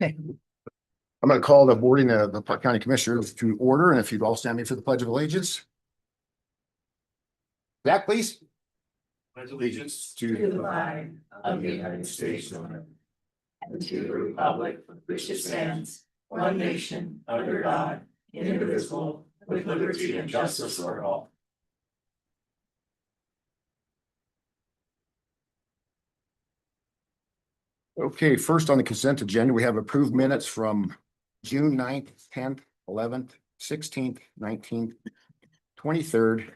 Okay. I'm going to call the boarding of the Park County Commissioners to order, and if you'd all stand me for the Pledge of Allegiance. Back, please. Pledge allegiance to the flag of the United States of America and to the republic for which it stands, one nation, under God, indivisible, with liberty and justice for all. Okay, first on the consent agenda, we have approved minutes from June 9th, 10th, 11th, 16th, 19th, 23rd,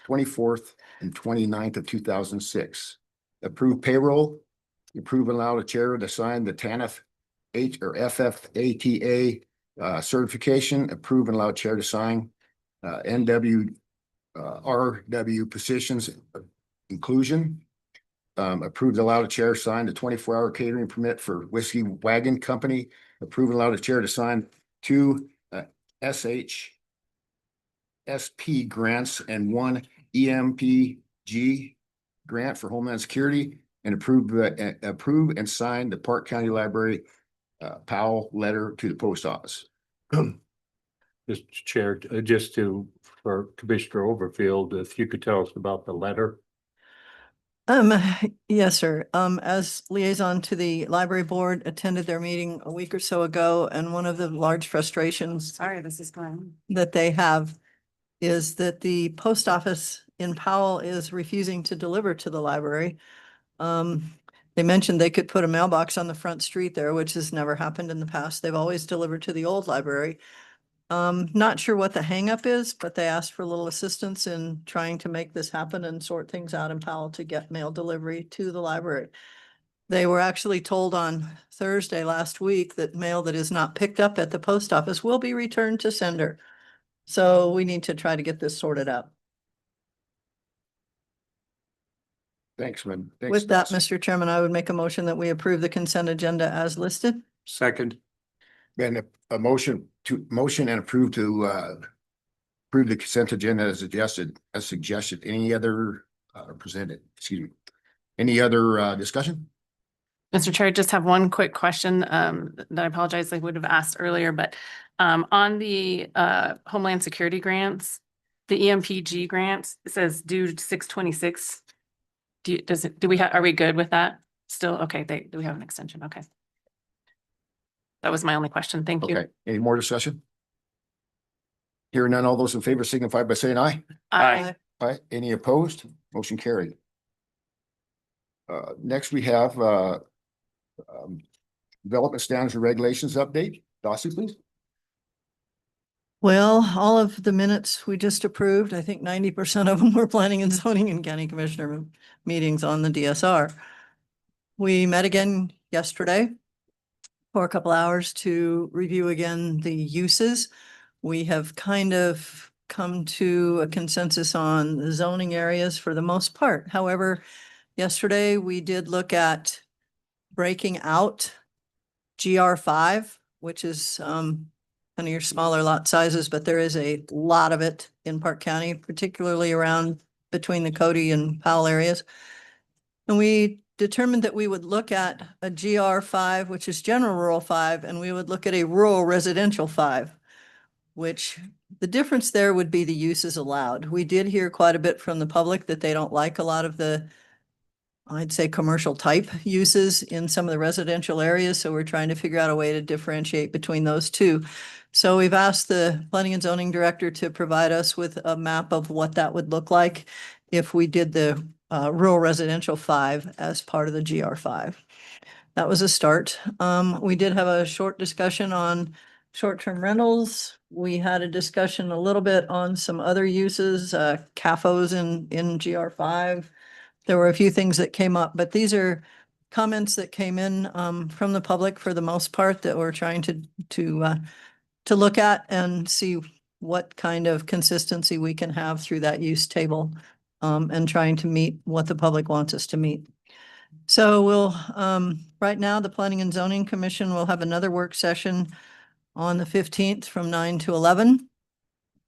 24th, and 29th of 2006. Approved payroll, approve and allow the chair to sign the TANF FFATA certification, approve and allow chair to sign NW RW positions inclusion. Approved allow the chair to sign the 24-hour catering permit for Whiskey Wagon Company. Approved allow the chair to sign two SHSP grants and one EMPG grant for Homeland Security, and approve and sign the Park County Library Powell letter to the post office. Mr. Chair, just for Commissioner Overfield, if you could tell us about the letter. Yes, sir. As liaison to the library board, attended their meeting a week or so ago, and one of the large frustrations that they have is that the post office in Powell is refusing to deliver to the library. They mentioned they could put a mailbox on the front street there, which has never happened in the past. They've always delivered to the old library. Not sure what the hangup is, but they asked for a little assistance in trying to make this happen and sort things out in Powell to get mail delivery to the library. They were actually told on Thursday last week that mail that is not picked up at the post office will be returned to sender. So we need to try to get this sorted out. Thanks, man. Thanks. With that, Mr. Chairman, I would make a motion that we approve the consent agenda as listed. Second. And a motion and approve to approve the consent agenda as suggested. Any other any other discussion? Mr. Chair, I just have one quick question that I apologize I would have asked earlier, but on the Homeland Security grants, the EMPG grants, it says due 6/26. Are we good with that still? Okay, do we have an extension? Okay. That was my only question. Thank you. Okay, any more discussion? Hearing none, all those in favor signify by saying aye. Aye. Aye. Any opposed? Motion carried. Next we have development standards and regulations update. Dossie, please. Well, all of the minutes we just approved, I think 90% of them were planning and zoning and county commissioner meetings on the DSR. We met again yesterday for a couple hours to review again the uses. We have kind of come to a consensus on the zoning areas for the most part. However, yesterday we did look at breaking out GR5, which is kind of your smaller lot sizes, but there is a lot of it in Park County, particularly around between the Cody and Powell areas. And we determined that we would look at a GR5, which is general rural 5, and we would look at a rural residential 5, which the difference there would be the uses allowed. We did hear quite a bit from the public that they don't like a lot of the, I'd say, commercial type uses in some of the residential areas. So we're trying to figure out a way to differentiate between those two. So we've asked the planning and zoning director to provide us with a map of what that would look like if we did the rural residential 5 as part of the GR5. That was a start. We did have a short discussion on short-term rentals. We had a discussion a little bit on some other uses, CAFOs in GR5. There were a few things that came up, but these are comments that came in from the public for the most part that we're trying to look at and see what kind of consistency we can have through that use table and trying to meet what the public wants us to meet. So we'll, right now, the Planning and Zoning Commission will have another work session on the 15th from 9 to 11.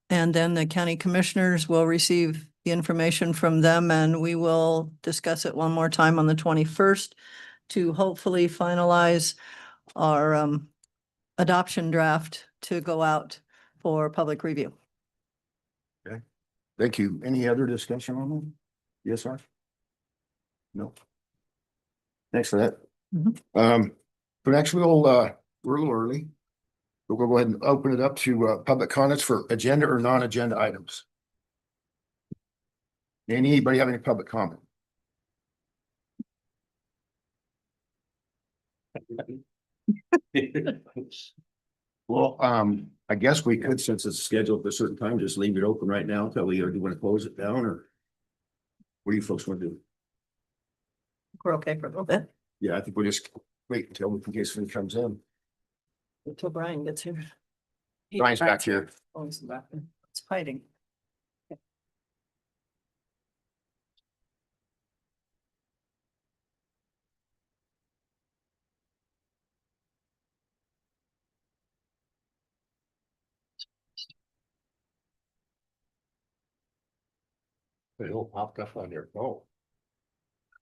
And then the county commissioners will receive the information from them, and we will discuss it one more time on the 21st to hopefully finalize our adoption draft to go out for public review. Thank you. Any other discussion on them? Yes, sir? No. Thanks for that. For next, we're a little early. But we'll go ahead and open it up to public comments for agenda or non-agenda items. Anybody have any public comment? Well, I guess we could, since it's scheduled for a certain time, just leave it open right now until we, or do you want to close it down, or what do you folks want to do? We're okay for a little bit Yeah, I think we'll just wait until, in case he comes in. until Brian gets here. Brian's back here. Oh, he's back there. It's hiding. It all popped up on your phone.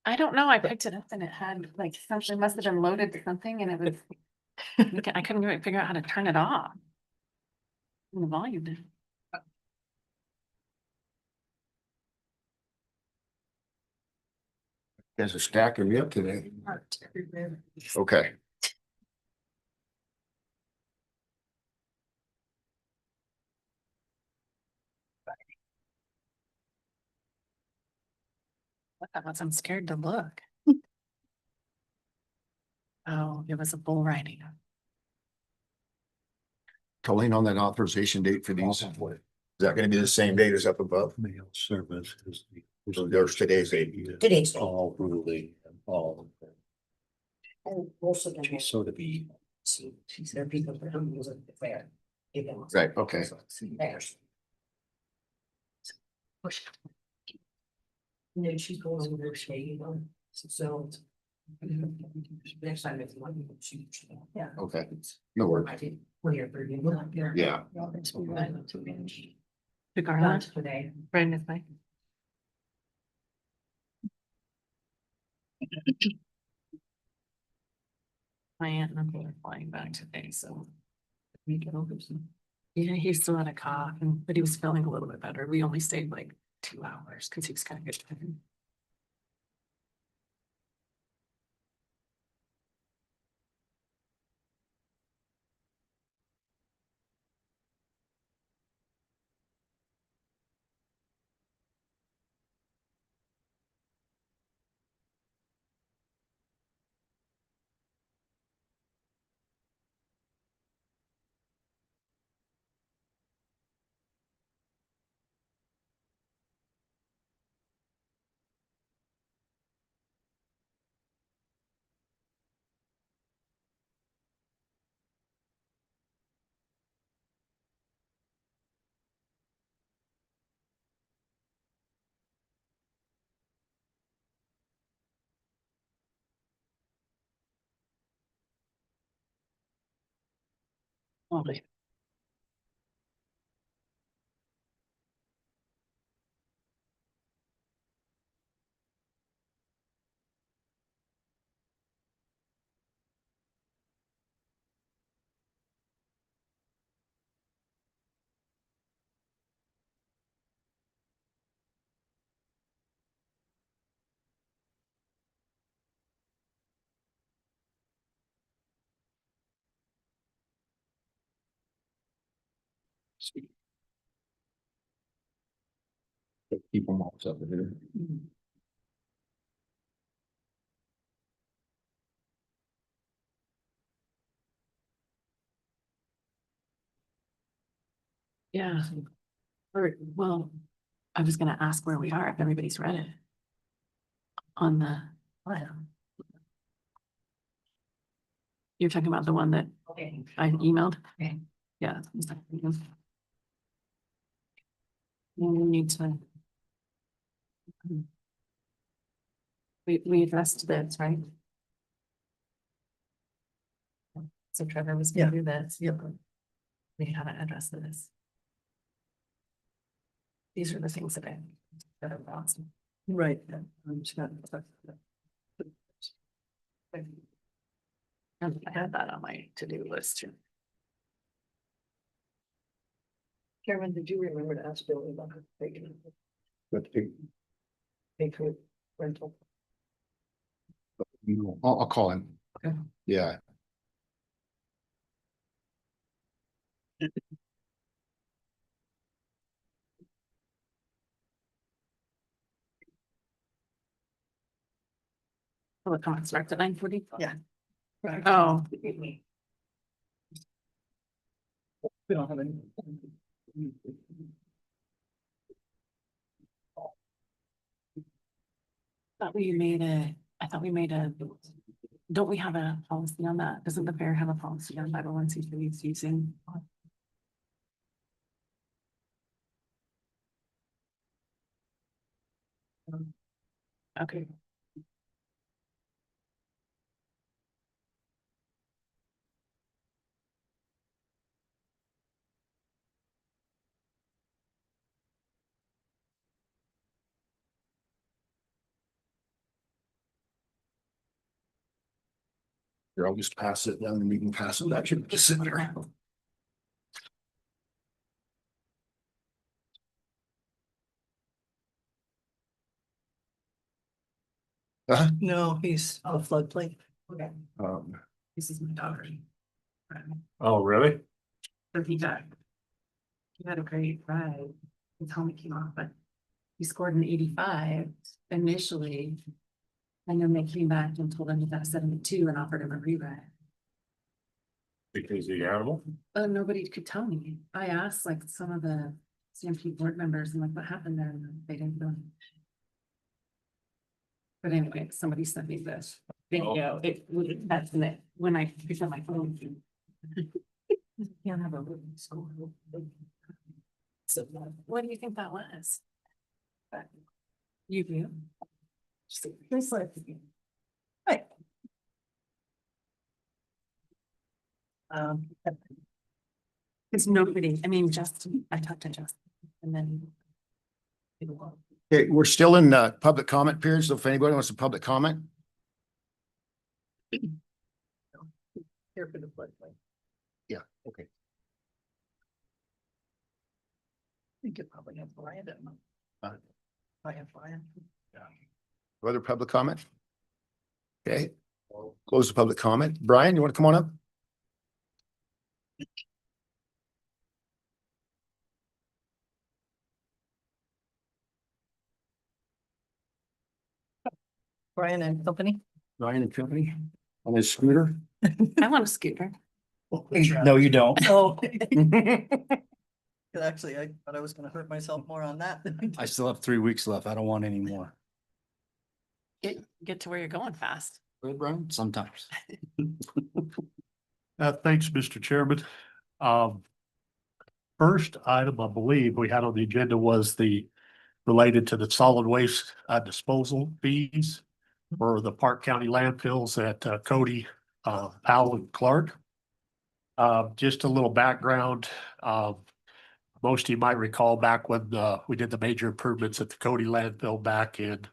I don't know. I picked it up and it had like something must have been loaded to something and it was. I couldn't really figure out how to turn it off. And the volume did. There's a stack of me up today. Okay. What that was, I'm scared to look. Oh, it was a bull riding. Colleen, on that authorization date for these, is that gonna be the same date as up above? Mail service is the. So there's today's date. Today's date. All ruling and all. And most of them. She's sort of be. She said people for them wasn't fair. Right, okay. Theirs. Push. And then she's going over there shading on, so. Next time it's one, she. Yeah. Okay, no worries. I did, when you're pretty. Yeah. The car Not lunch, today. Brandon is fine. My aunt and uncle are flying back today, so. We get over some. Yeah, he still had a cough, but he was feeling a little bit better. We only stayed like 2 hours because he was kind of good. Lovely. Keep them all up here. Yeah. Or, well, I was gonna ask where we are if everybody's read it. On the file. You're talking about the one that Okay. I emailed? Okay. Yeah. We need to. We addressed this, right? So Trevor was gonna do this. Yep. We had to address this. These are the things that are lost. Right. I'm just gonna- I had that on my to-do list too. Chairman, did you remember to ask Billy about taking But pay for rental? I'll call him. Okay. Yeah. Oh, the comment starts at 9:40? Yeah. Right. Oh, We don't have any. I thought we made a, don't we have a policy on that? Doesn't the fair have a policy on 501c3s using? Okay. Here, I'll just pass it down and we can pass it back. Just sit there. No, he's a floodplain. Okay. This is my daughter. Oh, really? So he had a great ride. His helmet came off, but he scored an 85 initially. And then they came back and told him he got a 72 and offered him a reride. Because the animal? Nobody could tell me. I asked like some of the CMP board members and like, what happened there? And they didn't know. But anyway, somebody sent me this video. That's in it when I picked up my phone. Can't have a written score. So what do you think that was? You do? Just like. Right. It's nobody, I mean, Justin, I talked to Justin and then. Okay, we're still in public comment period, so if anybody wants a public comment. Here for the floodplain. Yeah, okay. I think you probably have Brian. I have Brian. Other public comment? Okay, close the public comment. Brian, you want to come on up? Brian and company. Brian and company on his scooter. I want a scooter. No, you don't. Oh. Actually, I thought I was gonna hurt myself more on that. I still have 3 weeks left. I don't want any more. Get to where you're going fast. Right, Brian? Sometimes. Thanks, Mr. Chairman. First item I believe we had on the agenda was related to the solid waste disposal fees for the Park County landfills at Cody, Powell and Clark. Just a little background. Most of you might recall back when we did the major improvements at the Cody landfill back in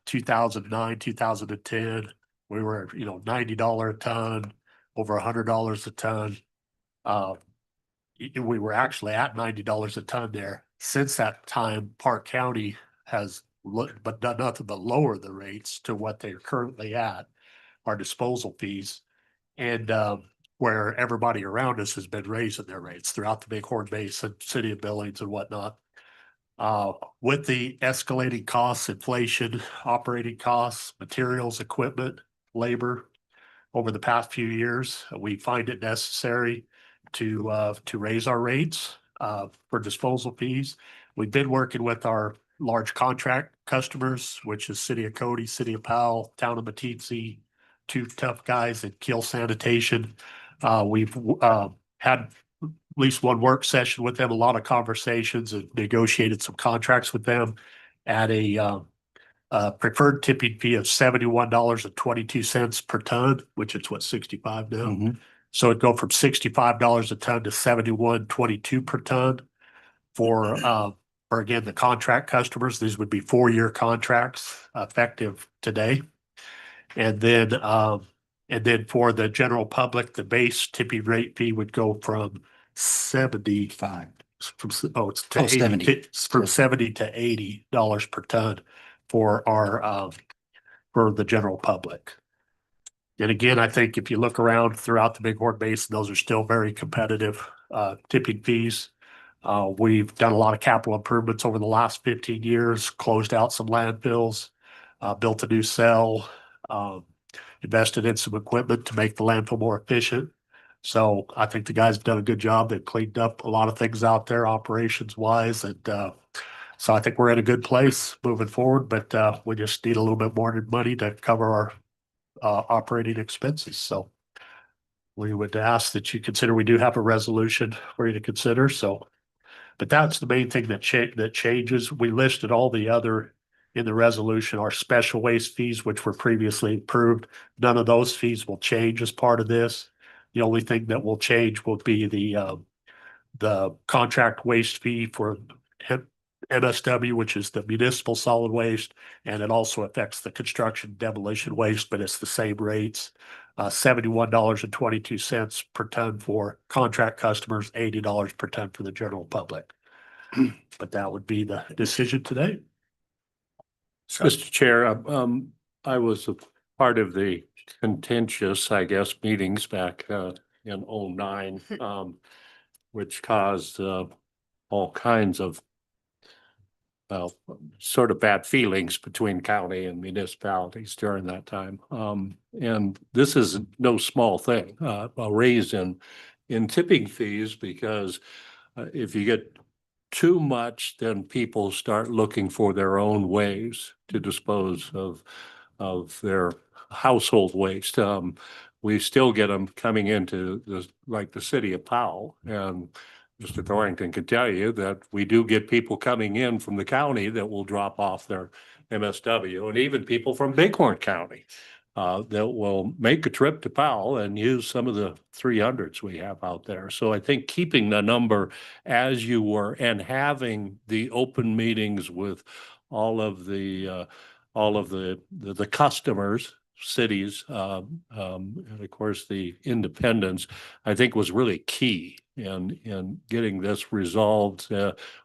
2009, 2010. We were, $90 a ton, over $100 a ton. We were actually at $90 a ton there. Since that time, Park County has done nothing but lower the rates to what they're currently at, our disposal fees. And where everybody around us has been raising their rates throughout the Bighorn Basin, City of Billings and whatnot. With the escalating costs, inflation, operating costs, materials, equipment, labor over the past few years, we find it necessary to raise our rates for disposal fees. We've been working with our large contract customers, which is City of Cody, City of Powell, Town of Meeting, two tough guys at Kill Sanitation. We've had at least one work session with them, a lot of conversations, and negotiated some contracts with them at a preferred tipping fee of $71.22 per ton, which is what, 65 now. Mhm. So it'd go from $65 a ton to $71.22 per ton for again, the contract customers. These would be 4-year contracts effective today. And then And then for the general public, the base tipping rate fee would go from 75, it's to Oh, 80, 70. from 70 to $80 per ton for our, for the general public. And again, I think if you look around throughout the Bighorn Basin, those are still very competitive, tipping fees. We've done a lot of capital improvements over the last 15 years, closed out some landfills, built a new cell, invested in some equipment to make the landfill more efficient. So I think the guys have done a good job. They've cleaned up a lot of things out there operations wise. And so I think we're in a good place moving forward, but we just need a little bit more money to cover our operating expenses. So we would ask that you consider, we do have a resolution for you to consider. So, but that's the main thing that changes. We listed all the other in the resolution, our special waste fees, which were previously approved. None of those fees will change as part of this. The only thing that will change will be the contract waste fee for MSW, which is the municipal solid waste, and it also affects the construction demolition waste, but it's the same rates. $71.22 per ton for contract customers, $80 per ton for the general public. But that would be the decision today. Mr. Chair, I was a part of the contentious, I guess, meetings back in '09, which caused all kinds of sort of bad feelings between county and municipalities during that time. And this is no small thing, a raise in tipping fees, because if you get too much, then people start looking for their own ways to dispose of their household waste. We still get them coming into like the city of Powell, and Mr. Thorrington can tell you that we do get people coming in from the county that will drop off their MSW, and even people from Bighorn County that will make a trip to Powell and use some of the 300s we have out there. So I think keeping the number as you were and having the open meetings with all of the customers, cities, and of course the independents, I think was really key in getting this resolved,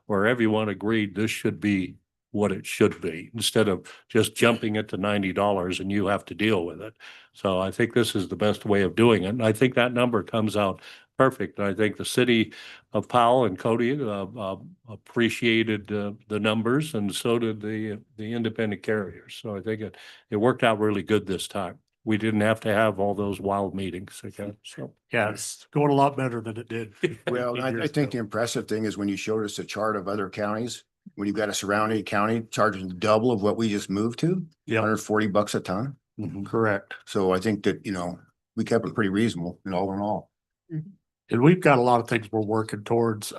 where everyone agreed this should be what it should be, instead of just jumping it to $90 and you have to deal with it. So I think this is the best way of doing it. And I think that number comes out perfect. And I think the city of Powell and Cody appreciated the numbers, and so did the independent carriers. So I think it worked out really good this time. We didn't have to have all those wild meetings again. So Yeah, it's going a lot better than it did. Well, 15 I years think ago. the impressive thing is when you showed us a chart of other counties, when you've got a surrounding county charging double of what we just moved to, Yep. $140 a ton. Correct. So I think that, we kept it pretty reasonable in all. And we've got a lot of things we're working towards.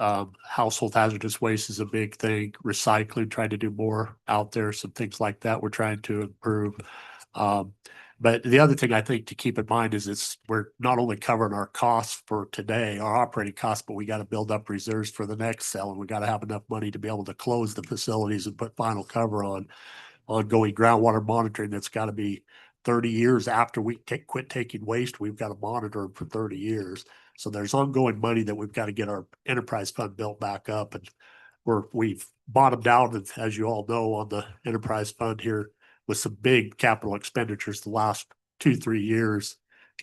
Household hazardous waste is a big thing. Recycling, trying to do more out there, some things like that we're trying to improve. But the other thing I think to keep in mind is we're not only covering our costs for today, our operating costs, but we got to build up reserves for the next sale, and we got to have enough money to be able to close the facilities and put final cover on ongoing groundwater monitoring. That's got to be 30 years after we quit taking waste. We've got to monitor them for 30 years. So there's ongoing money that we've got to get our enterprise fund built back up, and we've bottomed out, as you all know, on the enterprise fund here with some big capital expenditures the last 2-3 years,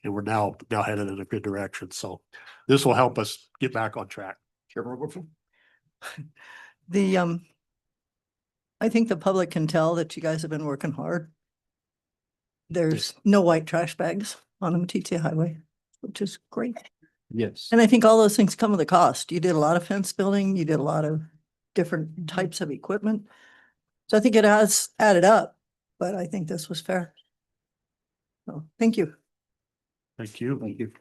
and we're now headed in a good direction. So this will help us get back on track. Chairman Woodford? I think the public can tell that you guys have been working hard. There's no white trash bags on the Matitza Highway, which is great. Yes. And I think all those things come with a cost. You did a lot of fence building, you did a lot of different types of equipment. So I think it has added up, but I think this was fair. So, thank you. Thank you. Thank you.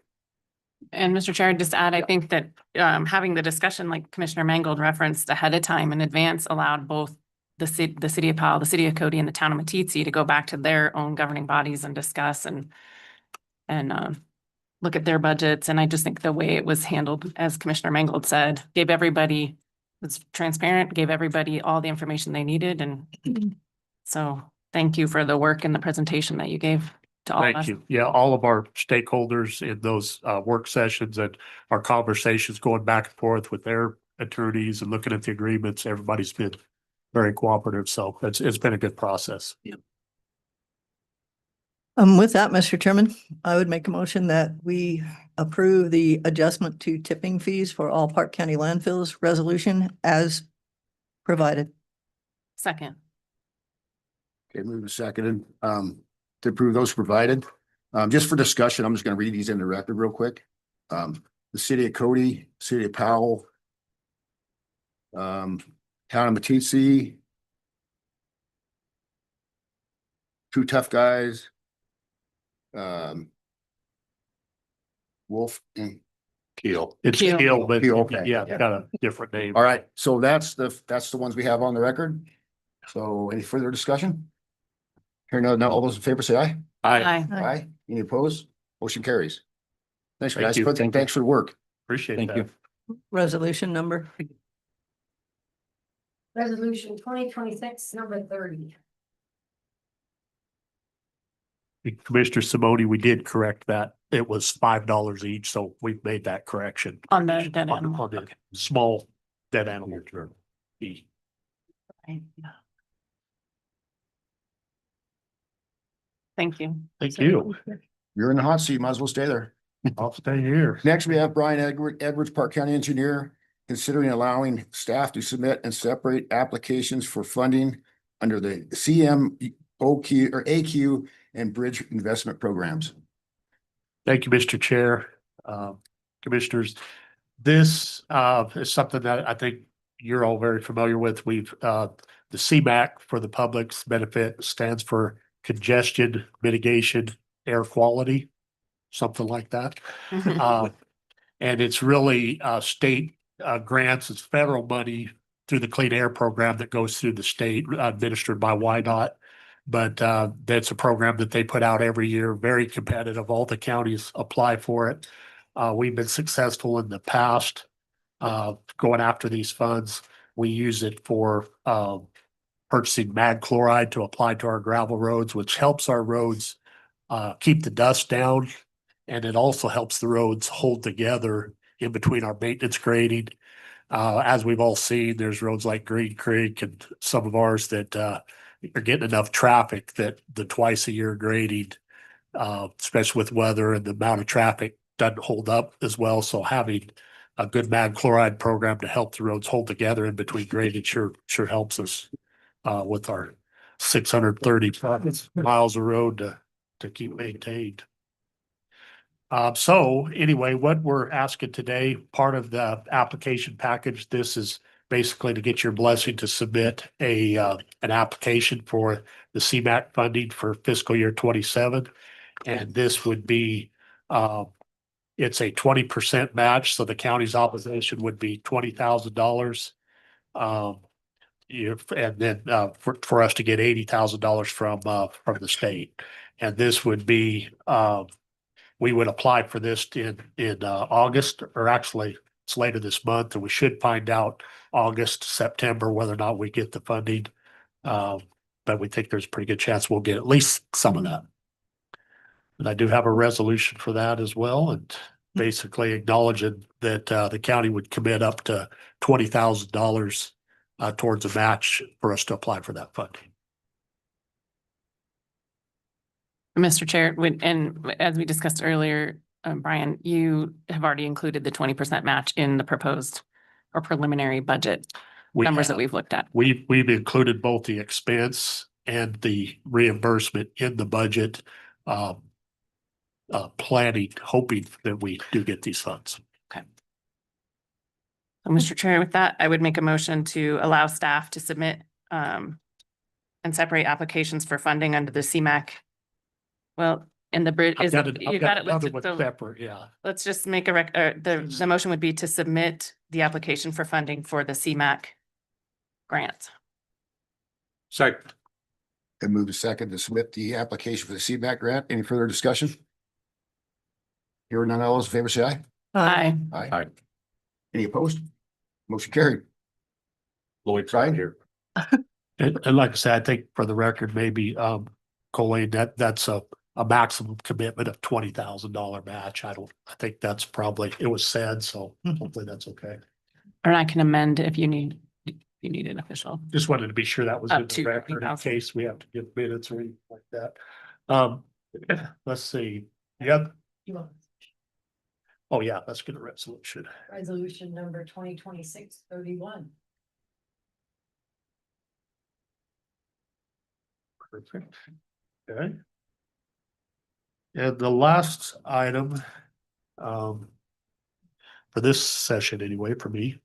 And Mr. Chair, I'd just add, I think that having the discussion like Commissioner Mangold referenced ahead of time in advance allowed both the city of Powell, the city of Cody, and the town of Matitza to go back to their own governing bodies and discuss and look at their budgets. And I just think the way it was handled, as Commissioner Mangold said, gave everybody, was transparent, gave everybody all the information they needed. And so thank you for the work and the presentation that you gave. to all of Thank us. you. Yeah, all of our stakeholders in those work sessions and our conversations going back and forth with their attorneys and looking at the agreements, everybody's been very cooperative. So it's been a good process. With that, Mr. Chairman, I would make a motion that we approve the adjustment to tipping fees for all Park County landfills resolution as provided. Second. Okay, moved and seconded, to approve those provided. Just for discussion, I'm just gonna read these in the record real quick. The city of Cody, city of Powell, town of Meeting, Two Tough Guys, Wolf, and Keel. It's Keel. Keel, but Keel, okay. yeah, got a different name. all right, so that's the ones we have on the record. So any further discussion? Here, no, all those in favor say aye. Aye. Aye. Any opposed? Motion carries. Thanks, Thank guys. you. Thanks for the work. Appreciate Thank that. you. Resolution number. Resolution 2026, number 30. Commissioner Simone, we did correct that. It was $5 each, so we've made that correction. On the dead On animal. the small dead animal fee. Thank you. Thank you. You're in the hot seat. Might as well stay there. I'll stay here. Next, we have Brian Edwards, Park County Engineer, considering allowing staff to submit and separate applications for funding under the CMOQ or AQ and bridge investment programs. Thank you, Mr. Chair, Commissioners. This is something that I think you're all very familiar with. We've the CMAQ, for the public's benefit, stands for Congestion Mitigation Air Quality, something like that. And it's really state grants, it's federal money through the Clean Air Program that goes through the state, administered by YDOT. But that's a program that they put out every year, very competitive. All the counties apply for it. We've been successful in the past going after these funds. We use it for purchasing mag chloride to apply to our gravel roads, which helps our roads keep the dust down. And it also helps the roads hold together in between our maintenance grading. As we've all seen, there's roads like Green Creek and some of ours that are getting enough traffic that the twice a year grading, especially with weather and the amount of traffic, doesn't hold up as well. So having a good mag chloride program to help the roads hold together in between grading sure helps us with our 630 miles of road to keep maintained. So anyway, what we're asking today, part of the application package, this is basically to get your blessing to submit an application for the CMAQ funding for fiscal year 27. And this would be, it's a 20% match. So the county's obligation would be $20,000. And then for us to get $80,000 from the state. And this would be, we would apply for this in August, or actually it's later this month, and we should find out August, September, whether or not we get the funding. But we think there's a pretty good chance we'll get at least some of that. And I do have a resolution for that as well, and basically acknowledging that the county would commit up to $20,000 towards a match for us to apply for that funding. Mr. Chair, and as we discussed earlier, Brian, you have already included the 20% match in the proposed or preliminary budget numbers that we've looked at. We've included both the expense and the reimbursement in the budget, planning, hoping that we do get these funds. Okay. So, Mr. Chair, with that, I would make a motion to allow staff to submit and separate applications for funding under the CMAQ. Well, in the bridge, I've is got it, it, I've you got got it another listed, one so separate, yeah. let's just make the motion would be to submit the application for funding for the CMAQ grant. Second. And move a second to submit the application for the CMAQ grant. Any further discussion? Hearing none, all those in favor say aye. Aye. Aye. Any opposed? Motion carried. Lloyd's Brian? here. And like I said, I think for the record, maybe Colleen, that's a maximum commitment of $20,000 match. I think that's probably, it was said, so hopefully that's okay. Or I can amend if you need an official. Just wanted to be sure that was Up in the to record in 20,000. case we have to give minutes or anything like that. Let's see. Yep. Oh, yeah, let's get a resolution. Resolution number 2026-31. Perfect. Okay. And the last item, for this session anyway, for me,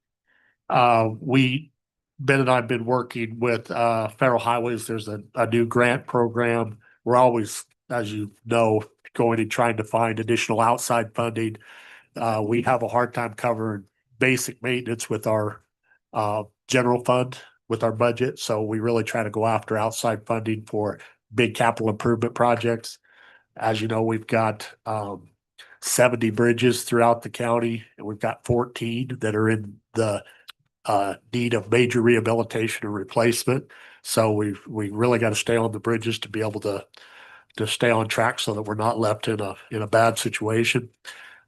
Ben and I have been working with, Federal Highways. There's a new grant program. We're always, as you know, going and trying to find additional outside funding. We have a hard time covering basic maintenance with our, general fund with our budget. So we really try to go after outside funding for big capital improvement projects. As you know, we've got 70 bridges throughout the county, and we've got 14 that are in the need of major rehabilitation or replacement. So we really got to stay on the bridges to be able to stay on track so that we're not left in a bad situation.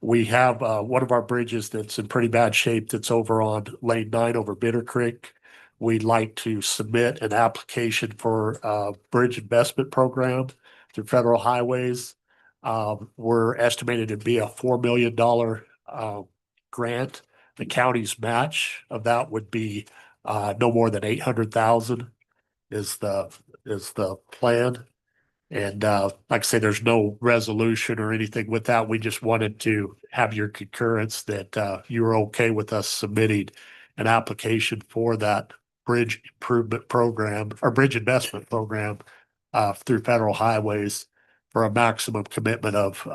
We have one of our bridges that's in pretty bad shape that's over on Lane 9 over Bitter Creek. We'd like to submit an application for a bridge investment program through Federal Highways. We're estimated to be a $4 million grant. The county's match of that would be no more than 800,000 is the plan. And like I say, there's no resolution or anything with that. We just wanted to have your concurrence that you were okay with us submitting an application for that bridge improvement program or bridge investment program through Federal Highways for a maximum commitment of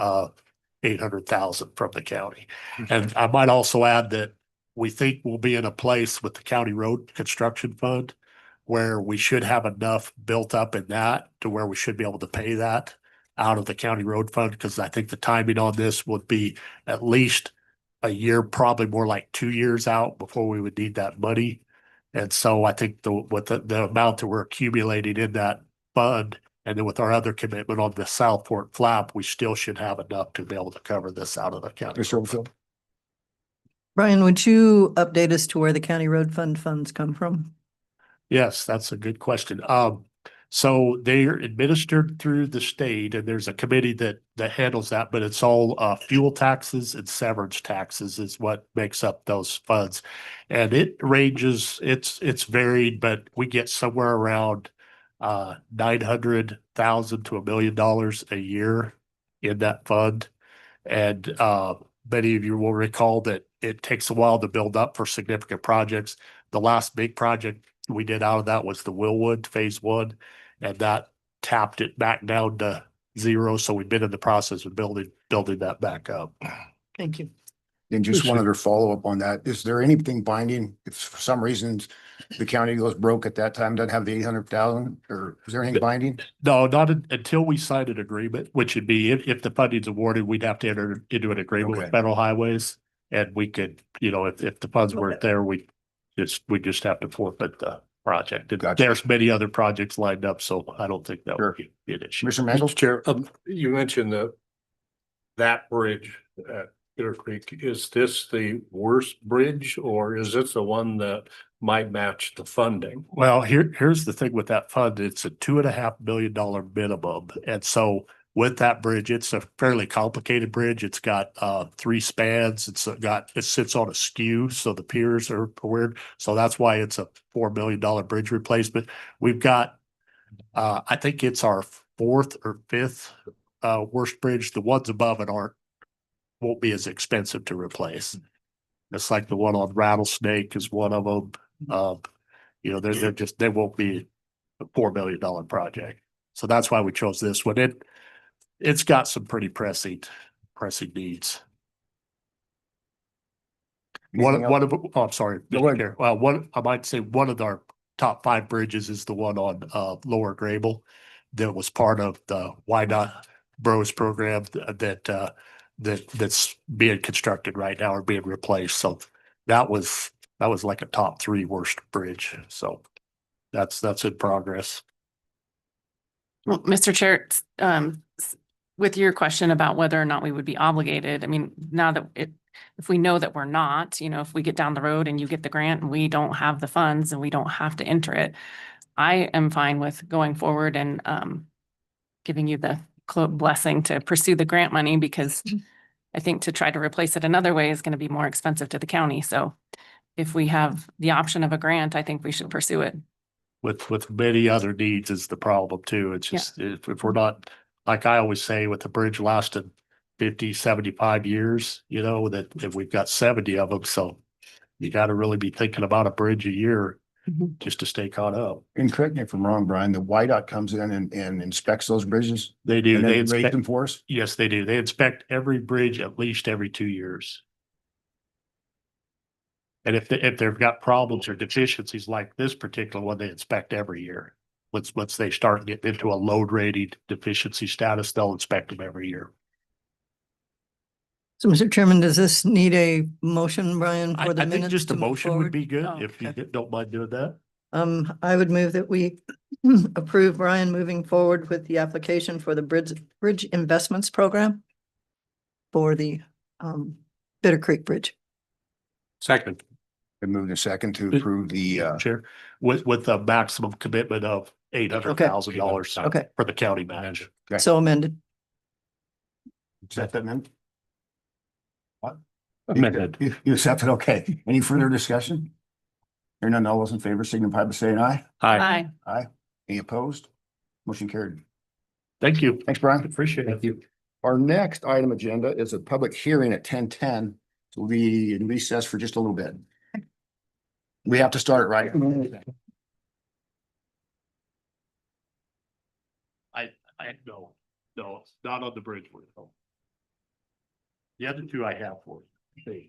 800,000 from the county. And I might also add that we think we'll be in a place with the county road construction fund where we should have enough built up in that to where we should be able to pay that out of the county road fund, because I think the timing on this would be at least a year, probably more like 2 years out before we would need that money. And so I think with the amount that we're accumulating in that fund, and then with our other commitment on the South Fork Flap, we still should have enough to be able to cover this out of the county. Mr. Oldfield? Brian, would you update us to where the county road fund funds come from? Yes, that's a good question. So they're administered through the state, and there's a committee that handles that, but it's all fuel taxes and severance taxes is what makes up those funds. And it ranges, it's varied, but we get somewhere around 900,000 to $1 million a year in that fund. And many of you will recall that it takes a while to build up for significant projects. The last big project we did out of that was the Willwood Phase 1, and that tapped it back down to zero. So we've been in the process of building that back up. Thank you. And just one other follow-up on that. Is there anything binding if for some reasons the county goes broke at that time, doesn't have the 800,000, or is there anything binding? No, not until we sign an agreement, which would be if the funding's awarded, we'd have to enter into an agreement Okay. with Federal Highways. And we could, if the funds weren't there, we just have to forfeit the project. And Gotcha. there's many other projects lined up, so I don't think that Sure. would be an issue. Commissioner Mangle? Mr. Chair, you mentioned that bridge at Bitter Creek. Is this the worst bridge, or is this the one that might match the funding? Well, here's the thing with that fund. It's a $2.5 million minimum. And so with that bridge, it's a fairly complicated bridge. It's got 3 spans. It sits on a skew, so the piers are weird. So that's why it's a $4 million bridge replacement. We've got I think it's our 4th or 5th worst bridge. The ones above it won't be as expensive to replace. It's like the one on Rattlesnake is one of them. They won't be a $4 million project. So that's why we chose this one. It's got some pretty pressing needs. Anything else? I'm sorry. Go Mr. ahead. Chair. I might say one of our top 5 bridges is the one on Lower Grable that was part of the Why Not Bros program that's being constructed right now or being replaced. So that was like a top 3 worst bridge. So that's in progress. Well, Mr. Chair, with your question about whether or not we would be obligated, I mean, now that if we know that we're not, if we get down the road and you get the grant and we don't have the funds and we don't have to enter it, I am fine with going forward and giving you the blessing to pursue the grant money, because I think to try to replace it another way is going to be more expensive to the county. So if we have the option of a grant, I think we should pursue it. With many other needs is the problem too. It's Yeah. just, if we're not, like I always say, with the bridge lasting 50, 75 years, that if we've got 70 of them, so you got to really be thinking about a bridge a year just to stay caught up. And correct me if I'm wrong, Brian, the YDOT comes in and inspects those bridges They do, and they then rate inspect, them for us. yes, they do. They inspect every bridge at least every 2 years. And if they've got problems or deficiencies like this particular one, they inspect every year. Once they start getting into a load rating deficiency status, they'll inspect them every year. So, Mr. Chairman, does this need a motion, Brian, I for the think minutes just a to move motion would forward? be good Oh, if you okay. don't mind doing that. I would move that we approve Brian moving forward with the application for the Bridge Investments Program for the Bitter Creek Bridge. Second. Been moved in second to approve the, Chair, with a maximum commitment of $800,000 Okay, for the county match. Okay. so amended. accept that, man? What? Amended. You accept it? Okay. Any further discussion? Hearing none, all those in favor signify by saying aye. Aye. Aye. Any opposed? Motion carried. Thank you. Thanks, Brian. Appreciate it. Thank you. Our next item agenda is a public hearing at 10:10. So we'll be in recess for just a little bit. We have to start, right? No, it's not on the bridge. The other two I have for you.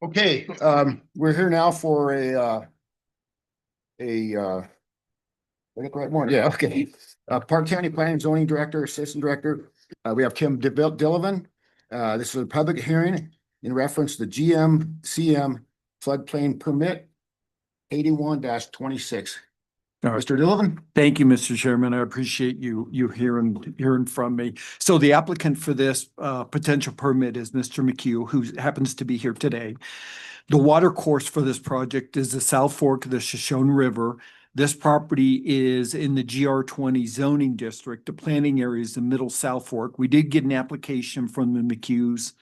Okay, we're here now for I got the right one, yeah, okay. Park County Planning and Zoning Director, Assistant Director, we have Kim Dillon. This is a public hearing in reference to GMCM floodplain permit 81-26. All right. Mr. Dillon? Thank you, Mr. Chairman. I appreciate you hearing from me. So the applicant for this potential permit is Mr. McHugh, who happens to be here today. The water course for this project is the South Fork of the Shoshone River. This property is in the GR20 zoning district. The planning area is the Middle South Fork. We did get an application from the McHughs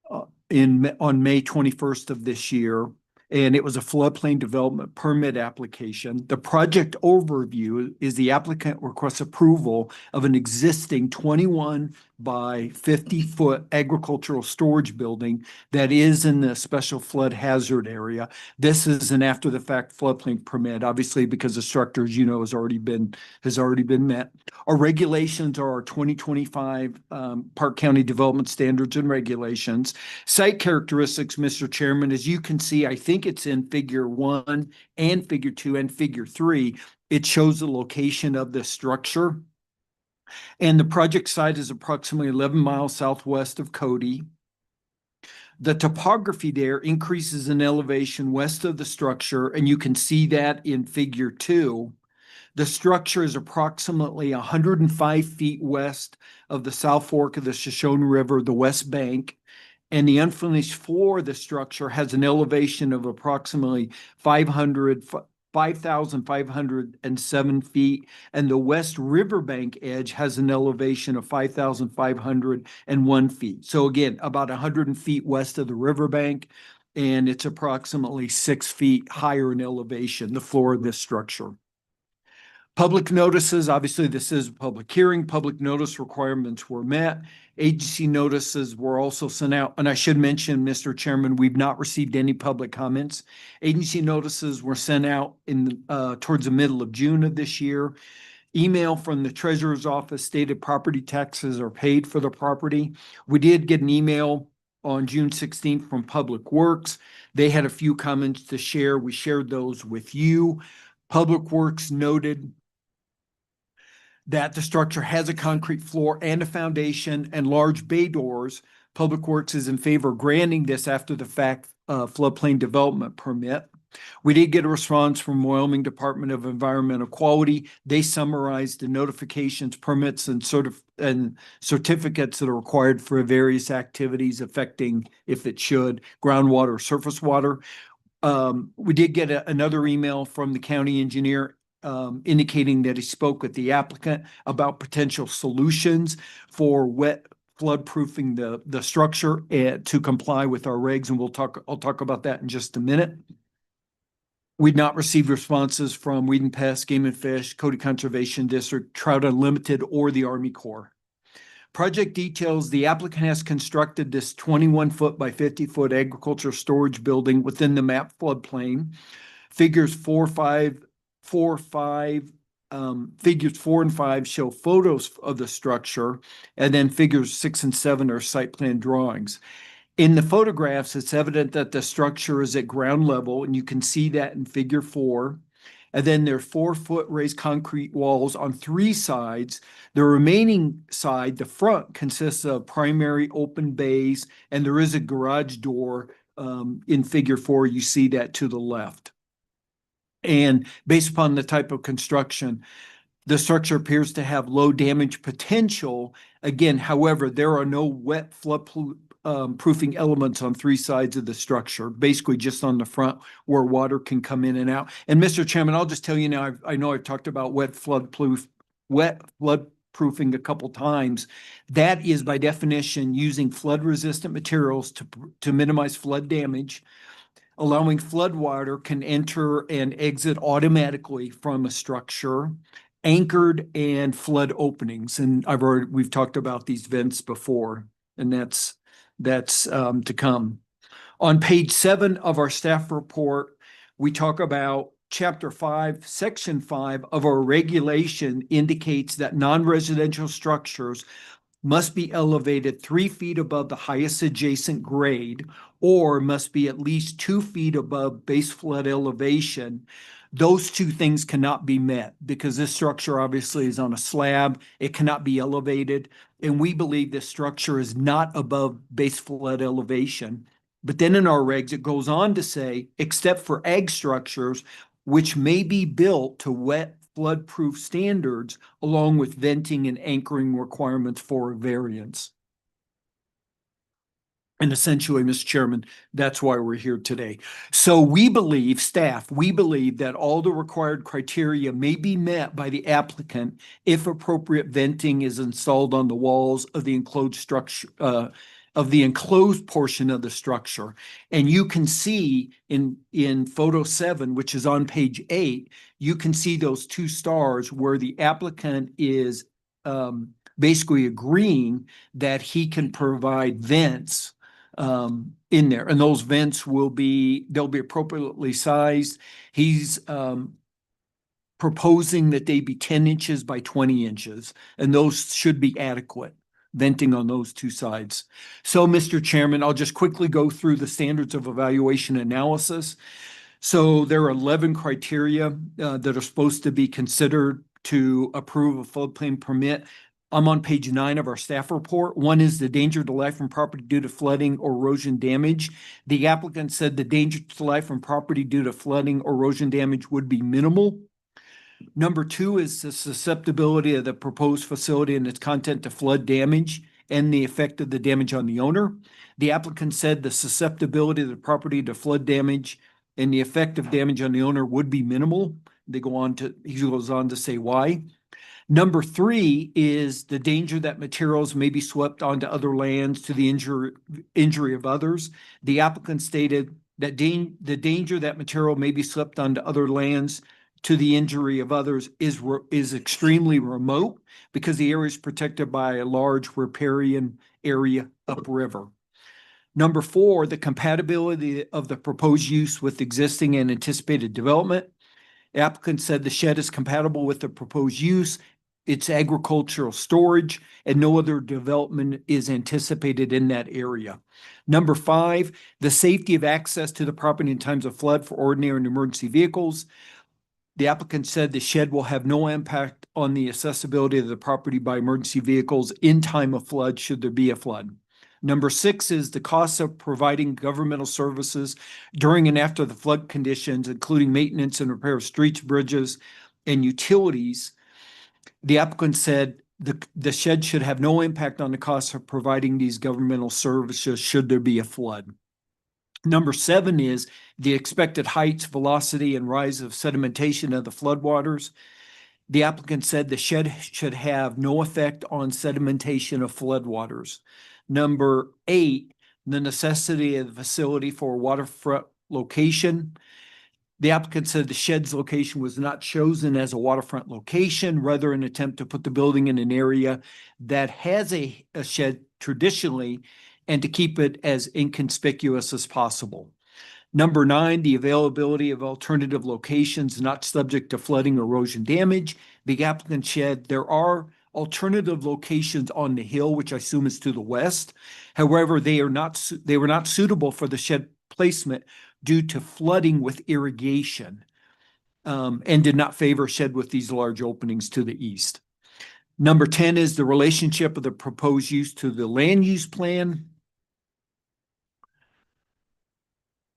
on May 21st of this year, and it was a floodplain development permit application. The project overview is the applicant requests approval of an existing 21 by 50-foot agricultural storage building that is in the special flood hazard area. This is an after-the-fact floodplain permit, obviously, because the structure, as you know, has already been met. Our regulations are our 2025 Park County Development Standards and Regulations. Site characteristics, Mr. Chairman, as you can see, I think it's in Figure 1 and Figure 2 and Figure 3. It shows the location of the structure. And the project site is approximately 11 miles southwest of Cody. The topography there increases in elevation west of the structure, and you can see that in Figure 2. The structure is approximately 105 feet west of the South Fork of the Shoshone River, the West Bank, and the unfinished floor of the structure has an elevation of approximately 5,507 feet, and the west riverbank edge has an elevation of 5,501 feet. So again, about 100 feet west of the riverbank, and it's approximately 6 feet higher in elevation, the floor of this structure. Public notices, obviously this is a public hearing. Public notice requirements were met. Agency notices were also sent out. And I should mention, Mr. Chairman, we've not received any public comments. Agency notices were sent out towards the middle of June of this year. Email from the treasurer's office stated property taxes are paid for the property. We did get an email on June 16th from Public Works. They had a few comments to share. We shared those with you. Public Works noted that the structure has a concrete floor and a foundation and large bay doors. Public Works is in favor of granting this after the fact floodplain development permit. We did get a response from Wyoming Department of Environmental Quality. They summarized the notifications, permits, and certificates that are required for various activities affecting, if it should, groundwater or surface water. We did get another email from the county engineer indicating that he spoke with the applicant about potential solutions for wet flood-proofing the structure to comply with our regs, and I'll talk about that in just a minute. We'd not received responses from Weed and Pest, Game and Fish, Cody Conservation District, Trout Unlimited, or the Army Corps. Project details: the applicant has constructed this 21-foot by 50-foot agriculture storage building within the map floodplain. Figures 4 and 5 show photos of the structure, and then figures 6 and 7 are site plan drawings. In the photographs, it's evident that the structure is at ground level, and you can see that in Figure 4. And then there are 4-foot raised concrete walls on 3 sides. The remaining side, the front, consists of primary open bays, and there is a garage door in Figure 4. You see that to the left. And based upon the type of construction, the structure appears to have low damage potential. Again, however, there are no wet flood proofing elements on 3 sides of the structure, basically just on the front where water can come in and out. And Mr. Chairman, I'll just tell you now, I know I've talked about wet flood proofing a couple times. That is by definition using flood resistant materials to minimize flood damage. Allowing flood water can enter and exit automatically from a structure, anchored and flood openings. And we've talked about these vents before, and that's to come. On page 7 of our staff report, we talk about Chapter 5, Section 5 of our regulation indicates that non-residential structures must be elevated 3 feet above the highest adjacent grade, or must be at least 2 feet above base flood elevation. Those two things cannot be met because this structure obviously is on a slab. It cannot be elevated. And we believe this structure is not above base flood elevation. But then in our regs, it goes on to say, except for ag structures, which may be built to wet flood-proof standards, along with venting and anchoring requirements for a variance. And essentially, Mr. Chairman, that's why we're here today. So we believe, staff, we believe that all the required criteria may be met by the applicant if appropriate venting is installed on the walls of the enclosed structure, of the enclosed portion of the structure. And you can see in photo 7, which is on page 8, you can see those 2 stars where the applicant is basically agreeing that he can provide vents in there, and those vents they'll be appropriately sized. He's proposing that they be 10 inches by 20 inches, and those should be adequate venting on those 2 sides. So, Mr. Chairman, I'll just quickly go through the standards of evaluation analysis. So there are 11 criteria that are supposed to be considered to approve a floodplain permit. I'm on page 9 of our staff report. One is the danger to life and property due to flooding or erosion damage. The applicant said the danger to life and property due to flooding or erosion damage would be minimal. Number 2 is the susceptibility of the proposed facility and its content to flood damage and the effect of the damage on the owner. The applicant said the susceptibility of the property to flood damage and the effect of damage on the owner would be minimal. He goes on to say why. Number 3 is the danger that materials may be swept onto other lands to the injury of others. The applicant stated that the danger that material may be swept onto other lands to the injury of others is extremely remote because the area is protected by a large riparian area upriver. Number 4, the compatibility of the proposed use with existing and anticipated development. The applicant said the shed is compatible with the proposed use, its agricultural storage, and no other development is anticipated in that area. Number 5, the safety of access to the property in times of flood for ordinary and emergency vehicles. The applicant said the shed will have no impact on the accessibility of the property by emergency vehicles in time of flood, should there be a flood. Number 6 is the cost of providing governmental services during and after the flood conditions, including maintenance and repair of streets, bridges, and utilities. The applicant said the shed should have no impact on the cost of providing these governmental services should there be a flood. Number 7 is the expected heights, velocity, and rise of sedimentation of the floodwaters. The applicant said the shed should have no effect on sedimentation of floodwaters. Number 8, the necessity of the facility for waterfront location. The applicant said the shed's location was not chosen as a waterfront location, rather an attempt to put the building in an area that has a shed traditionally and to keep it as inconspicuous as possible. Number 9, the availability of alternative locations not subject to flooding or erosion damage. The applicant shed, there are alternative locations on the hill, which I assume is to the west. However, they were not suitable for the shed placement due to flooding with irrigation, and did not favor a shed with these large openings to the east. Number 10 is the relationship of the proposed use to the land use plan.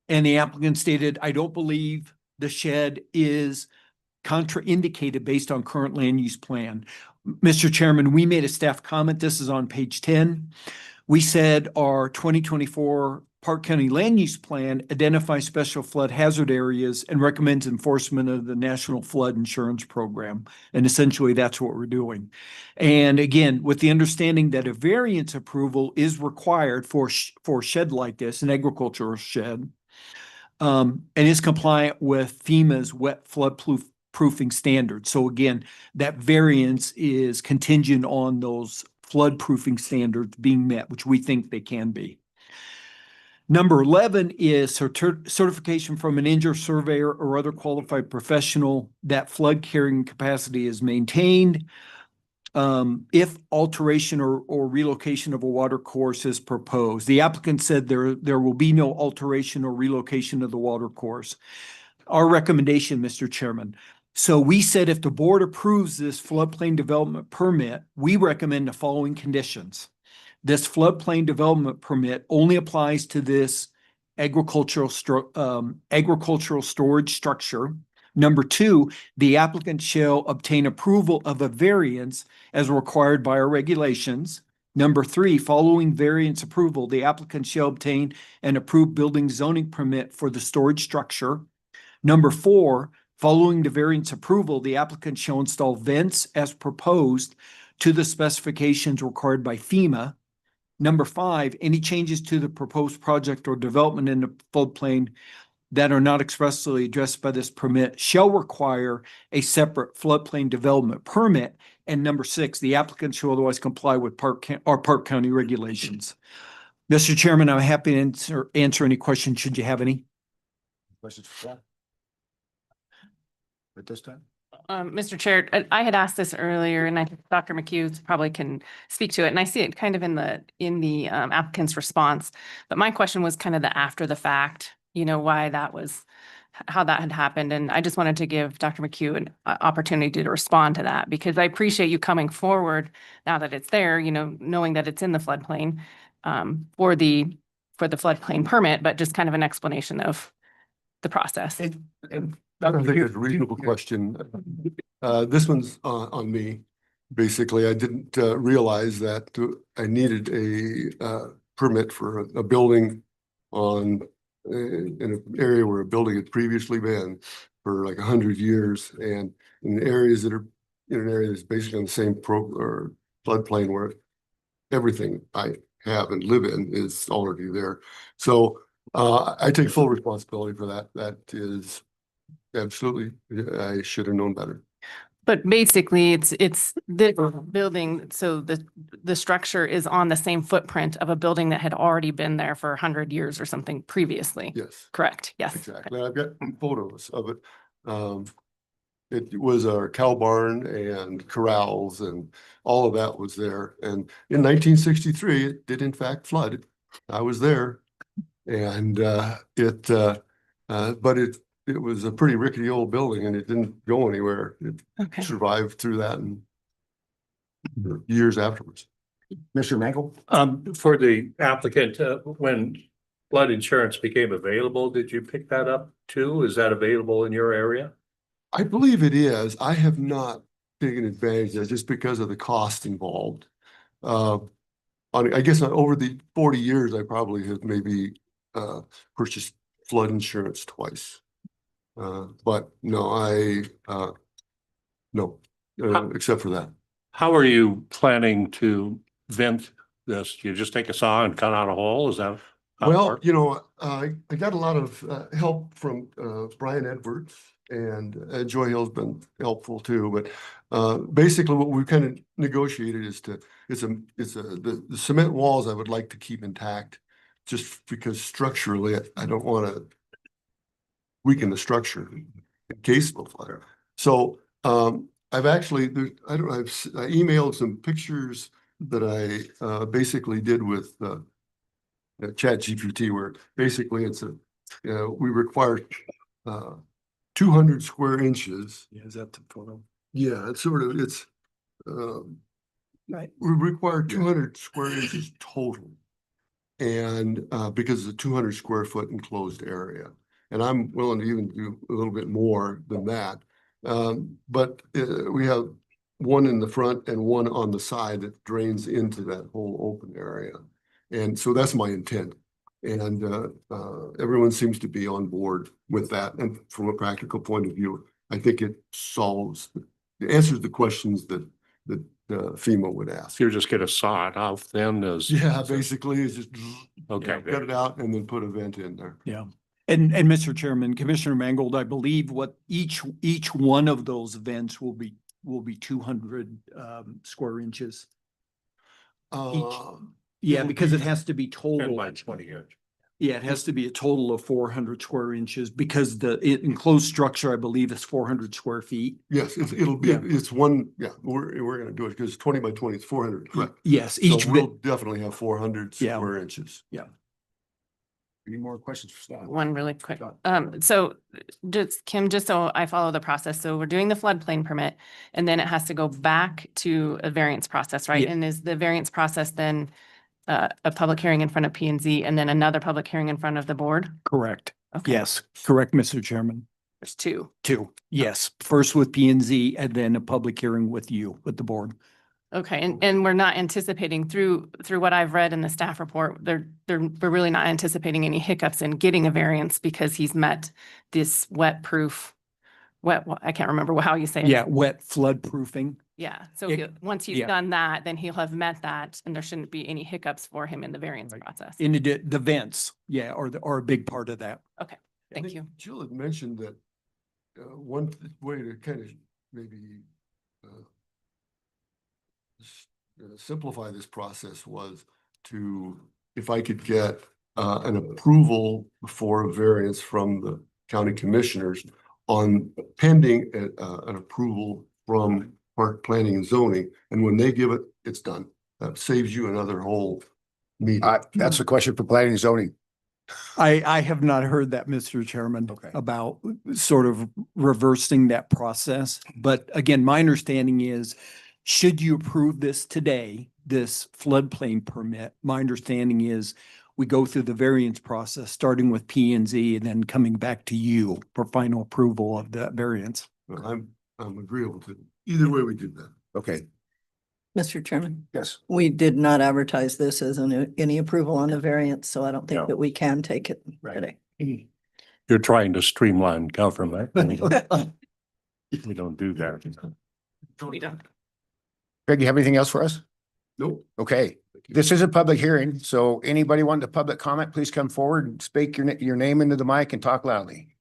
And the applicant stated, I don't believe the shed is contraindicated based on current land use plan. Mr. Chairman, we made a staff comment. This is on page 10. We said our 2024 Park County Land Use Plan identifies special flood hazard areas and recommends enforcement of the National Flood Insurance Program. And essentially that's what we're doing. And again, with the understanding that a variance approval is required for a shed like this, an agricultural shed, and is compliant with FEMA's wet flood proofing standards. So again, that variance is contingent on those flood proofing standards being met, which we think they can be. Number 11 is certification from an injured surveyor or other qualified professional that flood carrying capacity is maintained. if alteration or relocation of a water course is proposed. The applicant said there will be no alteration or relocation of the water course. Our recommendation, Mr. Chairman. So we said if the board approves this floodplain development permit, we recommend the following conditions. This floodplain development permit only applies to this agricultural storage structure. Number two, the applicant shall obtain approval of a variance as required by our regulations. Number three, following variance approval, the applicant shall obtain an approved building zoning permit for the storage structure. Number four, following the variance approval, the applicant shall install vents as proposed to the specifications required by FEMA. Number five, any changes to the proposed project or development in the floodplain that are not expressly addressed by this permit shall require a separate floodplain development permit. And number six, the applicant shall otherwise comply with Park County regulations. Mr. Chairman, I'm happy to answer any questions should you have any. Questions for that? At this time? Mr. Chair, I had asked this earlier and I think Dr. McHugh probably can speak to it. And I see it kind of in the applicant's response. But my question was kind of the after the fact, why that was, how that had happened. And I just wanted to give Dr. McHugh an opportunity to respond to that because I appreciate you coming forward now that it's there, knowing that it's in the floodplain for the floodplain permit, but just kind of an explanation of the process. I don't think it's a reasonable question. This one's on me. Basically, I didn't realize that I needed a permit for a building in an area where a building had previously been for like 100 years, and in areas that are in an area that's basically on the same or floodplain where everything I have and live in is already there. So I take full responsibility for that. That is absolutely, I should have known better. But basically, it's the building, so the structure is on the same footprint of a building that had already been there for 100 years or something previously. Yes, Correct, yes. exactly. I've got photos of it. It was our cow barn and corrals and all of that was there. And in 1963, it did in fact flood. I was there. And but it was a pretty rickety old building and it didn't go anywhere. It Okay. survived through that and years afterwards. Mr. Mangle? For the applicant, when flood insurance became available, did you pick that up too? Is that available in your area? I believe it is. I have not taken advantage of it just because of the cost involved. I guess over the 40 years, I probably have maybe purchased flood insurance twice. But no, no, except for that. How are you planning to vent this? You just take a saw and cut out a hole? Is that? how it Well, works? I got a lot of help from Brian Edwards and Joy Hill's been helpful too. But basically what we've kind of negotiated is the cement walls I would like to keep intact just because structurally I don't want to weaken the structure in case of a flood. So I've actually, I emailed some pictures that I basically did with ChatGPT, where basically it's we require 200 square inches. Yeah, is that the photo? Yeah, it's Right. we require 200 square inches total. And because it's a 200 square foot enclosed area. And I'm willing to even do a little bit more than that. But we have one in the front and one on the side that drains into that whole open area. And so that's my intent. And everyone seems to be on board with that. And from a practical point of view, I think it answers the questions that FEMA would ask. You're just gonna saw it off then as. Yeah, basically it's just Okay. cut it out and then put a vent in there. Yeah. And Mr. Chairman, Commissioner Mangold, I believe what each one of those vents will be 200 square inches. Yeah, It'll because it be- has to be 10 total. by 20 inch. Yeah, it has to be a total of 400 square inches because the enclosed structure, I believe, is 400 square feet. Yes, it'll be, Yeah. it's one, yeah, we're gonna do it because 20 by 20 is 400. Correct. Yes, So each we'll bit, definitely have 400 Yeah. square inches. Any more questions for staff? One really quick, Sure. so just Kim, just so I follow the process, so we're doing the floodplain permit and then it has to go back to a variance process, right? Yeah. And is the variance process then a public hearing in front of P and Z and then another public hearing in front of the board? correct. Okay. Yes, correct, Mr. Chairman. There's two. Two, yes, first with P and Z and then a public hearing with you, with the board. Okay, and we're not anticipating through what I've read in the staff report, we're really not anticipating any hiccups in getting a variance because he's met this I can't remember how you say it. Yeah, wet flood proofing. Yeah, so It- once he's yeah. done that, then he'll have met that and there shouldn't be any hiccups for him in the variance Right. process. In the vents, yeah, or a big part of that. I Thank think you. Jill had mentioned that one way to kind of maybe simplify this process was to, if I could get an approval for a variance from the county commissioners on pending an approval from park planning and zoning, and when they give it, it's done. That saves you another whole meeting. That's a question for planning and zoning. I have not heard that, Mr. Chairman, Okay. about sort of reversing that process. But again, my understanding is, should you approve this today, this floodplain permit, my understanding is we go through the variance process, starting with P and Z and then coming back to you for final approval of that variance. But I'm agreeable to either way we do that. Okay, Mr. Chairman, yes. we did not advertise this as any approval on the variance, so I don't No. think that we can take it Right. today. You're trying to streamline government. We don't do that. We don't. Greg, you have anything else for us? Nope. Okay, this is a public hearing, so anybody wanting to public comment, please come forward and speak your name into the mic and talk loudly.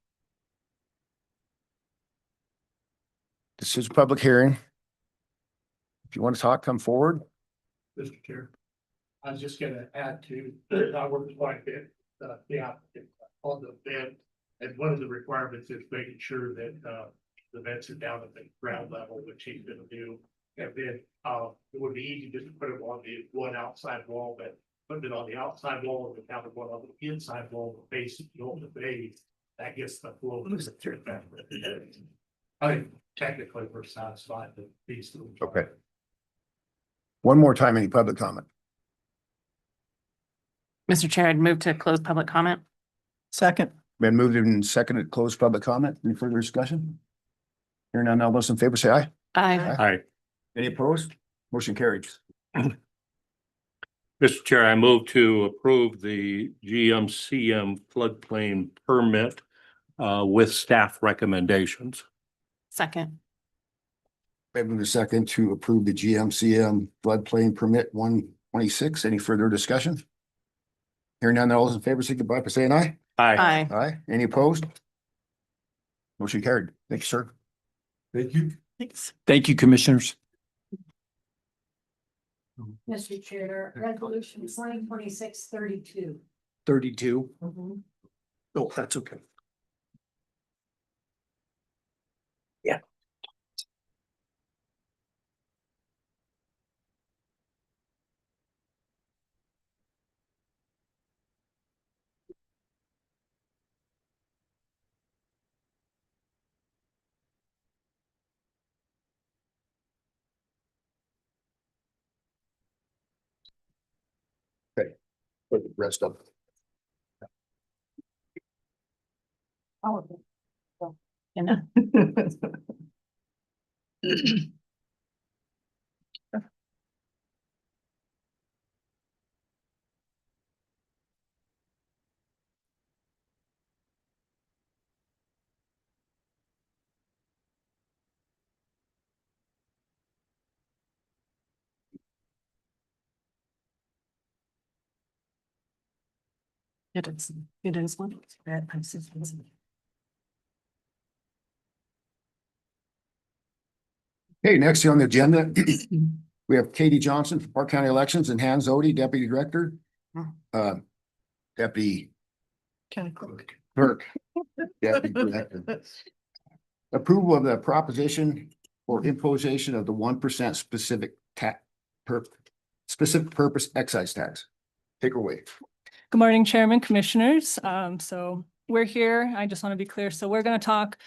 This is a public hearing. If you want to talk, come forward. Mr. Chair. I was just gonna add to, I worked quite a bit, the applicant on the bed. And one of the requirements is making sure that, the vents are down at the ground level, which he's gonna do. And then, it would be easy just to put them on the one outside wall, but putting it on the outside wall and the other one on the inside wall, the base, the old base, that gets the flow. I think technically we're satisfied with these. Okay. One more time, any public comment? Mr. Chair, I'd move to close public comment. Second, Been moved and seconded, close public comment. Any further discussion? Hearing none, all those in favor say aye. Aye. Hi, Any opposed? Motion carried. Mr. Chair, I move to approve the GMCM floodplain permit with staff recommendations. Second. Been moved and seconded to approve the GMCM floodplain permit 126. Any further discussion? Hearing none, all those in favor say goodbye by saying aye. Aye. Aye. Any opposed? Motion carried. Thank you, sir. Thank you. thanks. Thank you, commissioners. Mr. Chair, resolution 2026-32. 32. Oh, that's okay. Put the rest up. It is one. Okay, next on the agenda, we have Katie Johnson from Park County Elections and Hans Odie, Deputy Director. Deputy Clerk. Deputy Director. Approval of the proposition for imposition of the 1% specific purpose excise tax. Take her away. Good morning, Chairman, Commissioners. So we're here. I just want to be clear. So we're going to talk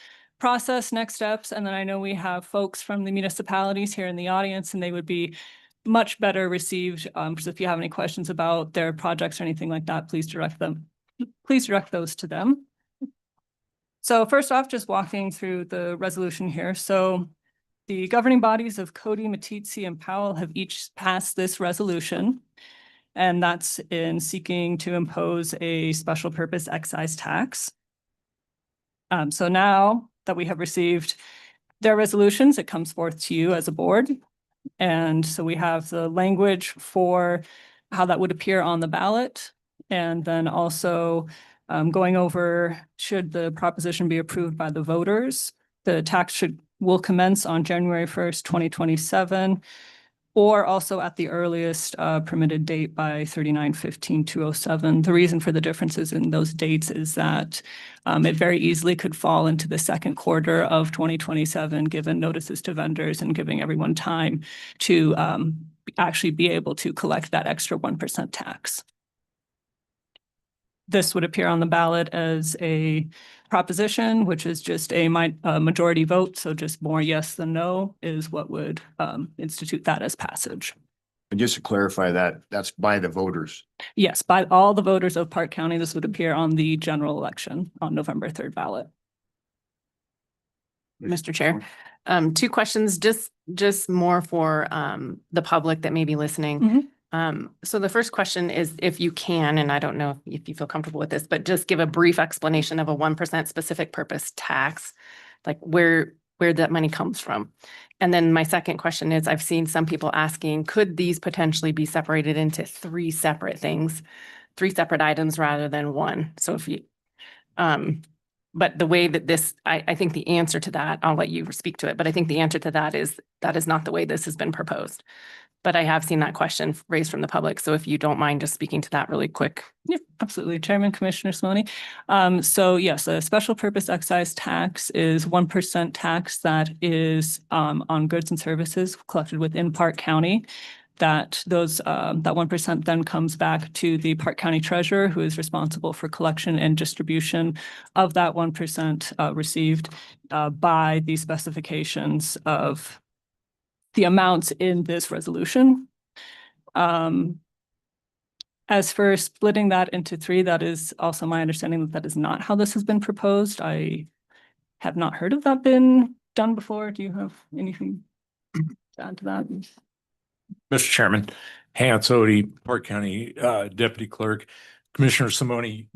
process, next steps, and then I know we have folks from the municipalities here in the audience, and they would be much better received. So if you have any questions about their projects or anything like that, please direct those to them. So first off, just walking through the resolution here. So the governing bodies of Cody, Matitsi, and Powell have each passed this resolution. And that's in seeking to impose a special purpose excise tax. So now that we have received their resolutions, it comes forth to you as a board. And so we have the language for how that would appear on the ballot. And then also going over, should the proposition be approved by the voters, the tax will commence on January 1st, 2027. Or also at the earliest permitted date by 39/15/207. The reason for the differences in those dates is that it very easily could fall into the second quarter of 2027, given notices to vendors and giving everyone time to actually be able to collect that extra 1% tax. This would appear on the ballot as a proposition, which is just a majority vote. So just more yes than no is what would institute that as passage. And just to clarify that, that's by the voters. Yes, by all the voters of Park County, this would appear on the general election on November 3rd ballot. Mr. Chair, two questions, just more for the public that may be listening. Mhm. So the first question is, if you can, and I don't know if you feel comfortable with this, but just give a brief explanation of a 1% specific purpose tax, like where that money comes from. And then my second question is, I've seen some people asking, could these potentially be separated into three separate things, three separate items rather than one? So if you, but the way that this, I think the answer to that, I'll let you speak to it, but I think the answer to that is not the way this has been proposed. But I have seen that question raised from the public. So if you don't mind just speaking to that really quick. Yeah, absolutely. Chairman, Commissioner Simone. So yes, a special purpose excise tax is 1% tax that is on goods and services collected within Park County. That 1% then comes back to the Park County Treasurer, who is responsible for collection and distribution of that 1% received by the specifications of the amounts in this resolution. As for splitting that into three, that is also my understanding that is not how this has been proposed. I have not heard of that been done before. Do you have anything to add to that? Mr. Chairman, Hans Odie, Park County Deputy Clerk. Commissioner Simone,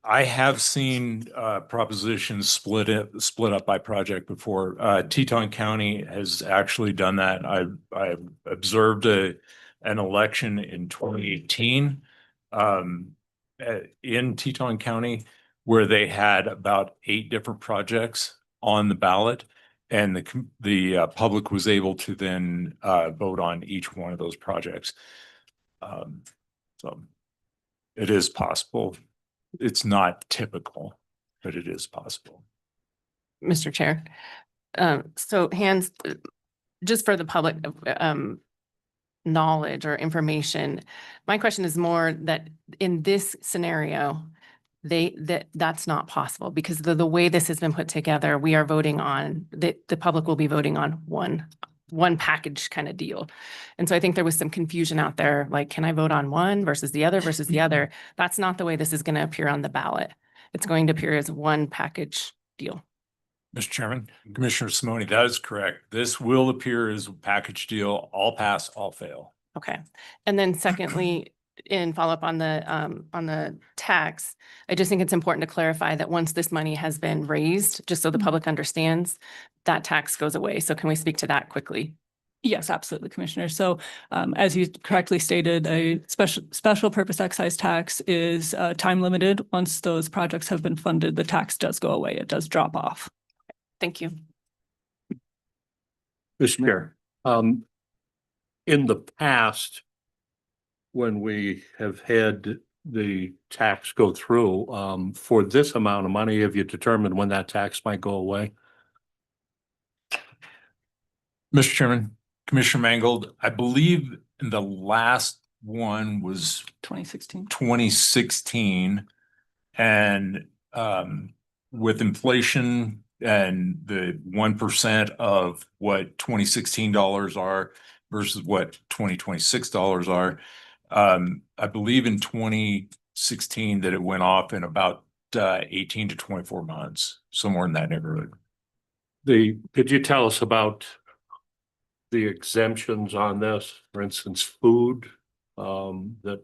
I have seen propositions split up by project before. Teton County has actually done that. I observed an election in 2018 in Teton County where they had about 8 different projects on the ballot, and the public was able to then vote on each one of those projects. So it is possible. It's not typical, but it is possible. Mr. Chair. So Hans, just for the public knowledge or information, my question is more that in this scenario, that's not possible because the way this has been put together, we are voting on the public will be voting on one package kind of deal. And so I think there was some confusion out there, like, can I vote on one versus the other versus the other? That's not the way this is going to appear on the ballot. It's going to appear as one package deal. Mr. Chairman, Commissioner Simone, that is correct. This will appear as a package deal, all pass, all fail. Okay. And then secondly, in follow up on the tax, I just think it's important to clarify that once this money has been raised, just so the public understands, that tax goes away. So can we speak to that quickly? Yes, absolutely, Commissioner. So as you correctly stated, a special purpose excise tax is time limited. Once those projects have been funded, the tax does go away. It does drop off. Thank you. Mr. Chair, in the past, when we have had the tax go through, for this amount of money, have you determined when that tax might go away? Mr. Chairman, Commissioner Mangold, I believe the last one was 2016. 2016. And with inflation and the 1% of what 2016 dollars are versus what 2026 dollars are, I believe in 2016 that it went off in about 18 to 24 months, somewhere in that neighborhood. Could you tell us about the exemptions on this, for instance, food, that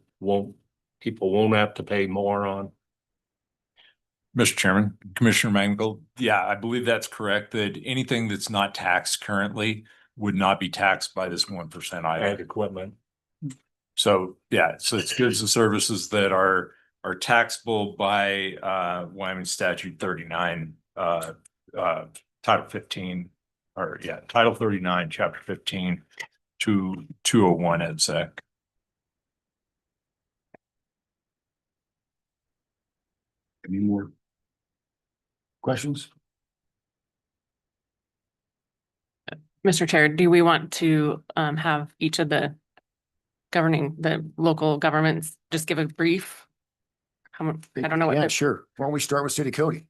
people won't have to pay more on? Mr. Chairman, Commissioner Mangold, yeah, I believe that's correct, that anything that's not taxed currently would not be taxed by this 1% And either. equipment? So, yeah, so it's goods and services that are taxable by Wyoming statute 39, title 15, or yeah, title 39, chapter 15 to 201 ed sec. Any more questions? Mr. Chair, do we want to have each of the local governments just give a brief? I don't know what. Yeah, sure. Why don't we start with City Cody?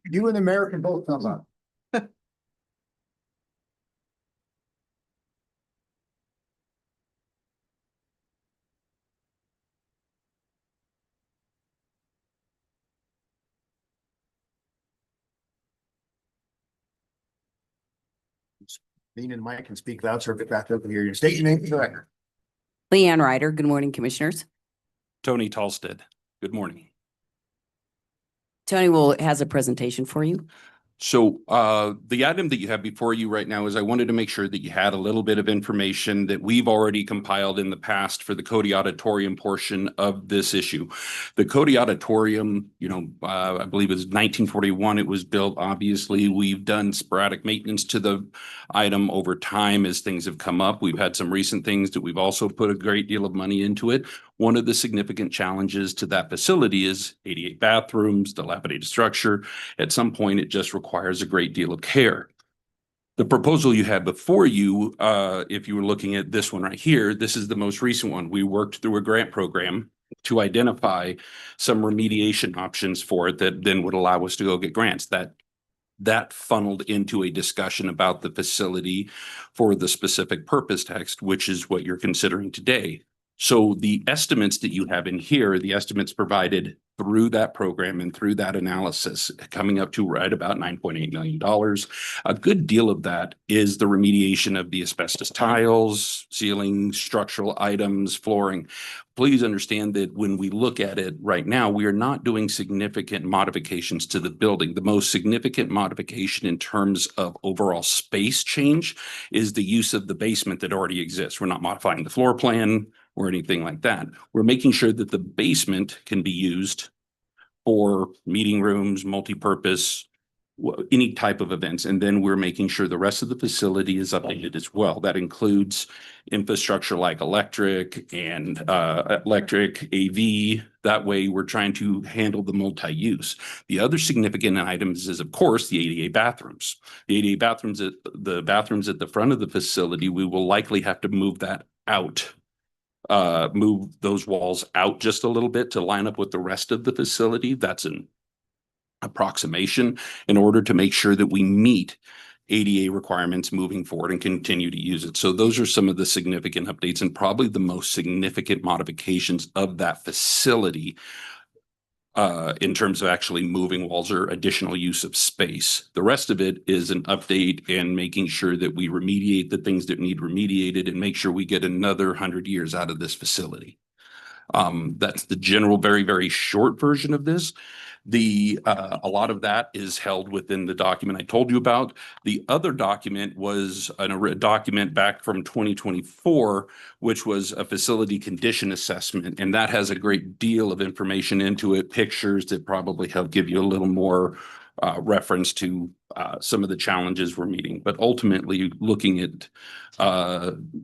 You and the mayor can both come up. Lean in the mic and speak loud so get back up and hear you. State your name for the record. Leanne Ryder, good morning, Commissioners. Tony Tolstead, good morning. Tony has a presentation for you. So the item that you have before you right now is I wanted to make sure that you had a little bit of information that we've already compiled in the past for the Cody Auditorium portion of this issue. The Cody Auditorium, I believe it was 1941 it was built. Obviously, we've done sporadic maintenance to the item over time as things have come up. We've had some recent things that we've also put a great deal of money into it. One of the significant challenges to that facility is 88 bathrooms, dilapidated structure. At some point, it just requires a great deal of care. The proposal you had before you, if you were looking at this one right here, this is the most recent one. We worked through a grant program to identify some remediation options for it that then would allow us to go get grants. That funneled into a discussion about the facility for the specific purpose text, which is what you're considering today. So the estimates that you have in here, the estimates provided through that program and through that analysis, coming up to right about $9.8 million. A good deal of that is the remediation of the asbestos tiles, ceiling, structural items, flooring. Please understand that when we look at it right now, we are not doing significant modifications to the building. The most significant modification in terms of overall space change is the use of the basement that already exists. We're not modifying the floor plan or anything like that. We're making sure that the basement can be used for meeting rooms, multi-purpose, any type of events. And then we're making sure the rest of the facility is updated as well. That includes infrastructure like electric and electric AV. That way we're trying to handle the multi-use. The other significant items is, of course, the ADA bathrooms. The ADA bathrooms, the bathrooms at the front of the facility, we will likely have to move that out. Move those walls out just a little bit to line up with the rest of the facility. That's an approximation in order to make sure that we meet ADA requirements moving forward and continue to use it. So those are some of the significant updates and probably the most significant modifications of that facility in terms of actually moving walls or additional use of space. The rest of it is an update and making sure that we remediate the things that need remediated and make sure we get another 100 years out of this facility. That's the general, very, very short version of this. A lot of that is held within the document I told you about. The other document was a document back from 2024, which was a facility condition assessment. And that has a great deal of information into it, pictures that probably help give you a little more reference to some of the challenges we're meeting, but ultimately looking at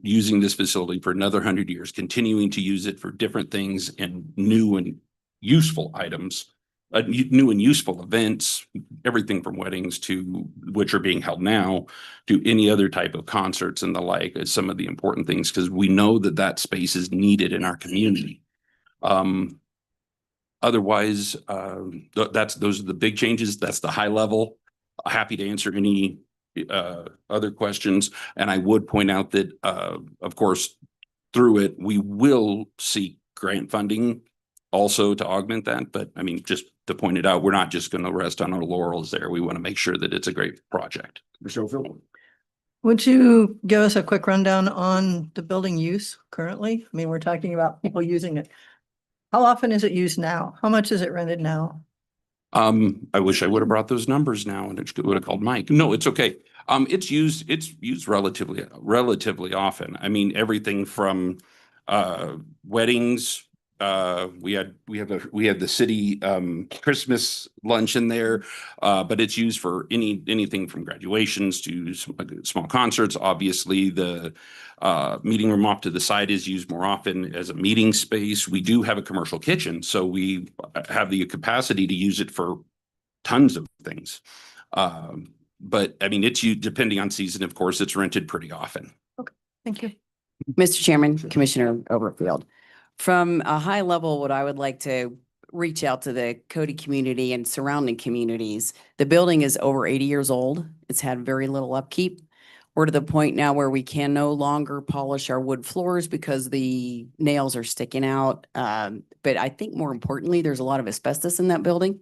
using this facility for another 100 years, continuing to use it for different things and new and useful items, new and useful events, everything from weddings to which are being held now to any other type of concerts and the like is some of the important things because we know that that space is needed in our community. Otherwise, those are the big changes. That's the high level. Happy to answer any other questions. And I would point out that, of course, through it, we will seek grant funding also to augment that. But I mean, just to point it out, we're not just going to rest on our laurels there. We want to make sure that it's a great project. Would you give us a quick rundown on the building use currently? I mean, we're talking about people using it. How often is it used now? How much is it rented now? I wish I would have brought those numbers now and it would have called Mike. No, it's okay. It's used relatively often. I mean, everything from weddings. We had the city Christmas lunch in there, but it's used for anything from graduations to small concerts. Obviously, the meeting room off to the side is used more often as a meeting space. We do have a commercial kitchen, so we have the capacity to use it for tons of things. But I mean, it's used depending on season. Of course, it's rented pretty often. Okay, thank you. Mr. Chairman, Commissioner Overfield. From a high level, what I would like to reach out to the Cody community and surrounding communities. The building is over 80 years old. It's had very little upkeep. We're to the point now where we can no longer polish our wood floors because the nails are sticking out. But I think more importantly, there's a lot of asbestos in that building.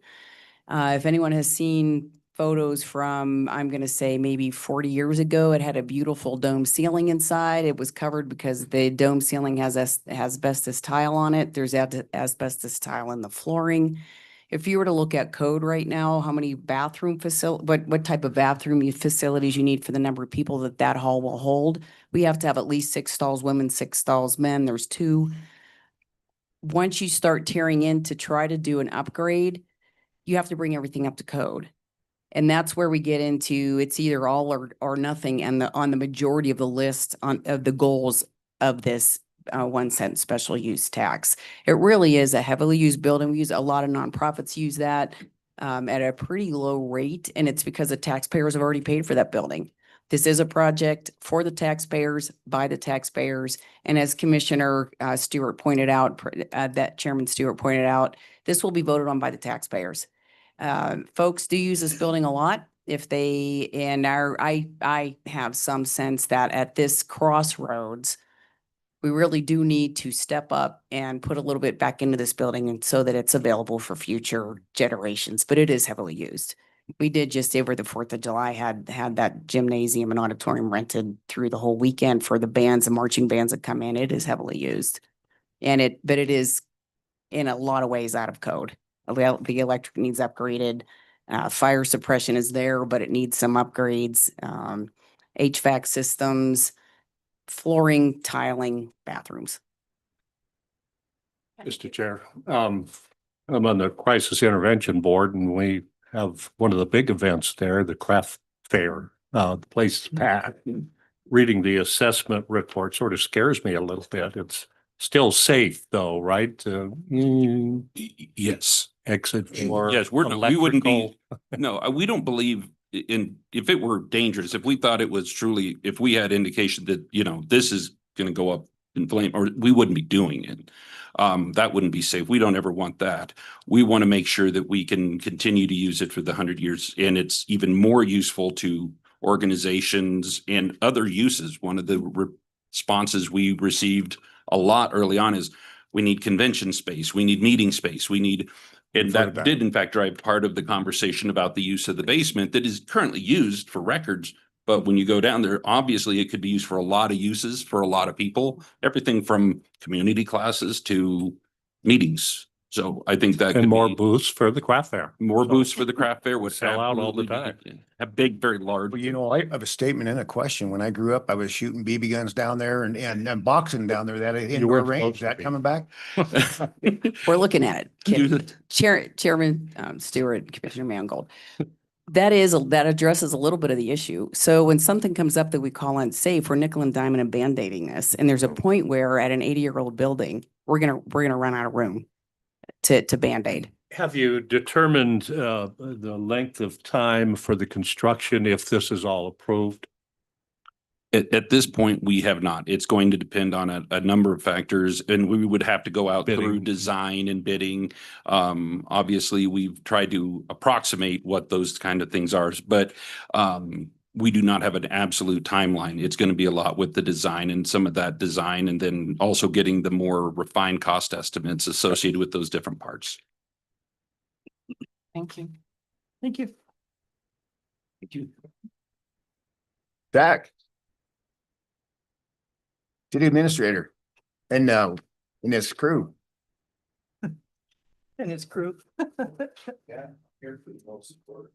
If anyone has seen photos from, I'm going to say maybe 40 years ago, it had a beautiful dome ceiling inside. It was covered because the dome ceiling has asbestos tile on it. There's asbestos tile in the flooring. If you were to look at code right now, how many bathroom what type of bathroom facilities you need for the number of people that hall will hold, we have to have at least 6 stalls women, 6 stalls men. There's 2. Once you start tearing in to try to do an upgrade, you have to bring everything up to code. And that's where we get into it's either all or nothing. And on the majority of the list of the goals of this 1 cent special use tax, it really is a heavily used building. We use a lot of nonprofits use that at a pretty low rate. And it's because the taxpayers have already paid for that building. This is a project for the taxpayers, by the taxpayers. And as Commissioner Stewart pointed out, that Chairman Stewart pointed out, this will be voted on by the taxpayers. Folks do use this building a lot. I have some sense that at this crossroads, we really do need to step up and put a little bit back into this building and so that it's available for future generations, but it is heavily used. We did just over the 4th of July had that gymnasium and auditorium rented through the whole weekend for the bands and marching bands that come in. It is heavily used. But it is in a lot of ways out of code. The electric needs upgraded. Fire suppression is there, but it needs some upgrades. HVAC systems, flooring, tiling, bathrooms. Mr. Chair, I'm on the Crisis Intervention Board and we have one of the big events there, the craft fair. The place is packed. Reading the assessment report sort of scares me a little bit. It's still safe though, right? Yes. Exit for Yes, we wouldn't be, electrical. no, we don't believe if it were dangerous, if we thought it was truly, if we had indication that, this is going to go up in flame, or we wouldn't be doing it. That wouldn't be safe. We don't ever want that. We want to make sure that we can continue to use it for the 100 years. And it's even more useful to organizations and other uses. One of the responses we received a lot early on is we need convention space. We need meeting space. And that did in fact drive part of the conversation about the use of the basement that is currently used for records. But when you go down there, obviously it could be used for a lot of uses for a lot of people, everything from community classes to meetings. So I think that And could more be booths for the craft fair. more booths for the craft fair would Sell out all the absolutely be a big, very large. Well, I have a statement and a question. When I grew up, I was shooting BB guns down there and boxing down there, that indoor weren't range. supposed Is to that be. coming back? We're looking at it. Chairman Stewart, Commissioner Mangold. that addresses a little bit of the issue. So when something comes up that we call unsafe, we're nickel and diamond and band-aiding this. And there's a point where at an 80-year-old building, we're gonna run out of room to band-aid. Have you determined the length of time for the construction if this is all approved? At this point, we have not. It's going to depend on a number of factors, and we would have to go out through Bidding. design and bidding. Obviously, we've tried to approximate what those kind of things are, but we do not have an absolute timeline. It's going to be a lot with the design and some of that design, and then also getting the more refined cost estimates associated with those different parts. Thank you. Thank you. Thank you. Zach. City Administrator and his crew. And his crew. Yeah, here for the most support.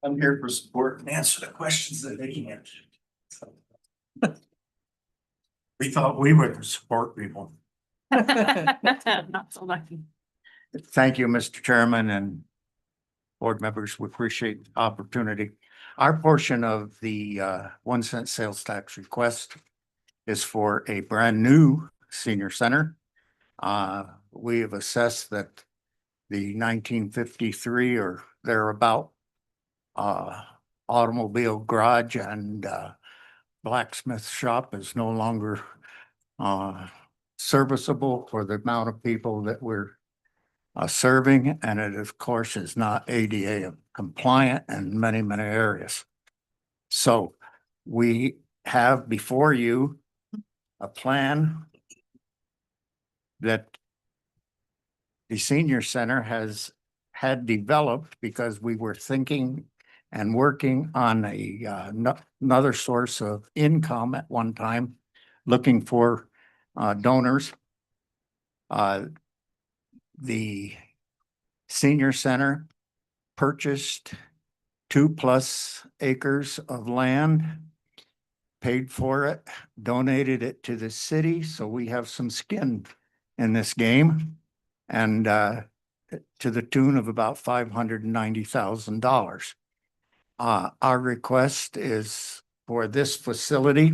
I'm here for support and answer the questions that they can't. We thought we were the support people. Not so lucky. Thank you, Mr. Chairman and board members. We appreciate the opportunity. Our portion of the 1 cent sales tax request is for a brand new senior center. We have assessed that the 1953 or thereabout automobile garage and blacksmith shop is no longer serviceable for the amount of people that we're serving, and it of course is not ADA compliant in many, many areas. So we have before you a plan that the senior center has had developed because we were thinking and working on another source of income at one time, looking for donors. The senior center purchased 2+ acres of land, paid for it, donated it to the city. So we have some skin in this game, and to the tune of about $590,000. Our request is for this facility.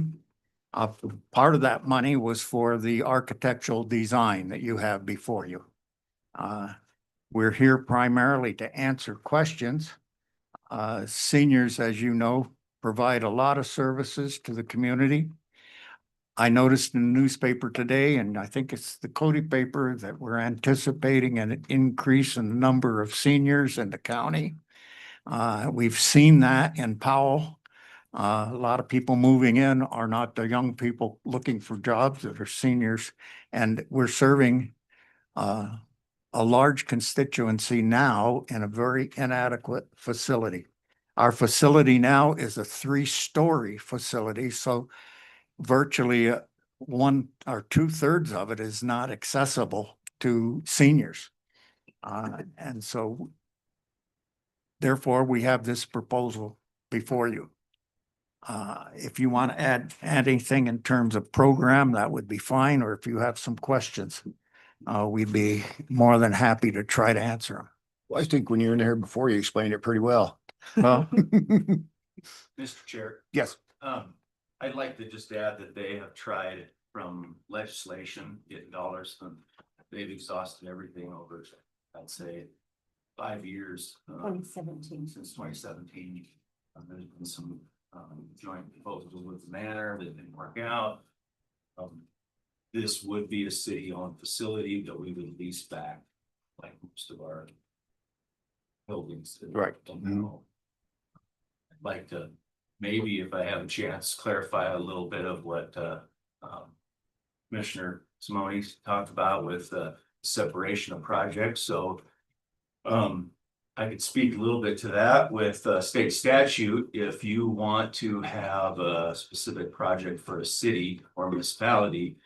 Part of that money was for the architectural design that you have before you. We're here primarily to answer questions. Seniors, as you know, provide a lot of services to the community. I noticed in the newspaper today, and I think it's the Cody paper, that we're anticipating an increase in the number of seniors in the county. We've seen that in Powell. A lot of people moving in are not the young people looking for jobs that are seniors, and we're serving a large constituency now in a very inadequate facility. Our facility now is a 3-story facility, so virtually 1 or 2/3 of it is not accessible to seniors. And so therefore we have this proposal before you. If you want to add anything in terms of program, that would be fine, or if you have some questions, we'd be more than happy to try to answer them. Well, I think when you were in here before, you explained it pretty well. Well, Mr. Chair, Yes. I'd like to just add that they have tried from legislation, getting dollars, and they've exhausted everything over, I'd say, 5 years. 2017. Since 2017. There's been some joint proposals with the manor that didn't work out. This would be a city-owned facility that we would lease back, like most of our buildings. Right. I'd like to, maybe if I have a chance, clarify a little bit of what Commissioner Simone talked about with separation of projects. So I could speak a little bit to that with state statute. If you want to have a specific project for a city or municipality,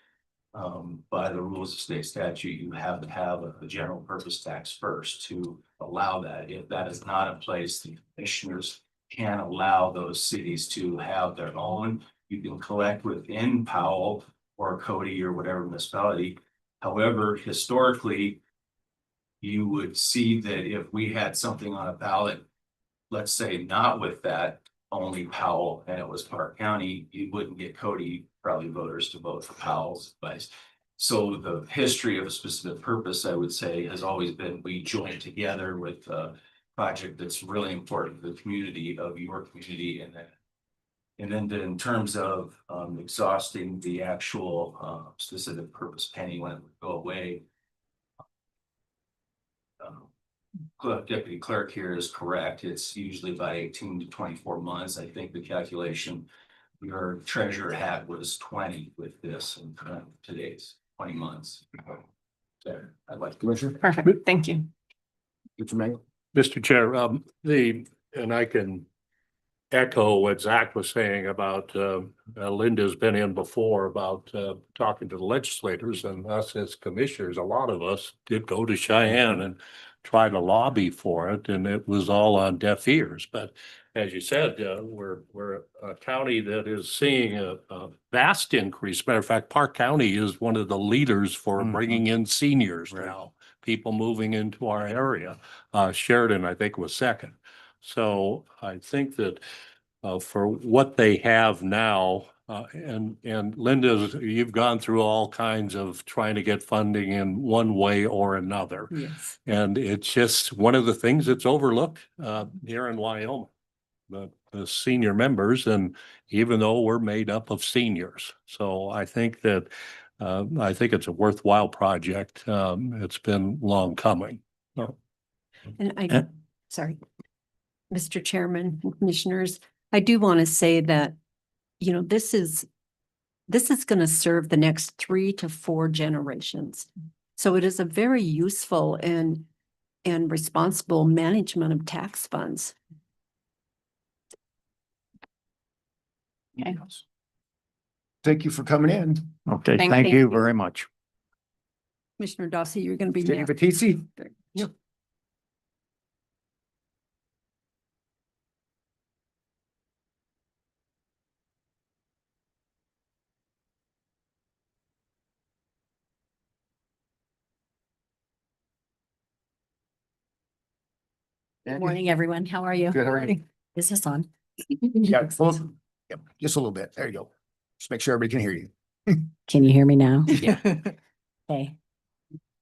by the rules of state statute, you have to have a general purpose tax first to allow that. If that is not in place, the commissioners can allow those cities to have their own you can collect within Powell or Cody or whatever municipality. However, historically, you would see that if we had something on a ballot, let's say not with that, only Powell, and it was Park County, you wouldn't get Cody probably voters to vote for Powell's advice. So the history of a specific purpose, I would say, has always been we join together with a project that's really important to the community of your community, and then in terms of exhausting the actual specific purpose penny when it would go away. Deputy clerk here is correct. It's usually about 18 to 24 months. I think the calculation your treasurer had was 20 with this, and today's 20 months. There, I'd like Commissioner? Perfect, thank you. Mr. Mangle? Mr. Chair, and I can echo what Zach was saying about, Linda's been in before about, talking to the legislators and us as commissioners. A lot of us did go to Cheyenne and try to lobby for it, and it was all on deaf ears. But as you said, we're a county that is seeing a vast increase. Matter of fact, Park County is one of the leaders for bringing in seniors now, people moving into our area. Sheridan, I think, was second. So I think that for what they have now, and Linda, you've gone through all kinds of trying to get funding in one way or another. Yes. And it's just one of the things that's overlooked here in Wyoming, the senior members, and even though we're made up of seniors. So I think that I think it's a worthwhile project. It's been long coming. And sorry, Mr. Chairman and Commissioners, I do want to say that, you know, this is going to serve the next 3 to 4 generations. So it is a very useful and responsible management of tax funds. Okay. Thank you for coming in. Okay, Thank thank you. you very much. Commissioner Dossie, you're going to be City next. Batisi? Yep. Good Morning, everyone. How are you? Good, how are you? Is this on? Yeah, well, yep, just a little bit. There you go. Just make sure everybody can hear you. Can you hear me now? Yeah. Okay.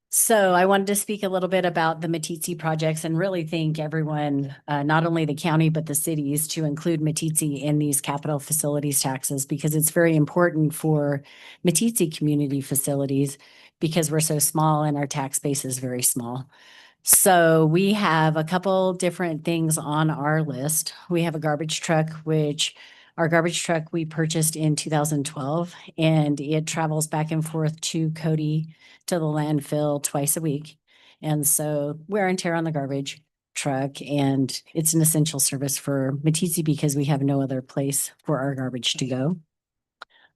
So I wanted to speak a little bit about the Meeting projects and really thank everyone, not only the county, but the cities to include Meeting in these capital facilities taxes, because it's very important for Meeting community facilities because we're so small and our tax base is very small. So we have a couple different things on our list. We have a garbage truck, which our garbage truck we purchased in 2012, and it travels back and forth to Cody to the landfill twice a week. And so wear and tear on the garbage truck, and it's an essential service for Meeting because we have no other place for our garbage to go.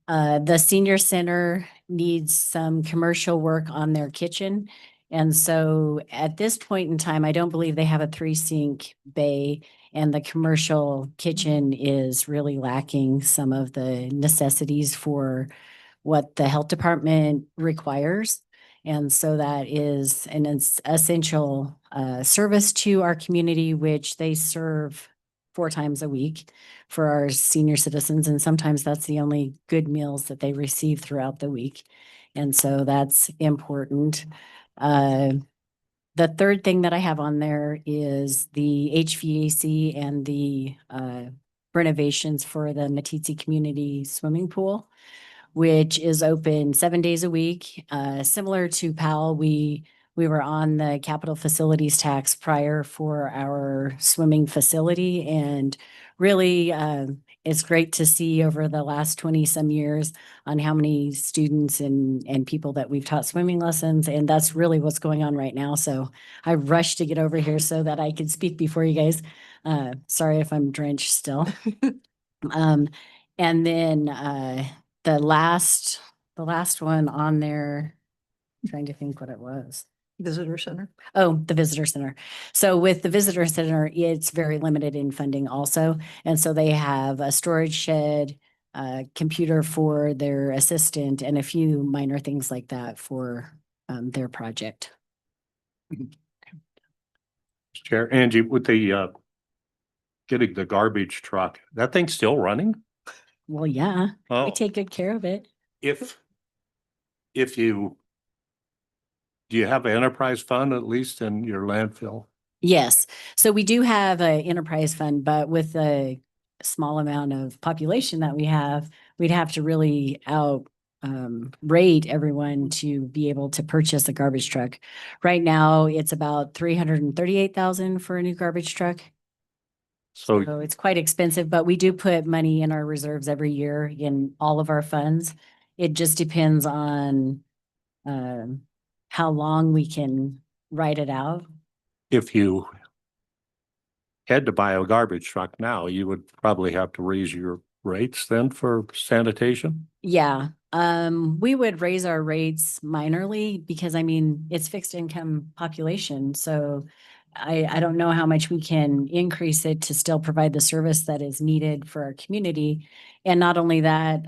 The senior center needs some commercial work on their kitchen. And so at this point in time, I don't believe they have a 3-sink bay, and the commercial kitchen is really lacking some of the necessities for what the health department requires. And so that is an essential service to our community, which they serve 4 times a week for our senior citizens. And sometimes that's the only good meals that they receive throughout the week. And so that's important. The third thing that I have on there is the HVAC and the renovations for the Meeting Community Swimming Pool, which is open 7 days a week. Similar to Powell, we were on the capital facilities tax prior for our swimming facility, and really it's great to see over the last 20 some years on how many students and people that we've taught swimming lessons, and that's really what's going on right now. So I rushed to get over here so that I could speak before you guys. Sorry if I'm drenched still. And then the last one on there, I'm trying to think what it was. Visitor Center. Oh, the visitor center. So with the visitor center, it's very limited in funding also. And so they have a storage shed, computer for their assistant and a few minor things like that for their project. Chair, Angie, with the getting the garbage truck, that thing's still running? Well, yeah, we Oh, take good care of it. if you, do you have an enterprise fund at least in your landfill? Yes, so we do have an enterprise fund, but with a small amount of population that we have, we'd have to really rate everyone to be able to purchase a garbage truck. Right now, it's about 338,000 for a new garbage truck. So So it's quite expensive, but we do put money in our reserves every year in all of our funds. It just depends on how long we can write it out. if you had to buy a garbage truck now, you would probably have to raise your rates then for sanitation? Yeah, we would raise our rates minorly because I mean, it's fixed income population, so I don't know how much we can increase it to still provide the service that is needed for our community. And not only that,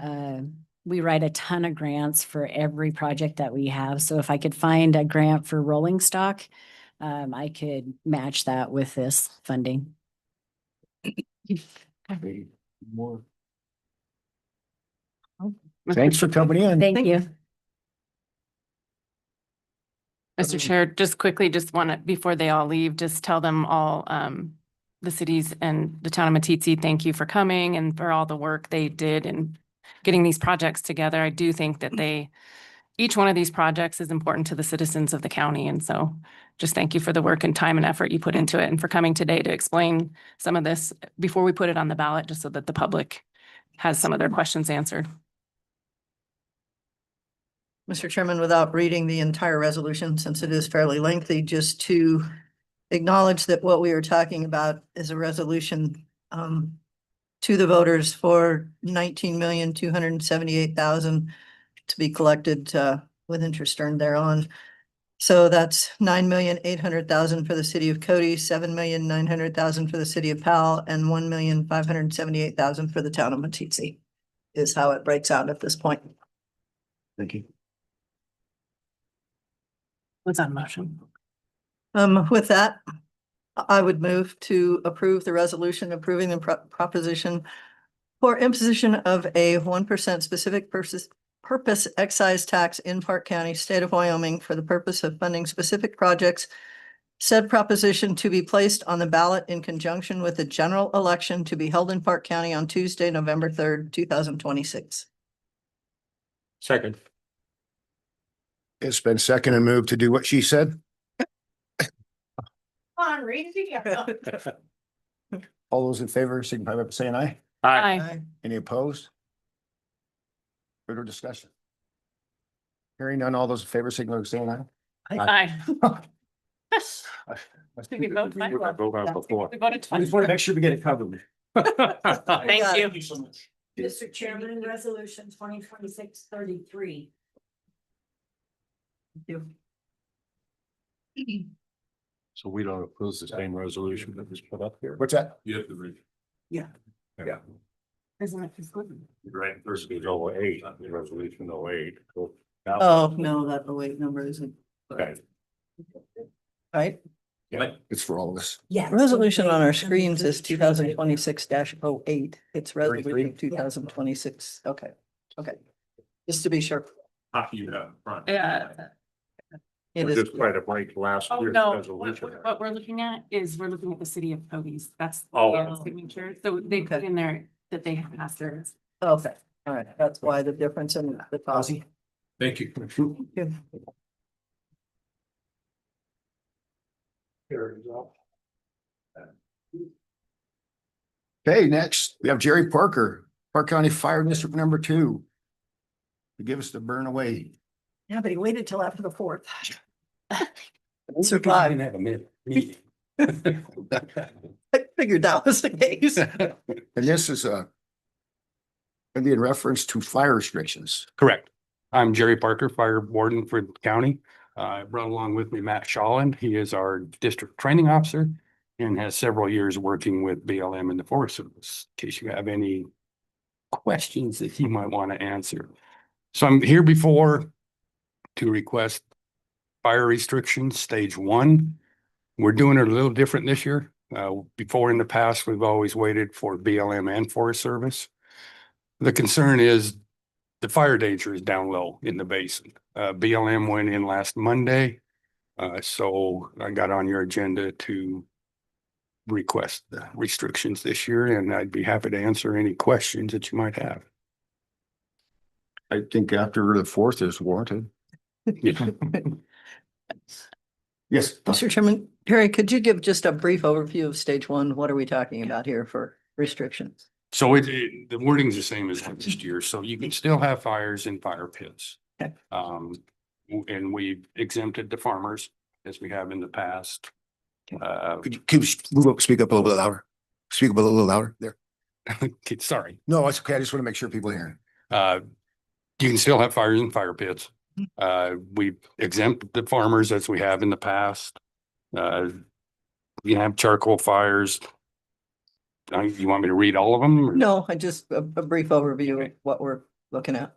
we write a ton of grants for every project that we have. So if I could find a grant for rolling stock, I could match that with this funding. More. Thanks for coming in. Thank you. Mr. Chair, just quickly, just want to, before they all leave, just tell them all, the cities and the town of Meeteetse, thank you for coming and for all the work they did in getting these projects together. I do think that each one of these projects is important to the citizens of the county. And so just thank you for the work and time and effort you put into it and for coming today to explain some of this before we put it on the ballot, just so that the public has some of their questions answered. Mr. Chairman, without reading the entire resolution, since it is fairly lengthy, just to acknowledge that what we are talking about is a resolution to the voters for 19,278,000 to be collected with interest earned thereon. So that's 9,800,000 for the city of Cody, 7,900,000 for the city of Powell, and 1,578,000 for the town of Meeteetse is how it breaks out at this point. Thank you. What's on motion? With that, I would move to approve the resolution approving the proposition for imposition of a 1% specific purpose excise tax in Park County, state of Wyoming, for the purpose of funding specific projects. Said proposition to be placed on the ballot in conjunction with the general election to be held in Park County on Tuesday, November 3rd, 2026. Second. It's been second and moved to do what she said. On, read it together. All those in favor, signify by saying aye. Aye. Any opposed? Further discussion? Hearing none, all those in favor, signify by saying aye. Aye. We could vote out before. We voted I just want to make sure we get it covered. Thank you. So much. Mr. Chairman, resolution 2026-33. Thank you. So we don't oppose the same resolution that was put up here. What's that? You have to read. Yeah. Yeah. Isn't it just good? Right, first is 08, the resolution 08. Oh, no, that the weight number isn't Okay. right. Yeah, it's for all of us. Yeah. Resolution on our screens is 2026-08. It's 33? resolution 2026. Okay, okay. Just to be sure. You have front. Yeah. It We is. just tried to blank last Oh, year's no, resolution. what we're looking at is we're looking at the city of Cody's. That's Oh. the signature. So they put Okay. in there that they have passed theirs. Okay, all right. That's why the difference in the cost. Thank you. Okay, next, we have Jerry Parker, Park County Fire District number 2. To give us the burn away. Yeah, but he waited till after the 4th. Survived. Have a meeting. I figured that was the case. And this is gonna be in reference to fire restrictions. Correct. I'm Jerry Parker, Fire Warden for the county. I brought along with me Matt Shawland. He is our district training officer and has several years working with BLM and the Forest Service. In case you have any questions that you might want to answer. So I'm here before to request fire restrictions, stage 1. We're doing it a little different this year. Before in the past, we've always waited for BLM and Forest Service. The concern is the fire danger is down low in the basin. BLM went in last Monday. So I got on your agenda to request the restrictions this year, and I'd be happy to answer any questions that you might have. I think after the 4th is warranted. Yes. Mr. Chairman, Terry, could you give just a brief overview of stage 1? What are we talking about here for restrictions? So the wording's the same as last year, so you can still have fires in fire pits. Okay. And we've exempted the farmers as we have in the past. Could you move up, speak up a little bit louder? Speak up a little louder there. Sorry. No, it's okay. I just want to make sure people hear. You can still have fires in fire pits. We exempt the farmers as we have in the past. You can have charcoal fires. You want me to read all of them? or- No, I just a brief overview of what we're looking at.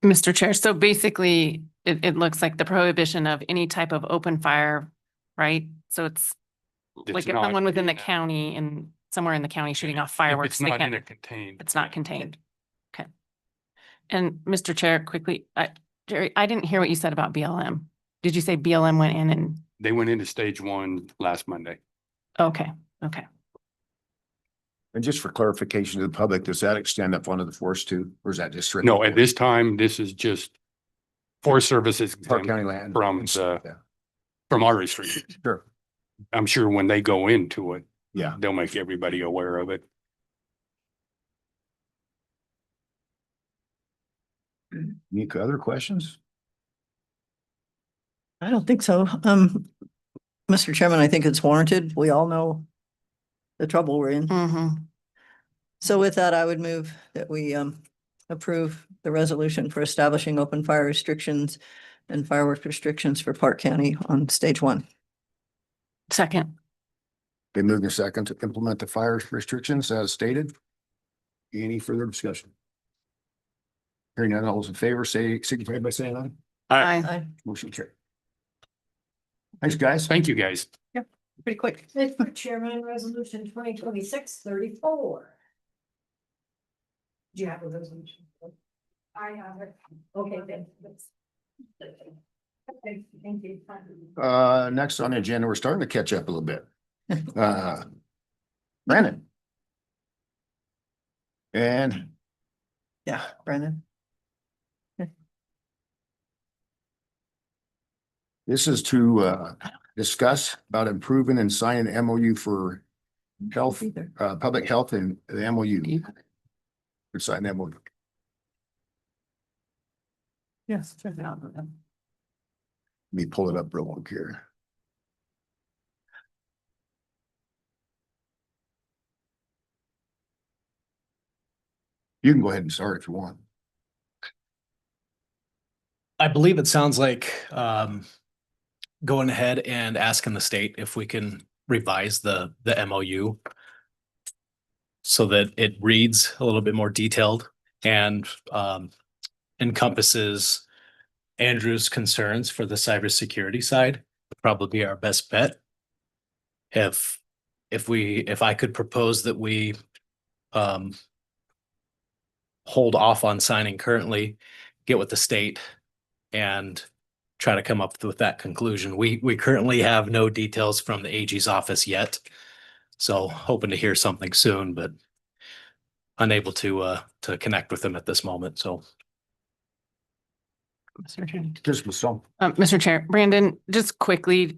Mr. Chair, so basically, it looks like the prohibition of any type of open fire, right? So it's like if not someone was in the a- county and somewhere in the county shooting off if fireworks, It's they not in can't, a contained. it's not contained. Okay. And Mr. Chair, quickly, Jerry, I didn't hear what you said about BLM. Did you say BLM went in and, They went into stage 1 last Monday. okay, okay. And just for clarification to the public, does that extend up onto the forest too? Or is that just? strictly No, at forest? this time, this is just Forest Service is Park exempt County land. from Yeah. from our restrictions. Sure. I'm sure when they go into it, Yeah. they'll make everybody aware of it. Any other questions? I don't think so. Mr. Chairman, I think it's warranted. We all know the trouble we're in. Mm-hmm. So with that, I would move that we approve the resolution for establishing open fire restrictions and fireworks restrictions for Park County on stage 1. Second. Been moved in second to implement the fire restrictions as stated. Any further discussion? Hearing none, all those in favor say, signify by saying aye. Aye. Motion carried. Thanks, guys. Thank you, guys. Pretty quick. Mr. Chairman, resolution 2026-34. Do you have a resolution? I have it. Okay, then. Okay, thank you. Next on the agenda, we're starting to catch up a little bit. Brandon. And Yeah, Brandon. this is to discuss about improving and signing MOU for health, public health and the MOU. For sign MOU. Yes. check it out. Let me pull it up real quick here. You can go ahead and start if you want. I believe it sounds like going ahead and asking the state if we can revise the MOU so that it reads a little bit more detailed and encompasses Andrew's concerns for the cybersecurity side. Would probably be our best bet. If I could propose that we hold off on signing currently, get with the state and try to come up with that conclusion. We currently have no details from the AG's office yet. So hoping to hear something soon, but unable to connect with them at this moment. So. Mr. Chair, Brandon, just quickly,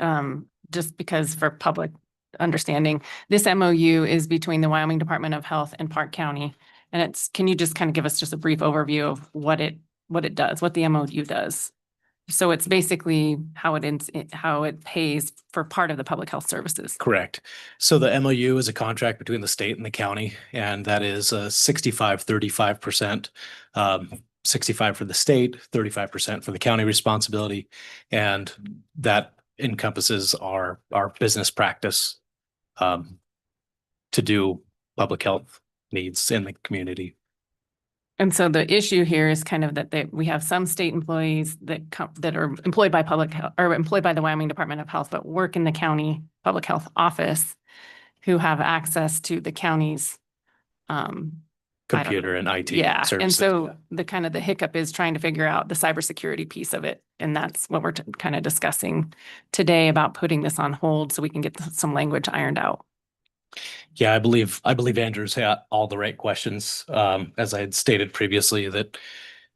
just because for public understanding, this MOU is between the Wyoming Department of Health and Park County. And can you just kind of give us just a brief overview of what it does, what the MOU does? So it's basically how it pays for part of the public health services. Correct. So the MOU is a contract between the state and the county, and that is 65-35%. 65 for the state, 35% for the county responsibility. And that encompasses our business practice to do public health needs in the community. And so the issue here is kind of that we have some state employees that are employed by public health or employed by the Wyoming Department of Health, but work in the county public health office who have access to the county's Computer and IT Yeah, and services. so the kind of the hiccup is trying to figure out the cybersecurity piece of it. And that's what we're kind of discussing today about putting this on hold so we can get some language ironed out. Yeah, I believe Andrew's had all the right questions. As I had stated previously, that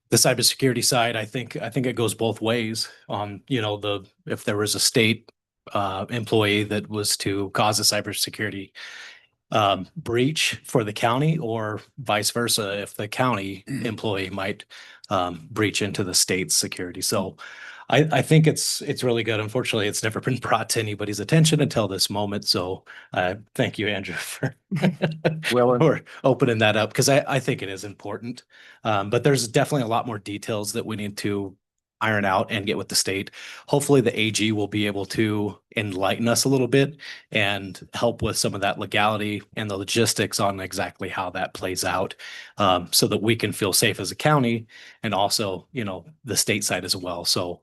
the cybersecurity side, I think it goes both ways. If there was a state employee that was to cause a cybersecurity breach for the county, or vice versa, if the county employee might breach into the state's security. So I think it's really good. Unfortunately, it's never been brought to anybody's attention until this moment. So thank you, Andrew, for for opening that up, because I think it is important. But there's definitely a lot more details that we need to iron out and get with the state. Hopefully the AG will be able to enlighten us a little bit and help with some of that legality and the logistics on exactly how that plays out, so that we can feel safe as a county, and also, the state side as well. So.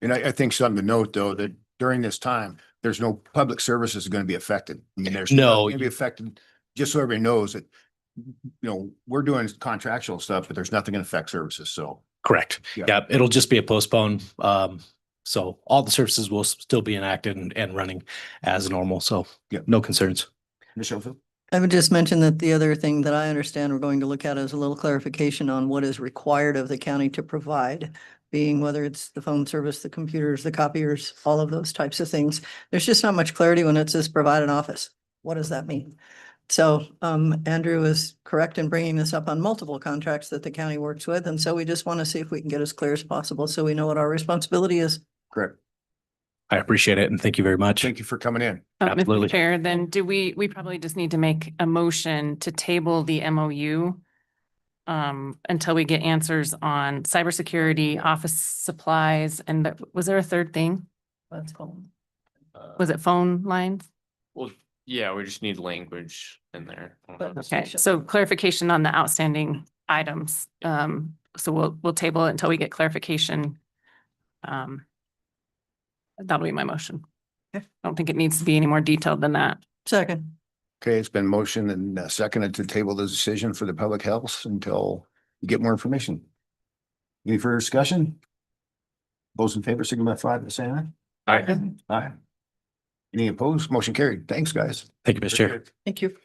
And I think something to note, though, that during this time, there's no public services going to be affected. I mean, there's No. going to be affected, just so everybody knows that, we're doing contractual stuff, but there's nothing going to affect services. So. Correct. Yeah. Yeah, it'll just be a postpone. So all the services will still be enacted and running as normal. So Yeah. no concerns. Michelle? I would just mention that the other thing that I understand we're going to look at is a little clarification on what is required of the county to provide, being whether it's the phone service, the computers, the copiers, all of those types of things. There's just not much clarity when it says provide an office. What does that mean? So Andrew is correct in bringing this up on multiple contracts that the county works with. And so we just want to see if we can get as clear as possible so we know what our responsibility is. Correct. I appreciate it. And thank you very much. Thank you for coming in. Absolutely. Mr. Chair, then we probably just need to make a motion to table the MOU until we get answers on cybersecurity, office supplies, and was there a third thing? That's cool. Was it phone lines? Well, yeah, we just need language in there. Okay, so clarification on the outstanding items. So we'll table it until we get clarification. That'll be my motion. I don't think it needs to be any more detailed than that. Second. Okay, it's been motioned and seconded to table the decision for the public health until you get more information. Any further discussion? Those in favor, signify by saying aye. Aye. Aye. Any opposed? Motion carried. Thanks, guys. Thank you, Mr. Chair. Thank you.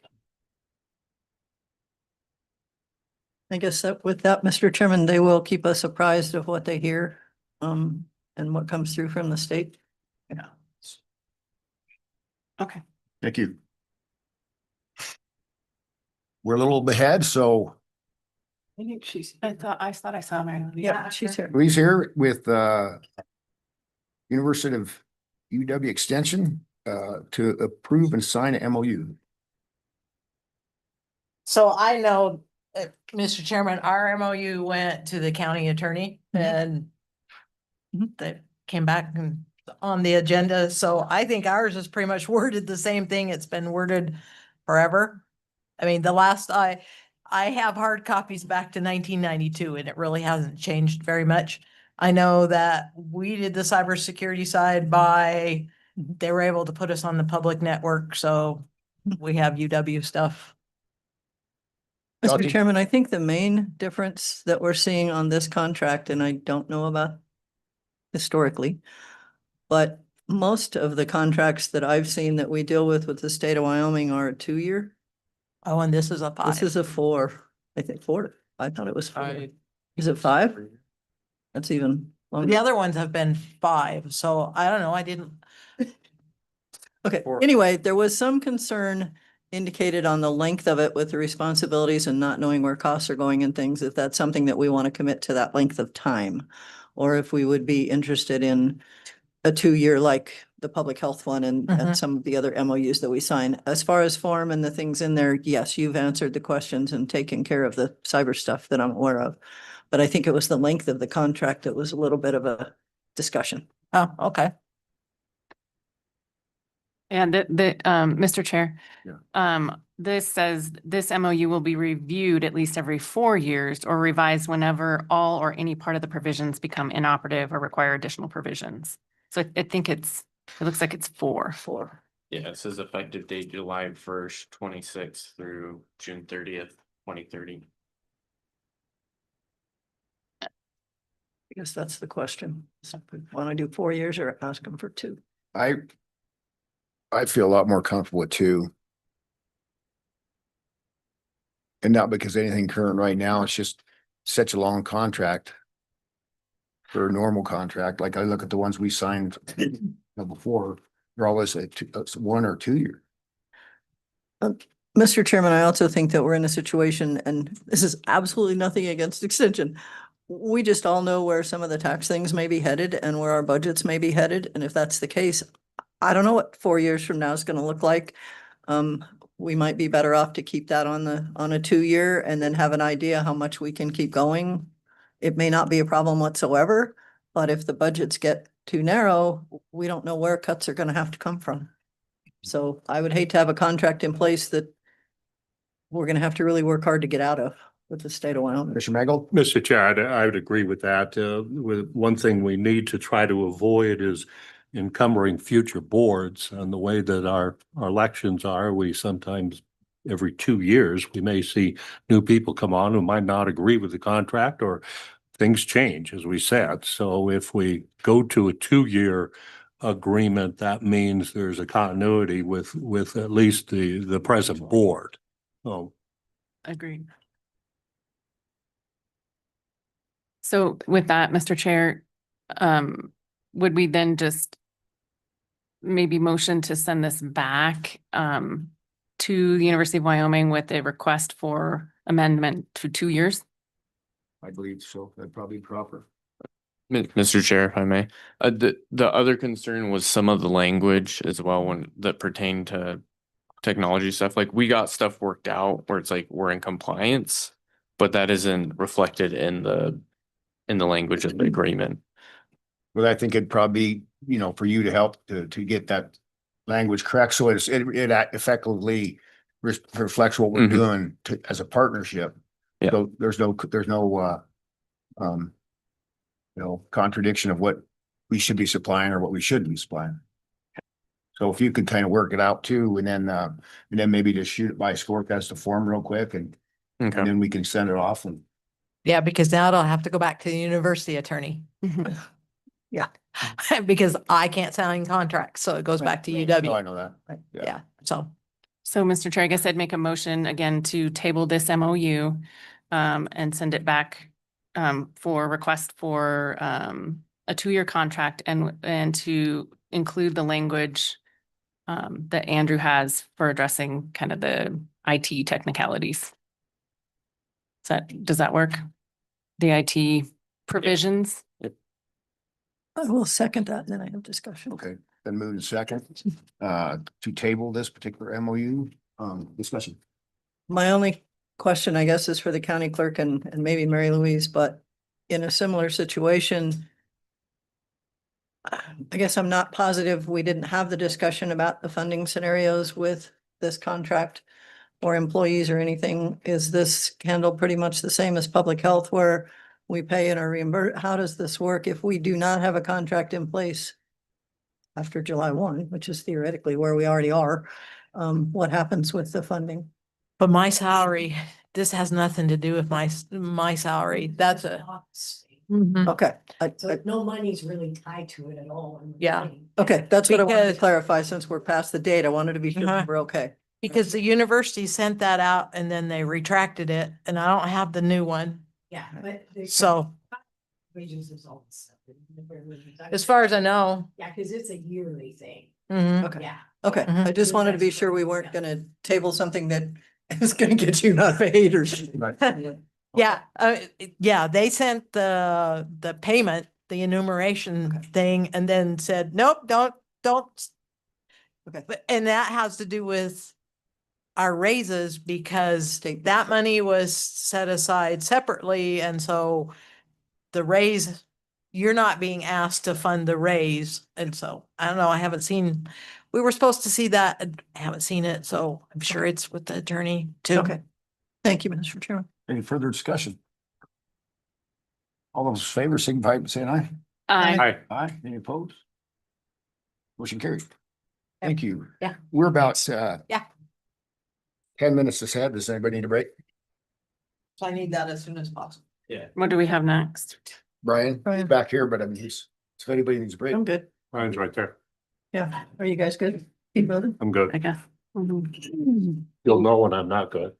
I guess that with that, Mr. Chairman, they will keep us apprised of what they hear and what comes through from the state. Yeah. Okay. Thank you. We're a little ahead, so I think she's, I thought I saw her. yeah, she's here. Louise here with University of UW Extension to approve and sign an MOU. So I know, Mr. Chairman, our MOU went to the county attorney and they came back and on the agenda. So I think ours is pretty much worded the same thing. It's been worded forever. I mean, the last I have hard copies back to 1992 and it really hasn't changed very much. I know that we did the cybersecurity side they were able to put us on the public network. So we have UW stuff. Mr. Chairman, I think the main difference that we're seeing on this contract, and I don't know about historically, but most of the contracts that I've seen that we deal with the state of Wyoming are a 2-year. Oh, and this is a 5. This is a 4, I think 4. I thought it was 4. I- Is it 5? That's even longer. The other ones have been 5. So I don't know. I didn't. Okay, anyway, there was some concern indicated on the length of it with the responsibilities and not knowing where costs are going and things, if that's something that we want to commit to that length of time. Or if we would be interested in a 2-year like the public health one and some of the other MOUs that we sign. As far as form and the things in there, yes, you've answered the questions and taken care of the cyber stuff that I'm aware of. But I think it was the length of the contract that was a little bit of a discussion. Oh, okay. And Mr. Chair. Yeah. This says this MOU will be reviewed at least every 4 years or revised whenever all or any part of the provisions become inoperative or require additional provisions. So I think it looks like it's four. Yeah, it says effective date July 1st, 26th through June 30th, 2030. I guess that's the question. Want to do 4 years or ask them for 2? I feel a lot more comfortable with 2. And not because anything current right now, it's just such a long contract. For a normal contract, like I look at the ones we signed before, they're always a 1 or 2 year. Mr. Chairman, I also think that we're in a situation, and this is absolutely nothing against extension. We just all know where some of the tax things may be headed and where our budgets may be headed. And if that's the case, I don't know what 4 years from now is going to look like. We might be better off to keep that on a 2 year and then have an idea how much we can keep going. It may not be a problem whatsoever, but if the budgets get too narrow, we don't know where cuts are going to have to come from. So I would hate to have a contract in place that we're going to have to really work hard to get out of with the state of Wyoming. Mr. Maggle? Mr. Chair, I would agree with that. With one thing we need to try to avoid is encumbering future boards, and the way that our elections are, we sometimes every 2 years, we may see new people come on who might not agree with the contract, or things change, as we said. So if we go to a 2-year agreement, that means there's a continuity with at least the present board. So Agreed. So with that, Mr. Chair, would we then just maybe motion to send this back to the University of Wyoming with a request for amendment to 2 years? I believe so. That'd probably be proper. Mr. Chair, if I may, the other concern was some of the language as well that pertained to technology stuff. Like we got stuff worked out where it's like we're in compliance, but that isn't reflected in the language of the agreement. Well, I think it'd probably, for you to help to get that language correct, so it effectively reflects what we're doing as a partnership. Yeah. So there's no contradiction of what we should be supplying or what we shouldn't be supplying. So if you could kind of work it out too, and then maybe just shoot it by Scorecast to form real quick, and then we can send it off. And Yeah, because now it'll have to go back to the university attorney. Yeah, because I can't sign contracts, so it goes back to UW. no, I know that. Yeah, so. So, Mr. Chair, I guess I'd make a motion again to table this MOU and send it back for request for a 2-year contract and to include the language that Andrew has for addressing kind of the IT technicalities. Does that work? The IT provisions? I will second that, and then I have discussion. Okay, then move to second to table this particular MOU discussion. My only question, I guess, is for the county clerk and maybe Mary Louise, but in a similar situation, I guess I'm not positive we didn't have the discussion about the funding scenarios with this contract or employees or anything. Is this handled pretty much the same as public health, where we pay and are reimbursed? How does this work if we do not have a contract in place after July 1, which is theoretically where we already are? What happens with the funding? But my salary, this has nothing to do with my salary. That's Okay. So no money's really tied to it at all. Yeah. Okay, that's what I wanted to Because- clarify, since we're past the date. I wanted to be sure we're okay. Because the university sent that out and then they retracted it, and I don't have the new one. Yeah, but. So Wages is all this stuff. as far as I know. Yeah, because it's a yearly thing. Okay. Yeah. Okay, Mhm. I just wanted to be sure we weren't gonna table something that is gonna get you not paid or. Yeah, yeah, they sent the payment, the enumeration thing, and then said, nope, don't. Okay. And that has to do with our raises, because that money was set aside separately, and so the raise, you're not being asked to fund the raise, and so, I don't know, I haven't seen, we were supposed to see that. I haven't seen it, so I'm sure it's with the attorney too. Okay. Thank you, Mr. Chairman. Any further discussion? All those in favor, signify by saying aye. Aye. Aye, any opposed? Motion carried. Thank you. Yeah. We're about, Yeah. 10 minutes ahead. Does anybody need a break? So I need that as soon as possible. What do we have next? Brian, Brian. back here, but I mean, if anybody needs a break. I'm good. Mine's right there. Yeah. Are you guys good? Keep moving. I'm good. I guess. Mhm. You'll know when I'm not good.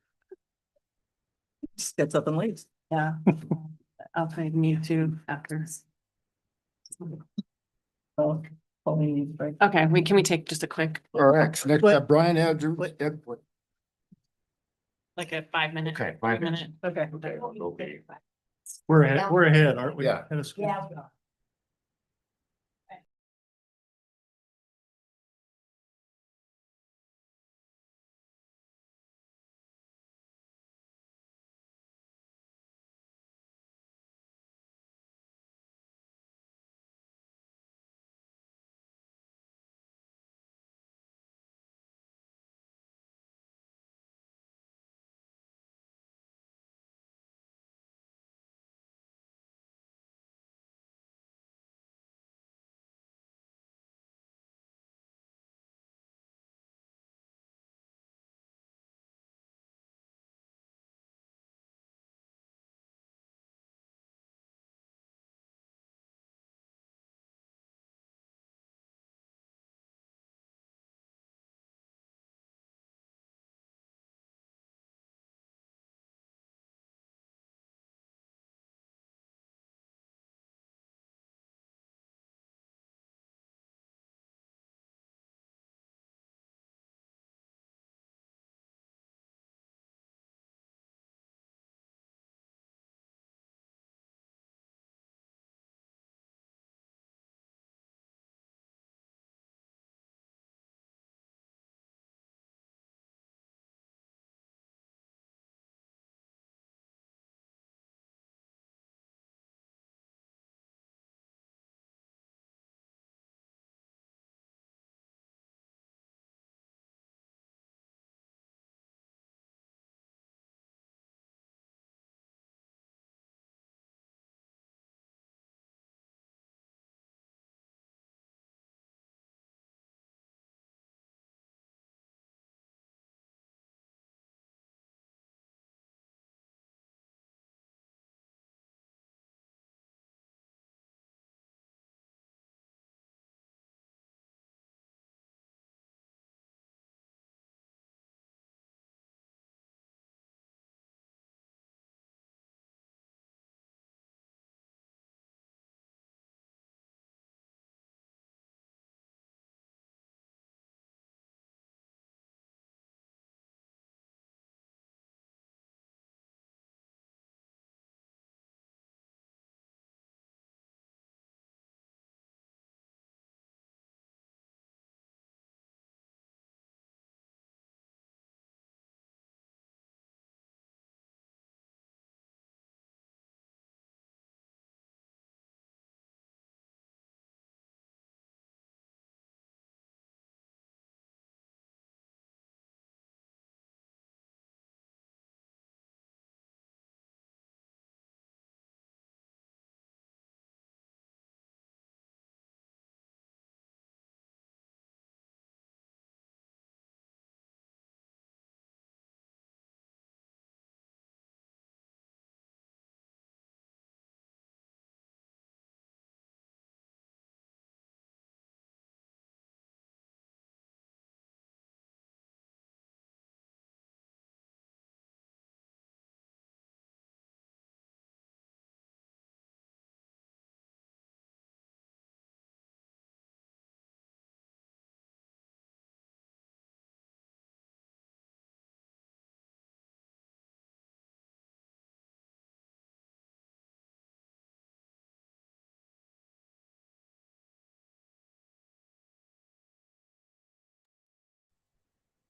Just gets up and leaves. Yeah. I'll play mute too after. Oh, Pauline needs a break. Okay, can we take just a quick, All right, next up, Brian Andrew. like a 5 minute? Okay, 5 minute. Okay. Okay. We're ahead, aren't we? Yeah. Yeah.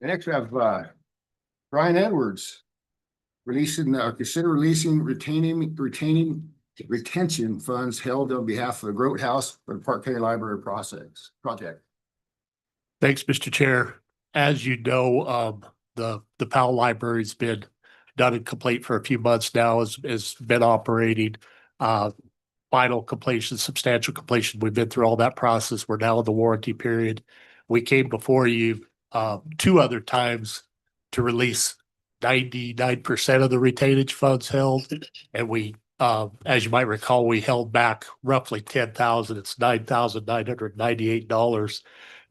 Next we have, Brian Edwards. Consider releasing retaining retention funds held on behalf of the Grote House for the Park County Library project. Thanks, Mr. Chair. As you know, the Powell Library's been done and complete for a few months now, has been operating. Final completion, substantial completion. We've been through all that process. We're now in the warranty period. We came before you two other times to release 99% of the retainage funds held. And we, as you might recall, we held back roughly 10,000. It's $9,998.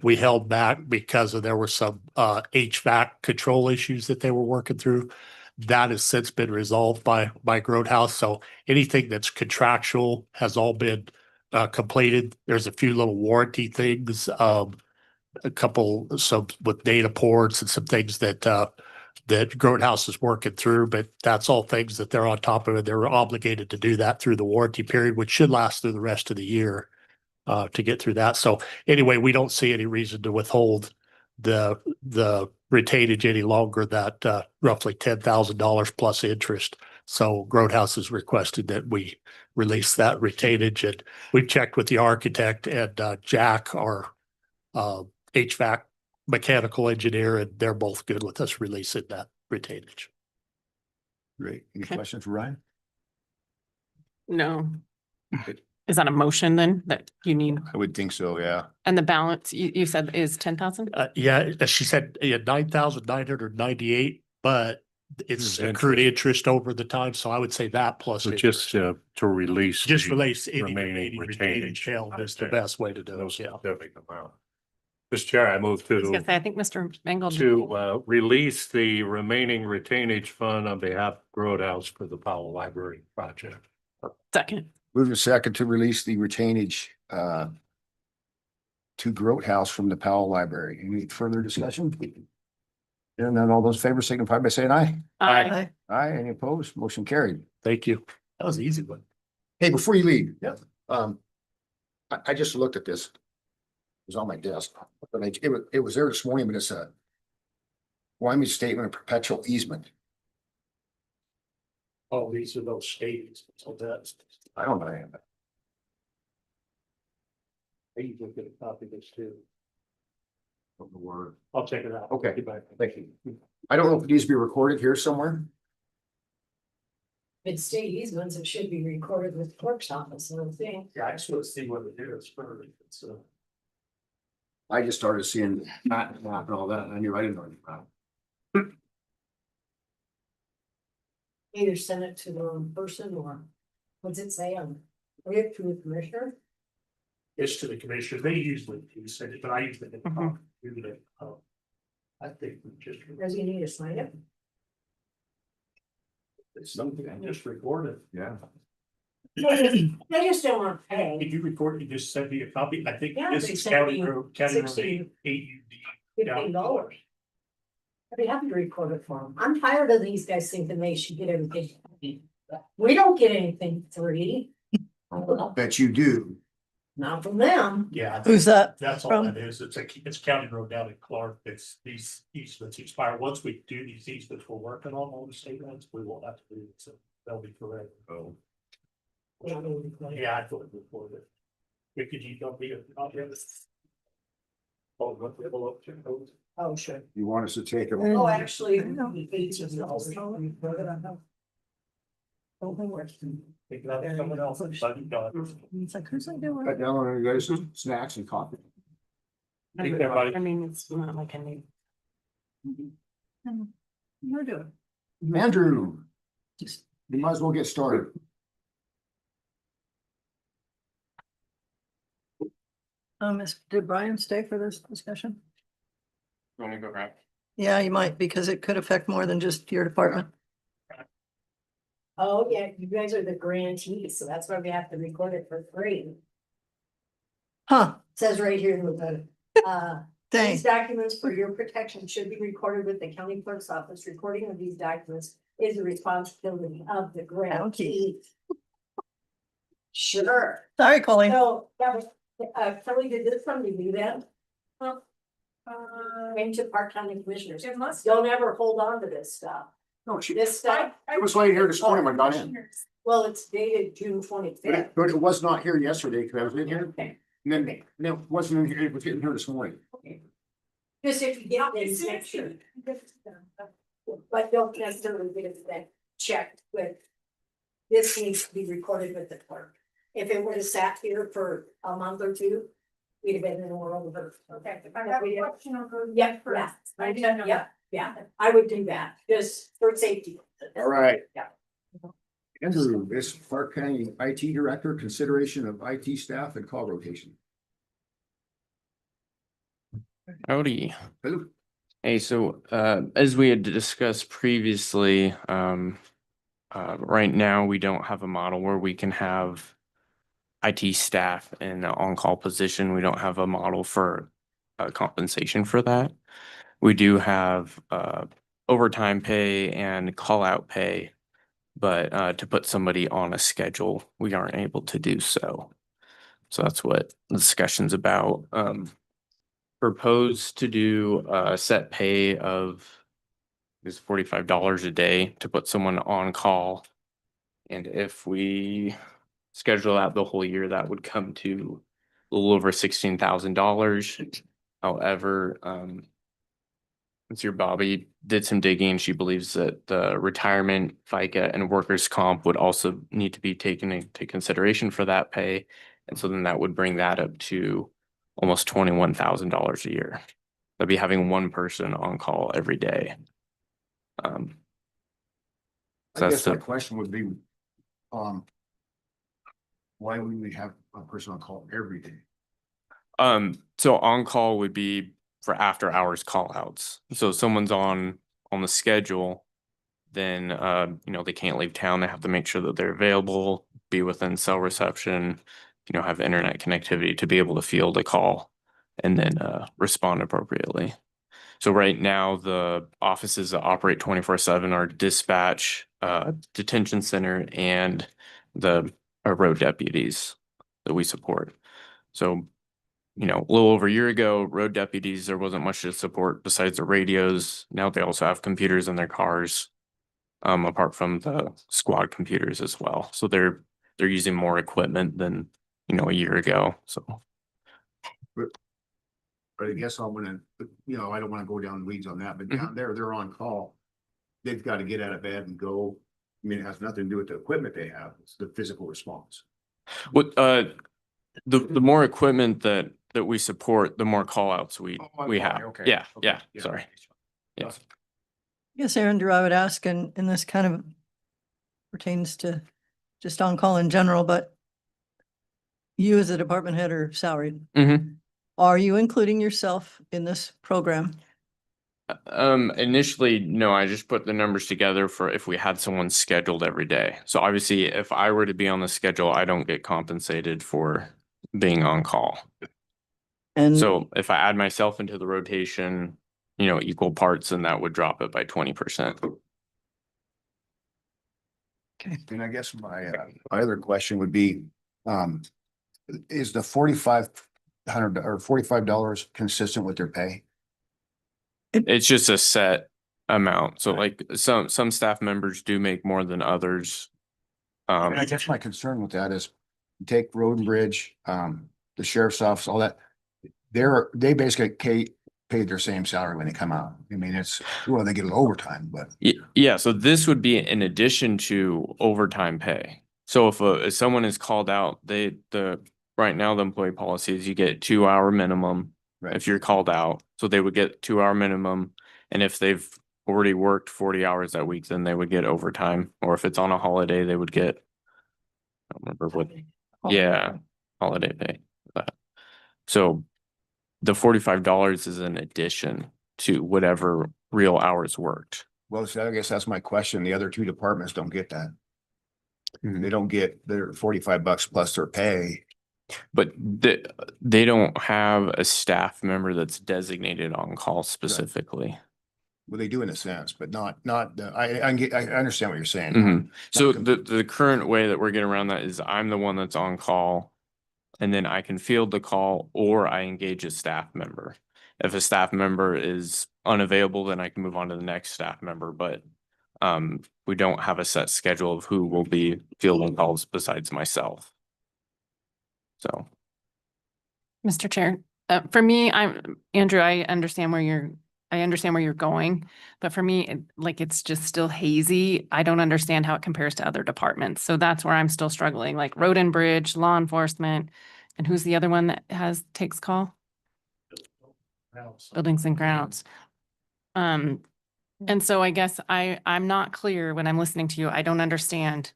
We held back because there were some HVAC control issues that they were working through. That has since been resolved by Groothouse. So anything that's contractual has all been completed. There's a few little warranty things, some with data ports and some things that Groothouse is working through, but that's all things that they're on top of it. They're obligated to do that through the warranty period, which should last through the rest of the year to get through that. So anyway, we don't see any reason to withhold the retainage any longer, that roughly $10,000 plus interest. So Groothouse has requested that we release that retainage, and we've checked with the architect and Jack, our HVAC mechanical engineer, and they're both good with us releasing that retainage. Great. Any Okay. questions for Ryan? No. Is that a motion then that you need? I would think so, yeah. And the balance you said is 10,000? Yeah, she said 9,998, but it's Is accrued interest. interest over the time. So I would say that plus So interest. just to release. Just the release any remaining retainage held is the Okay. best way to do No it. Yeah. specific amount. Mr. Chair, I move I was gonna to say, I think Mr. Bengal. release the remaining retainage fund on behalf of Groothouse for the Powell Library project. Second. Move to second to release the retainage to Groothouse from the Powell Library. Any further discussion? And then all those in favor signify by saying aye. Aye. Aye, any opposed? Motion carried. Thank you. That was an easy one. Hey, before you leave. Yeah. I just looked at this. It was on my desk, but it was there this morning, but it's a Wyoming statement of perpetual easement. Oh, these are those statements. So that's. I don't know. Anything. I usually get a copy of this too. Of the word. I'll check it out. Okay. Get back. Thank you. I don't know if it needs to be recorded here somewhere. If it's state easements, it should be recorded with the clerk's office, I don't think. Yeah, I just want to see what it is for it's I just started seeing that and all that, and I knew I didn't know anything about it. Either send it to the wrong person or what's it say on, read it to the commissioner? It's to the commissioner. They usually do send it, but I usually get a copy. Usually, I think we just. Does he need to sign it? It's something I just recorded. Yeah. I just don't want to pay If you record, you just send me a copy. I think Yeah, this they is sent County me Road, County Road 16. AUD. $15. I'd be happy to record it for them. I'm tired of these guys thinking they should get everything. We don't get anything free, Bet you do. not from them. Yeah. Who's that That's all from? that is. It's County Road down in Clark. It's these easements expire. Once we do these easements, we're working on all the state ones, we won't have to do it. So they'll be correct. Oh. Yeah, I thought it before that. Could you don't be a copy of this? Oh, what the below? Oh, sure. You want us to take them? Oh, actually. Take it out to someone else. But you got it. It's like, who's that doing? Cut down on you guys snacks and coffee. Take care, buddy. I mean, it's not like I need. You're doing. Andrew, you might as well get started. Did Brian stay for this discussion? Want to go grab? Yeah, you might, because it could affect more than just your department. Oh, yeah, you guys are the grantees, so that's why we have to record it for free. Huh, Says right here, dang. these documents for your protection should be recorded with the county clerk's office. Recording of these documents is the responsibility of the grantee. Sure. Sorry, Colleen. So, yeah, Kelly, did this somebody do that? Came to Park County Commissioners. Don't ever hold on to this stuff. No, This stuff, it was late here this morning when I got in. well, it's dated June 25th. But it was not here yesterday because I was in here. Okay. And then it wasn't in here, it was in here this morning. Okay. Because if you get these next year. But don't necessarily get it then checked with. This needs to be recorded with the clerk. If it would have sat here for a month or two, we'd have been in the world of hurt. Okay. If I have a question, I'll go. Yeah, yeah, I would do that, just for safety. All right. Yeah. Andrew, this Clark County IT Director, consideration of IT staff and call rotation. Howdy. Hello. Hey, so as we had discussed previously, right now we don't have a model where we can have IT staff in an on-call position. We don't have a model for compensation for that. We do have overtime pay and call-out pay, but to put somebody on a schedule, we aren't able to do so. So that's what the discussion's about. Proposed to do a set pay of is $45 a day to put someone on call. And if we schedule out the whole year, that would come to a little over $16,000. However, Mr. Bobby did some digging. She believes that the retirement, FICA, and workers' comp would also need to be taken into consideration for that pay. And so then that would bring that up to almost $21,000 a year. That'd be having one person on call every day. I guess my question would be, why would we have a person on call every day? So on call would be for after hours call outs. So if someone's on the schedule, then they can't leave town. They have to make sure that they're available, be within cell reception, have internet connectivity to be able to field a call and then respond appropriately. So right now, the offices that operate 24/7 are dispatch, detention center, and the road deputies that we support. So, a little over a year ago, road deputies, there wasn't much to support besides the radios. Now they also have computers in their cars, apart from the squad computers as well. So they're using more equipment than, a year ago. So. But I guess I'm gonna, I don't wanna go down the weeds on that, but down there, they're on call. They've got to get out of bed and go. I mean, it has nothing to do with the equipment they have, it's the physical response. What, the more equipment that we support, the more call outs we have. okay. Yeah, Okay, yeah, yeah. sorry. Yeah. Yes, Andrew, I would ask, and this kind of pertains to just on call in general, but you as a department head are salaried. Mm-hmm. Are you including yourself in this program? Initially, no, I just put the numbers together for if we had someone scheduled every day. So obviously, if I were to be on the schedule, I don't get compensated for being on call. And so if I add myself into the rotation, equal parts, then that would drop it by 20%. Okay. And I guess my other question would be, is the $4,500 or $45 consistent with their pay? It's just a set amount. So like some staff members do make more than others. And I guess my concern with that is take Road and Bridge, the sheriff's office, all that. They basically paid their same salary when they come out. I mean, they get a little overtime, but. Yeah, so this would be in addition to overtime pay. So if someone is called out, right now the employee policy is you get 2-hour minimum if you're called out. So they would get 2-hour minimum. And if they've already worked 40 hours that week, then they would get overtime. Or if it's on a holiday, they would get, I don't remember what, holiday pay. So the $45 is an addition to whatever real hours worked. Well, so I guess that's my question. The other two departments don't get that. They don't get their $45 plus their pay. But they don't have a staff member that's designated on call specifically. Well, they do in a sense, but not, I understand what you're saying. Mm-hmm. So the current way that we're getting around that is I'm the one that's on call, and then I can field the call or I engage a staff member. If a staff member is unavailable, then I can move on to the next staff member, but we don't have a set schedule of who will be fielding calls besides myself. So. Mr. Chair, For me, Andrew, I understand where you're going, but for me, like, it's just still hazy. I don't understand how it compares to other departments. So that's where I'm still struggling, like road and bridge, law enforcement, and who's the other one that takes call? Buildings and grounds. And so I guess I'm not clear when I'm listening to you. I don't understand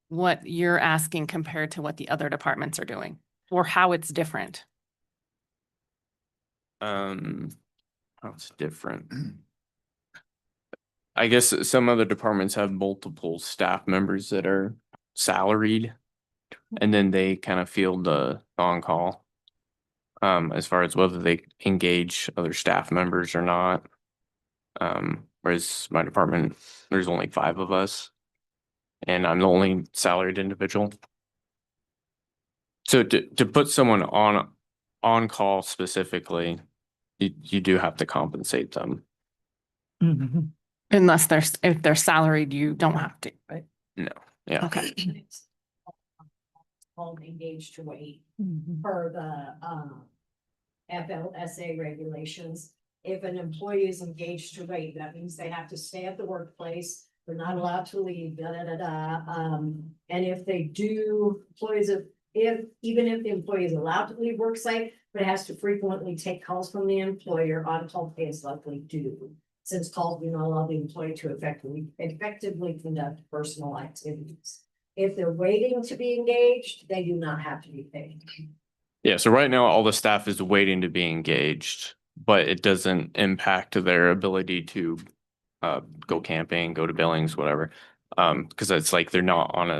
what you're asking compared to what the other departments are doing or how it's different. How it's different. I guess some other departments have multiple staff members that are salaried, and then they kind of field the on-call. As far as whether they engage other staff members or not. Whereas my department, there's only 5 of us, and I'm the only salaried individual. So to put someone on call specifically, you do have to compensate them. Unless if they're salaried, you don't have to, right? No, yeah. Okay. Called engaged to wait per the FLSA regulations. If an employee is engaged to wait, that means they have to stay at the workplace. They're not allowed to leave, And if they do, even if the employee is allowed to leave work site, but has to frequently take calls from the employer, on-call pay is likely due. Since calls do not allow the employee to effectively conduct personal activities. If they're waiting to be engaged, they do not have to be paid. Yeah, so right now all the staff is waiting to be engaged, but it doesn't impact their ability to go camping, go to Billings, whatever. Because it's like they're not on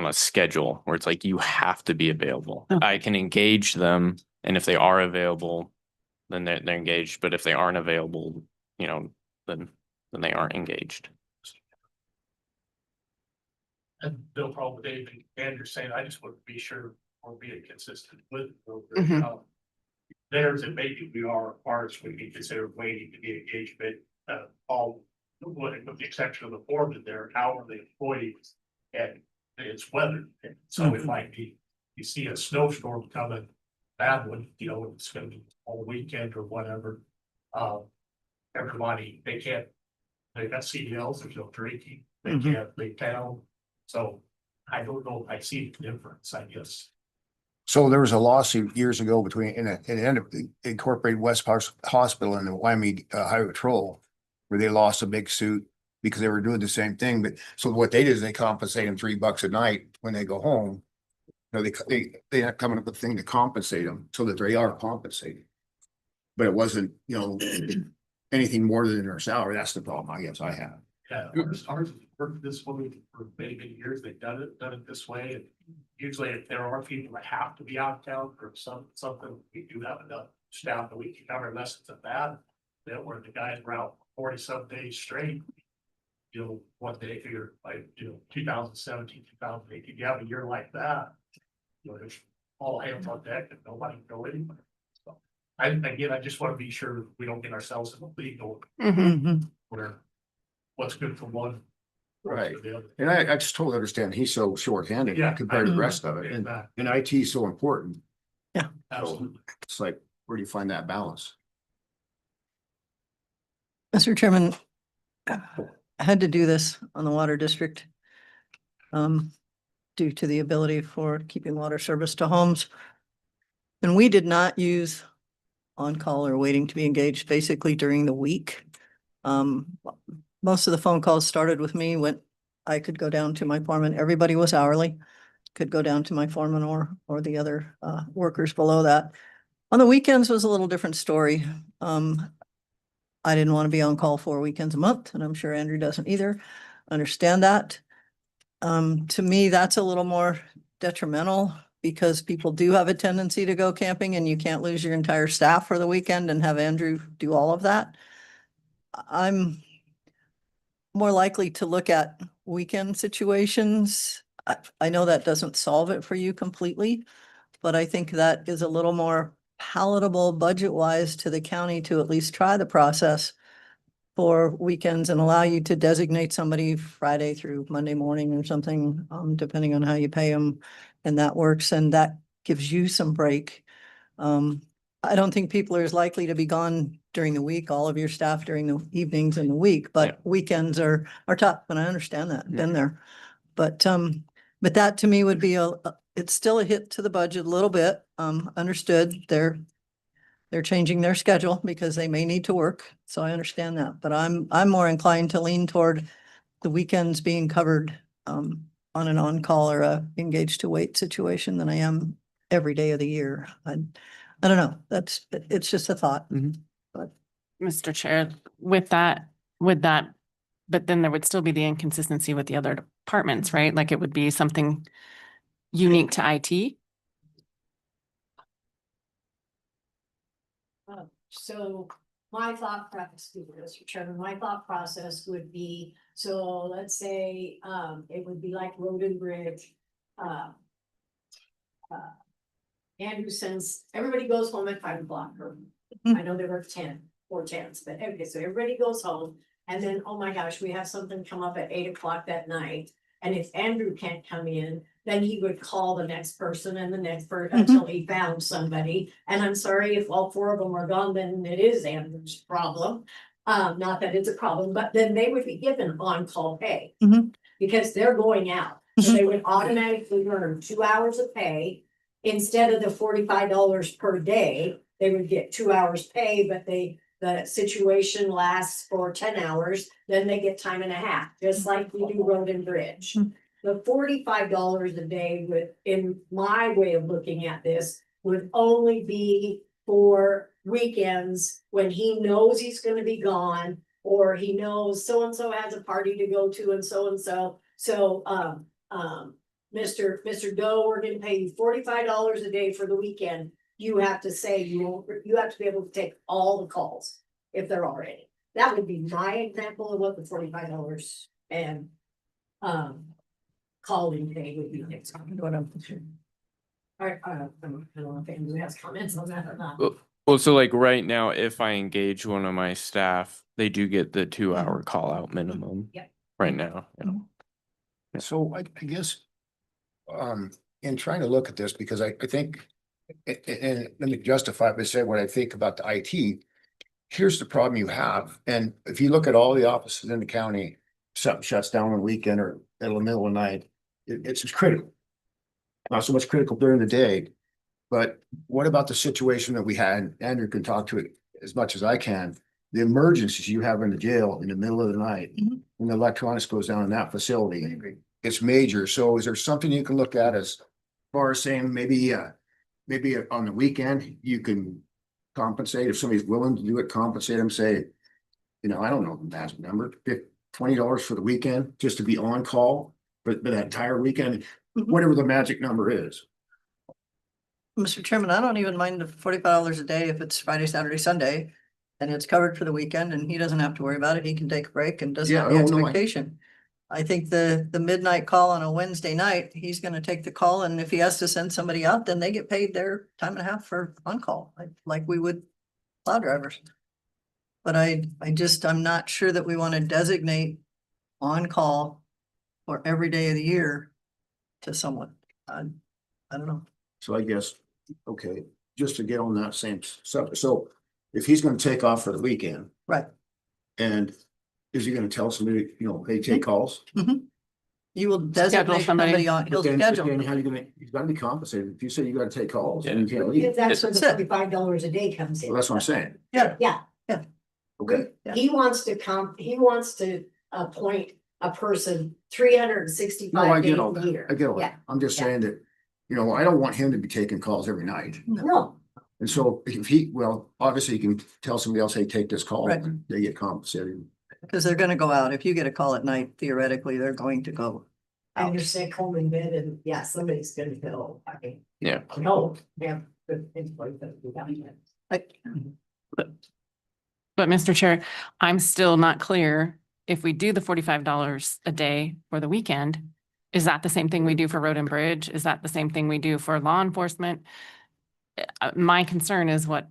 a schedule where it's like you have to be available. I can engage them, and if they are available, then they're engaged. But if they aren't available, then they aren't engaged. And no problem with anything Andrew's saying. I just want to be sure we're being consistent with. There's and maybe we are parts we can consider waiting to be engaged, but all with the exception of the foreman, they're hourly employees and it's weather. And so it might be you see a snowstorm coming, bad one, it's gonna be all weekend or whatever. Everybody, they got CDLs, there's no drinking, they can't leave town. So I don't know if I see the difference, I guess. So there was a lawsuit years ago between, Incorporated West Hospital and the Wyoming Highway Patrol, where they lost a big suit because they were doing the same thing. But so what they did is they compensate them $3 a night when they go home. They have coming up with a thing to compensate them so that they are compensated. But it wasn't, anything more than their salary. That's the problem I guess I have. Yeah, ours worked this way for many, many years. They've done it this way. And usually if there are people that have to be out of town for something, we do have enough staff that we can cover unless it's a bad. That where the guys were out 40-some days straight. One day figure like, 2017, 2018, you have a year like that. There's all hands on deck and nobody can go anywhere. So I just want to be sure we don't get ourselves in a legal where what's good for one. Right. And I just totally understand. He's so short-handed compared to the rest of it. And IT is so important. Yeah. So it's like, where do you find that balance? Mr. Chairman, I had to do this on the water district. Due to the ability for keeping water service to homes. And we did not use on-call or waiting to be engaged basically during the week. Most of the phone calls started with me when I could go down to my foreman. Everybody was hourly, could go down to my foreman or the other workers below that. On the weekends was a little different story. I didn't want to be on call 4 weekends a month, and I'm sure Andrew doesn't either. Understand that. To me, that's a little more detrimental because people do have a tendency to go camping and you can't lose your entire staff for the weekend and have Andrew do all of that. I'm more likely to look at weekend situations. I know that doesn't solve it for you completely, but I think that is a little more palatable budget-wise to the county to at least try the process for weekends and allow you to designate somebody Friday through Monday morning or something, depending on how you pay them. And that works and that gives you some break. I don't think people are as likely to be gone during the week, all of your staff during the evenings in the week, but weekends are tough, and I understand that, been there. But that to me would be it's still a hit to the budget a little bit, understood, they're changing their schedule because they may need to work, so I understand that, but I'm more inclined to lean toward the weekends being covered, on an on-call or a engaged to wait situation than I am every day of the year. I don't know, it's just a thought. But Mr. Chair, with that, but then there would still be the inconsistency with the other departments, right? Like it would be something unique to IT. So my thought process, Mr. Chairman, my thought process would be, so let's say, it would be like Road and Bridge. Andrew sends, everybody goes home at 5 o'clock, or I know there were 4 10s, but okay, so everybody goes home. And then, oh my gosh, we have something come up at 8 o'clock that night. And if Andrew can't come in, then he would call the next person and the next person until he found somebody. And I'm sorry if all 4 of them are gone, then it is Andrew's problem. Not that it's a problem, but then they would be given on-call pay. Because they're going out. So they would automatically earn 2 hours of pay. Instead of the $45 per day, they would get 2 hours pay, but the situation lasts for 10 hours, then they get time and a half, just like we do Road and Bridge. The $45 a day would, in my way of looking at this, would only be for weekends when he knows he's gonna be gone, or he knows so-and-so has a party to go to and so-and-so. So, Mr. Doe, we're gonna pay you $45 a day for the weekend. You have to say you have to be able to take all the calls if there are any. That would be my example of what the $45 and calling pay would be next time. What I'm I don't know if Andrew has comments on that or not. Well, so like right now, if I engage one of my staff, they do get the 2-hour call out minimum. Yep. Right now. So I guess, in trying to look at this, because I think, and let me justify by saying what I think about the IT. Here's the problem you have, and if you look at all the offices in the county, something shuts down on the weekend or in the middle of the night, it's just critical. Not so much critical during the day, but what about the situation that we had? Andrew can talk to it as much as I can. The emergencies you have in the jail in the middle of the night, when the electronics goes down in that facility, it's major. So is there something you can look at as far as saying maybe on the weekend you can compensate if somebody's willing to do it, compensate them, say, I don't know the magic number, $20 for the weekend just to be on call for that entire weekend, whatever the magic number is. Mr. Chairman, I don't even mind the $45 a day if it's Friday, Saturday, Sunday, and it's covered for the weekend, and he doesn't have to worry about it. He can take a break and doesn't have the expectation. I think the midnight call on a Wednesday night, he's gonna take the call, and if he has to send somebody out, then they get paid their time and a half for on-call, like we would plow drivers. But I'm not sure that we want to designate on-call for every day of the year to someone. I don't know. So I guess, okay, just to get on that same subject, so if he's gonna take off for the weekend. Right. And is he gonna tell somebody, hey, take calls? You will designate somebody on, he'll Then schedule. how you gonna, he's gotta be compensated. If you say you gotta take calls and you can't leave. That's where the $45 a day comes in. Well, that's what I'm saying. Yeah. Okay. He wants to appoint a person 365 days a year. I get all that. I'm just saying that, I don't want him to be taking calls every night. No, And so if obviously he can tell somebody else, hey, take this call, Right. and they get compensated. Because they're gonna go out. If you get a call at night, theoretically, they're going to go and you're out. sick home in bed and somebody's gonna go. Yeah. No, yeah. Good employee that we got yet. But Mr. Chair, I'm still not clear if we do the $45 a day for the weekend, is that the same thing we do for Road and Bridge? Is that the same thing we do for law enforcement? My concern is what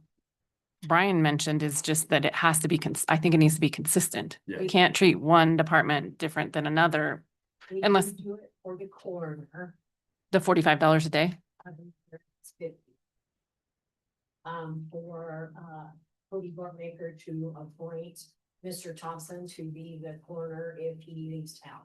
Brian mentioned is just that it has to be, I think it needs to be consistent. Yeah. We can't treat one department different than another. We Unless- can do it for the coroner. The $45 a day. It's 50. for, Cody Bookmaker to appoint Mr. Thompson to be the coroner if he leaves town.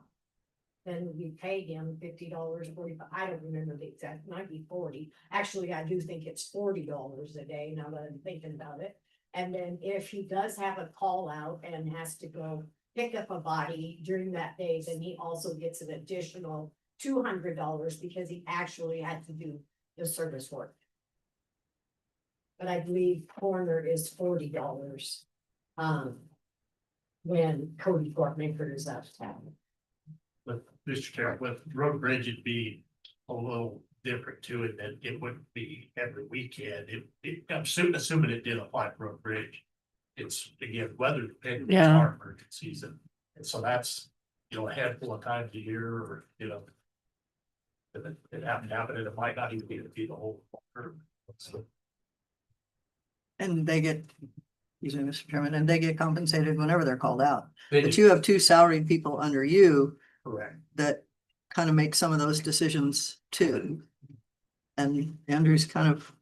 Then we pay him $50, 45, I don't remember the exact, might be 40. Actually, I do think it's $40 a day now that I'm thinking about it. And then if he does have a call out and has to go pick up a body during that day, then he also gets an additional $200 because he actually had to do the service work. But I believe coroner is $40. When Cody Bookmaker is out of town. With Mr. Chair, with road bridge, it'd be a little different to it, that it wouldn't be every weekend. I'm assuming it did apply for road bridge. It's again, weather dependent, it's Yeah. our emergencies, and so that's, a handful of times a year, or, if it happened to happen, and it might not even be the whole term. So, And they get, excuse me, Mr. Chairman, and they get compensated whenever they're called out. they But do- you have two salaried people under you Correct. that kind of make some of those decisions too. And Andrew's kind of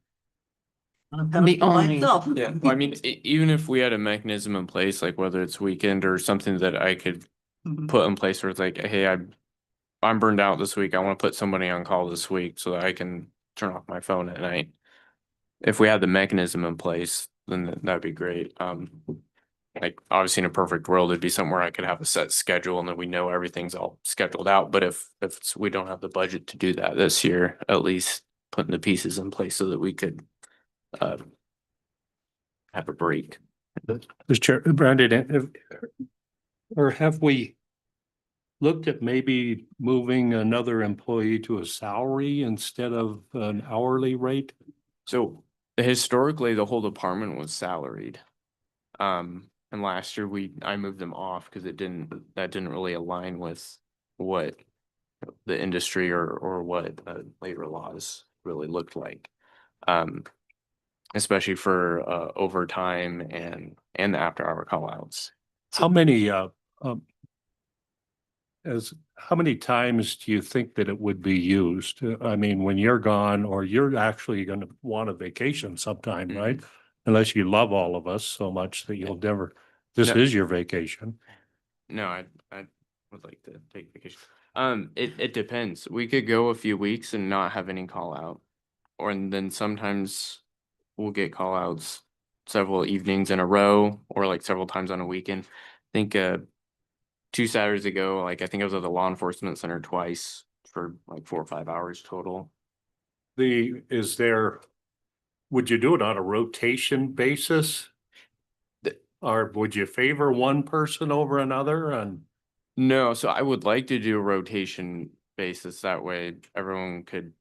on a pedestal by only- himself. Yeah, well, I mean, even if we had a mechanism in place, like whether it's weekend or something that I could Mhm. put in place where it's like, hey, I'm burned out this week. I want to put somebody on call this week so that I can turn off my phone at night. If we had the mechanism in place, then that'd be great. Like obviously in a perfect world, it'd be somewhere I could have a set schedule and then we know everything's all scheduled out. But if we don't have the budget to do that this year, at least putting the pieces in place so that we could have a break. Mr. Chair, Brandon, have we looked at maybe moving another employee to a salary instead of an hourly rate? So historically, the whole department was salaried. And last year I moved them off because that didn't really align with what the industry or what labor laws really looked like. Especially for overtime and the after hour call outs. How many times do you think that it would be used? I mean, when you're gone, or you're actually gonna want a vacation sometime, right? Unless you love all of us so much that you'll never, this No. is your vacation. No, I would like to take vacation. It depends. We could go a few weeks and not have any call out. And then sometimes we'll get call outs several evenings in a row or like several times on a weekend. I think 2 Saturdays ago, like I think I was at the law enforcement center twice for like 4 or 5 hours total. Would you do it on a rotation basis? Or would you favor one person over another? And No, so I would like to do a rotation basis. That way everyone could,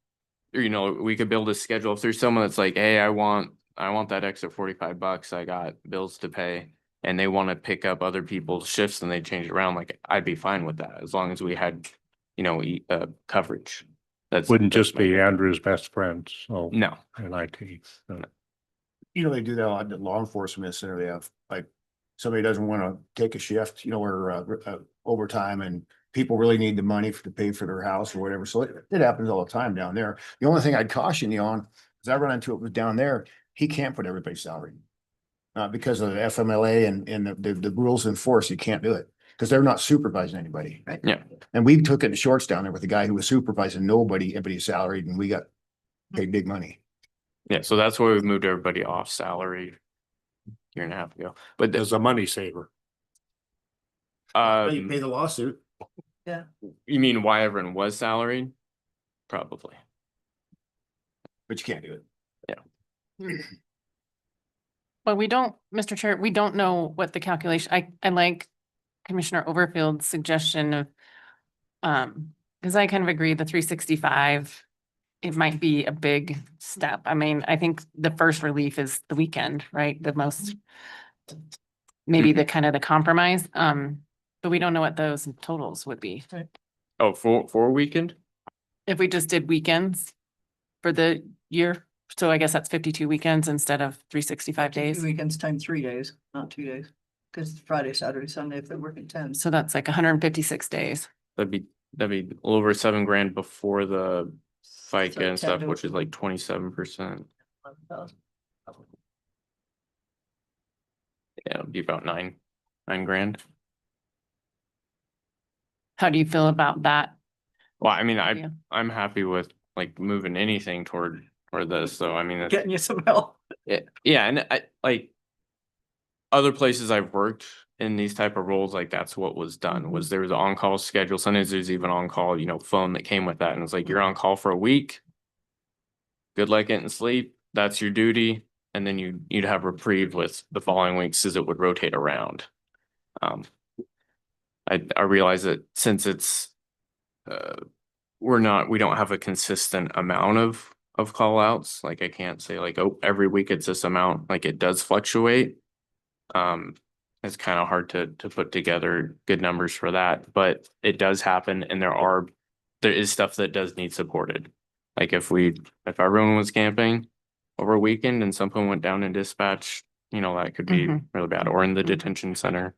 or, we could build a schedule. If there's someone that's like, hey, I want that extra $45. I got bills to pay. And they want to pick up other people's shifts and they change it around. Like I'd be fine with that as long as we had, coverage. wouldn't that's just my be preference. Andrew's best friend, so. No. In IT. So. They do that on the law enforcement center. They have like, somebody doesn't want to take a shift, or overtime, and people really need the money to pay for their house or whatever. So it happens all the time down there. The only thing I'd caution you on, is I run into it with down there, he can't put everybody's salary. Because of the FMLA and the rules in force, you can't do it because they're not supervising anybody. Right. Yeah. And we took it to shorts down there with a guy who was supervising nobody, everybody's salaried, and we got paid big money. Yeah, so that's why we moved everybody off salary 1.5 years ago. But As a money saver. You pay the lawsuit. Yeah. You mean why everyone was salaried? Probably. But you can't do it. Yeah. But we don't, Mr. Chair, we don't know what the calculation, I like Commissioner Overfield's suggestion of, because I kind of agree, the 365, it might be a big step. I mean, I think the first relief is the weekend, right? The most, maybe the kind of the compromise, but we don't know what those totals would be. Oh, for a weekend? If we just did weekends for the year, so I guess that's 52 weekends instead of 365 days. Weekends times 3 days, not 2 days. Because Friday, Saturday, Sunday, if they're working 10. So that's like 156 days. That'd be a little over $7,000 before the FICA So and stuff, 10 to- which is like 27%. 11,000. Yeah, it'd be about nine grand. How do you feel about that? Well, I mean, idea? I'm happy with like moving anything toward this, so I mean, Getting you some help. yeah, and I like other places I've worked in these type of roles, like that's what was done, was there was an on-call schedule. Sometimes there's even on-call, phone that came with that. And it's like, you're on call for a week. Good luck getting sleep. That's your duty. And then you'd have reprieve with the following weeks as it would rotate around. I realize that since it's, we don't have a consistent amount of call outs. Like I can't say like, oh, every week it's this amount, like it does fluctuate. It's kind of hard to put together good numbers for that, but it does happen, and there is stuff that does need supported. Like if everyone was camping over a weekend and something went down in dispatch, that could be really bad, or in the detention center.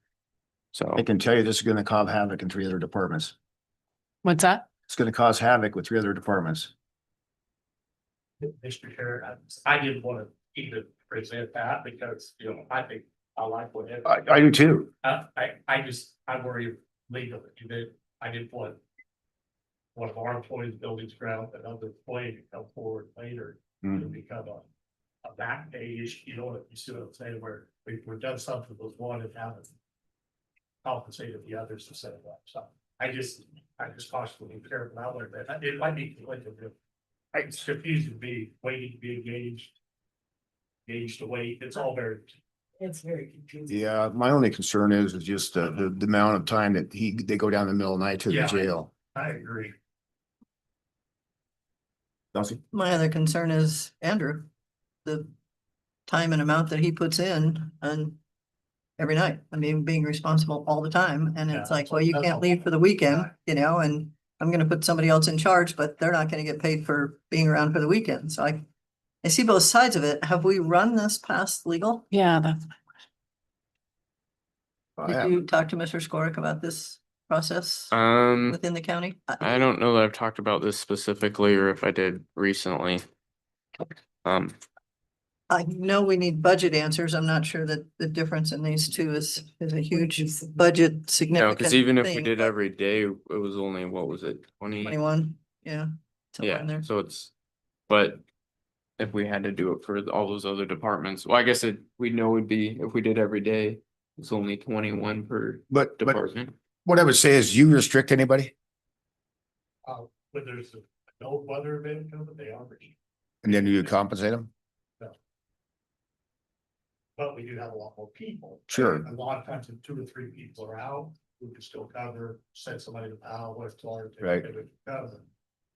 So I can tell you this is gonna cause havoc in 3 other departments. What's that? It's gonna cause havoc with 3 other departments. Mr. Chair, I didn't want to even present that because, I think I like what. I do too. I worry legally that I didn't want one of our employees buildings ground, another employee to come forward later to become a back page, you see what I'm saying, where we've done something with one and haven't compensated the others to set it up. So I just cautiously be careful out there that it might be conflicted. It's confusing to be waiting to be engaged to wait. It's all very. It's very confusing. Yeah, my only concern is just the amount of time that they go down the middle of the night to the Yeah. jail. I agree. Dulcie? My other concern is Andrew, the time and amount that he puts in and every night. I mean, being responsible all the time. And it's Yeah, like, well, you can't leave for the weekend, and I'm gonna put somebody else in charge, but they're not gonna get paid for being around for the weekend. So I see both sides of it. Have we run this past legal? Yeah, that's. Did you talk to Mr. Skorick about this process within the county? I don't know that I've talked about this specifically, or if I did recently. I know we need budget answers. I'm not sure that the difference in these two is a huge budget No, significant because even if we thing, did but every day, it was only, what was it, 20? 21, yeah. somewhere in Yeah, there. so but if we had to do it for all those other departments, well, I guess we'd know would be, if we did every day, it's only 21 per But department. what I would say is, you restrict anybody When there's a no weather event coming, they are. and then you compensate them? But we do have a lot more people. Sure. And a lot of times if 2 or 3 people are out, we can still cover, send somebody to Powell, West Florida. Right. Cover.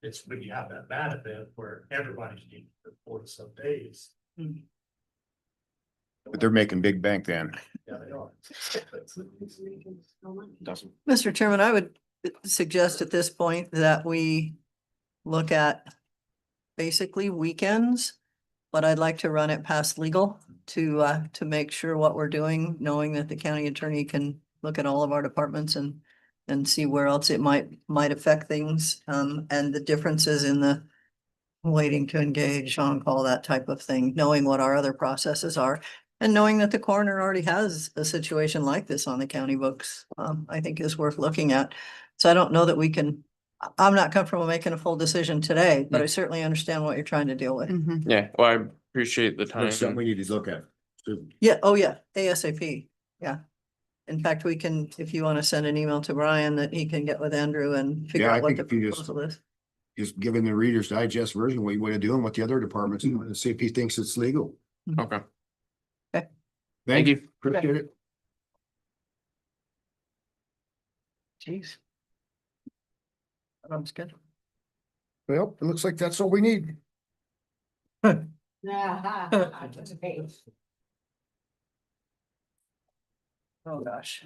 It's when you have that bad event where everybody's needing for 4 to some days. But they're making big bank then. Yeah, they are. Mr. Chairman, I would suggest at this point that we look at basically weekends, but I'd like to run it past legal to make sure what we're doing, knowing that the county attorney can look at all of our departments and see where else it might affect things, and the differences in the waiting to engage, on call, that type of thing, knowing what our other processes are. And knowing that the coroner already has a situation like this on the county books, I think is worth looking at. So I don't know that I'm not comfortable making a full decision today, but I certainly understand what you're trying to deal with. Yeah, well, I appreciate the time. That's something we need to look at. Yeah, oh yeah, ASAP, yeah. In fact, we can, if you want to send an email to Brian, that he can get with Andrew and figure Yeah, I out what think the if you just- proposal is. Just giving the Reader's Digest version, what you want to do and what the other departments, and see if he thinks it's legal. Okay. Thank you. Appreciate it. Jeez. That's good. Well, it looks like that's all we need. Oh, gosh.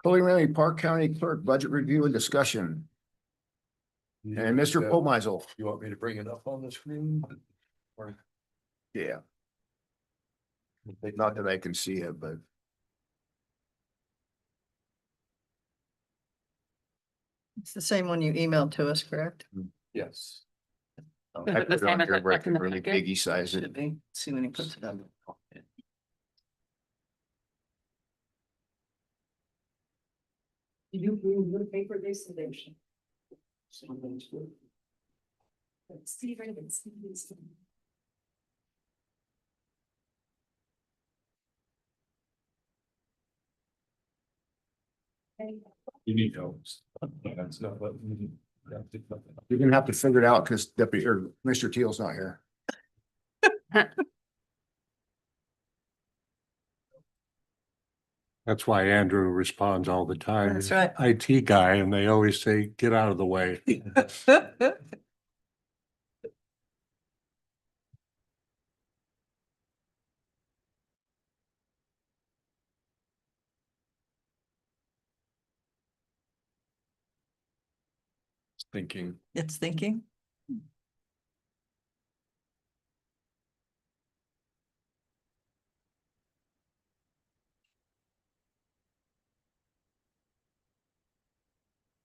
Coley Park County Clerk Budget Review and Discussion. And Mr. Pomeisel. You want me to bring it up on the screen? Yeah. Not that I can see it, but. It's the same one you emailed to us, correct? Yes. I Is it the put it on same as here it where I looks in can the really packet? biggie size it. Should be. See when he puts it up. You bring your paper distribution. Steve, I can see this. You need those. That's not what. You're gonna have to figure it out because Deputy or Mr. Teal's not here. That's why Andrew responds all the time. That's He's right. IT guy, and they always say, get out of the way. Thinking. It's thinking.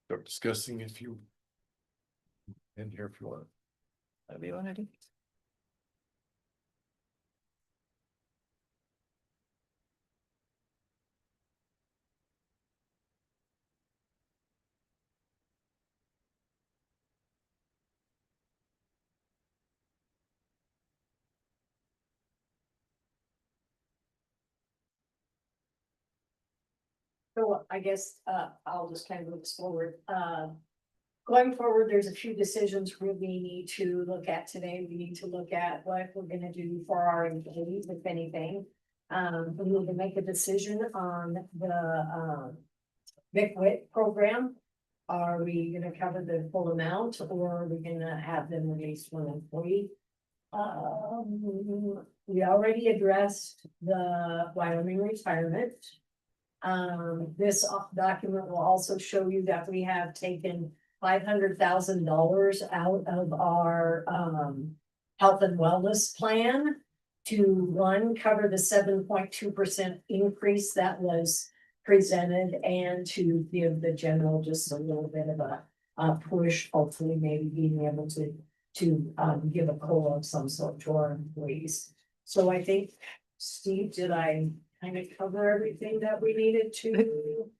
Start discussing if you. In here if you want. Whatever you want to do. So I guess, I'll just kind of move forward. Going forward, there's a few decisions we need to look at today. We need to look at what we're gonna do for our employees, if anything. We need to make a decision on the, VIC-WIT program. Are we gonna cover the full amount or are we gonna have them released one employee? We already addressed the Wyoming retirement. This document will also show you that we have taken $500,000 out of our, health and wellness plan to one, cover the 7.2% increase that was presented and to give the general just a little bit of a push, hopefully maybe being able to give a COLA of some sort to our employees. So I think, Steve, did I kind of cover everything that we needed to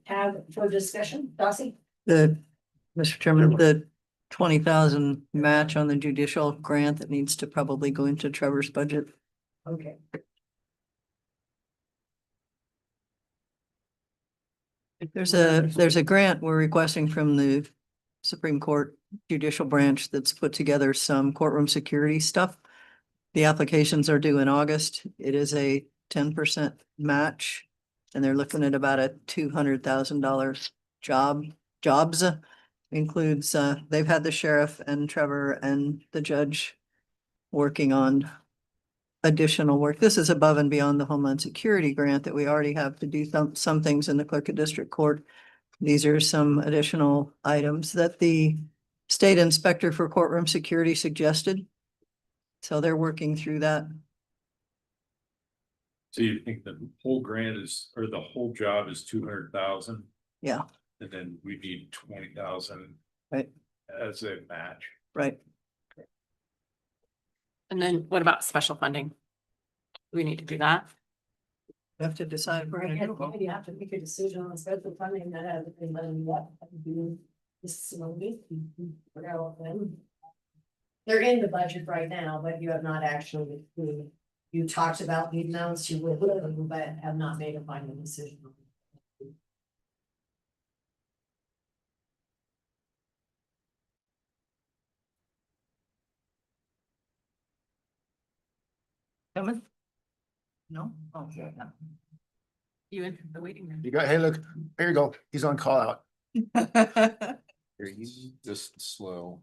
have for discussion? Darcy? Mr. Chairman, the 20,000 match on the judicial grant that needs to probably go into Trevor's budget. Okay. There's a grant we're requesting from the Supreme Court Judicial Branch that's put together some courtroom security stuff. The applications are due in August. It is a 10% match. And they're looking at about a $200,000 jobs. Includes, they've had the sheriff and Trevor and the judge working on additional work. This is above and beyond the Homeland Security grant that we already have to do some things in the Clerk of District Court. These are some additional items that the State Inspector for Courtroom Security suggested. So they're working through that. So you think the whole grant is, or the whole job is 200,000? Yeah. And then we need 20,000. Right. As a match. Right. And then what about special funding? We need to do that. We have to decide if we're gonna do it. You have to make a decision on special funding that hasn't been done yet. This week. They're in the budget right now, but you have not actually, you talked about the amounts you would, but have not made a final decision. Coming? No? Oh, yeah. You in the waiting room. You got, hey, look, here you go. He's on call out. Here, he's just slow.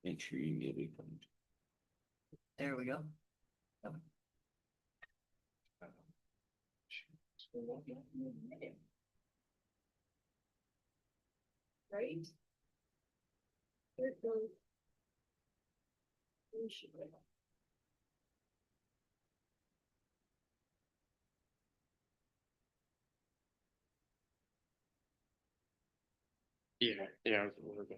Make sure you get it. There we go. Right? Yeah, yeah. We're good.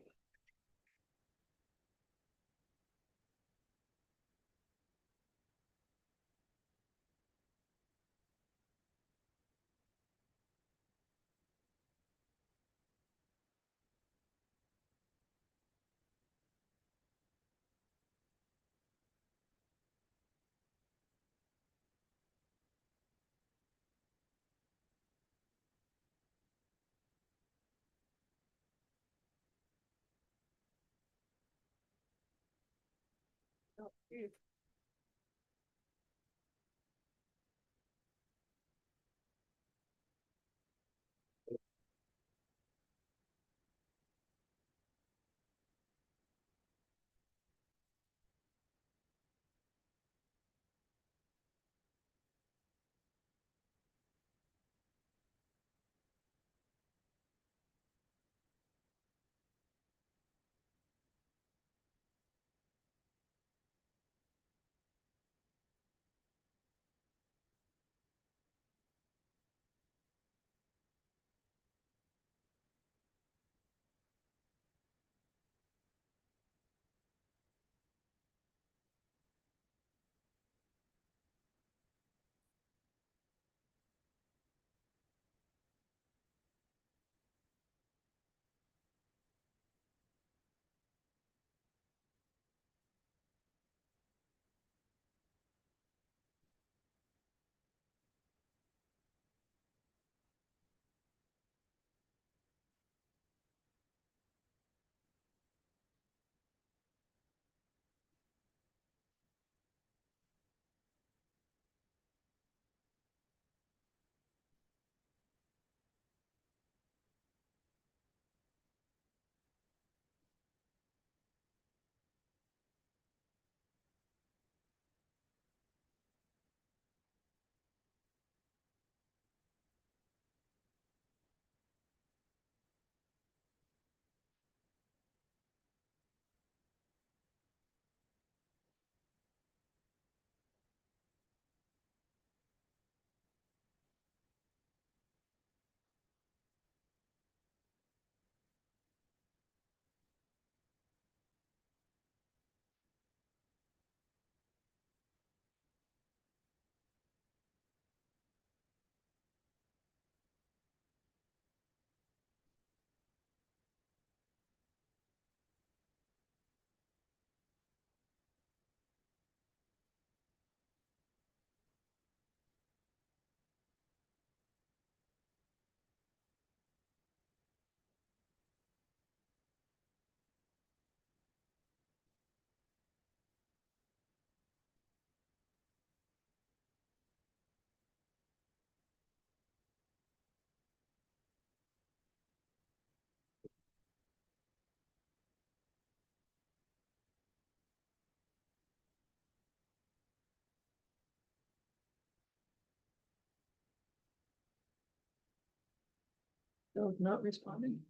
Still not responding.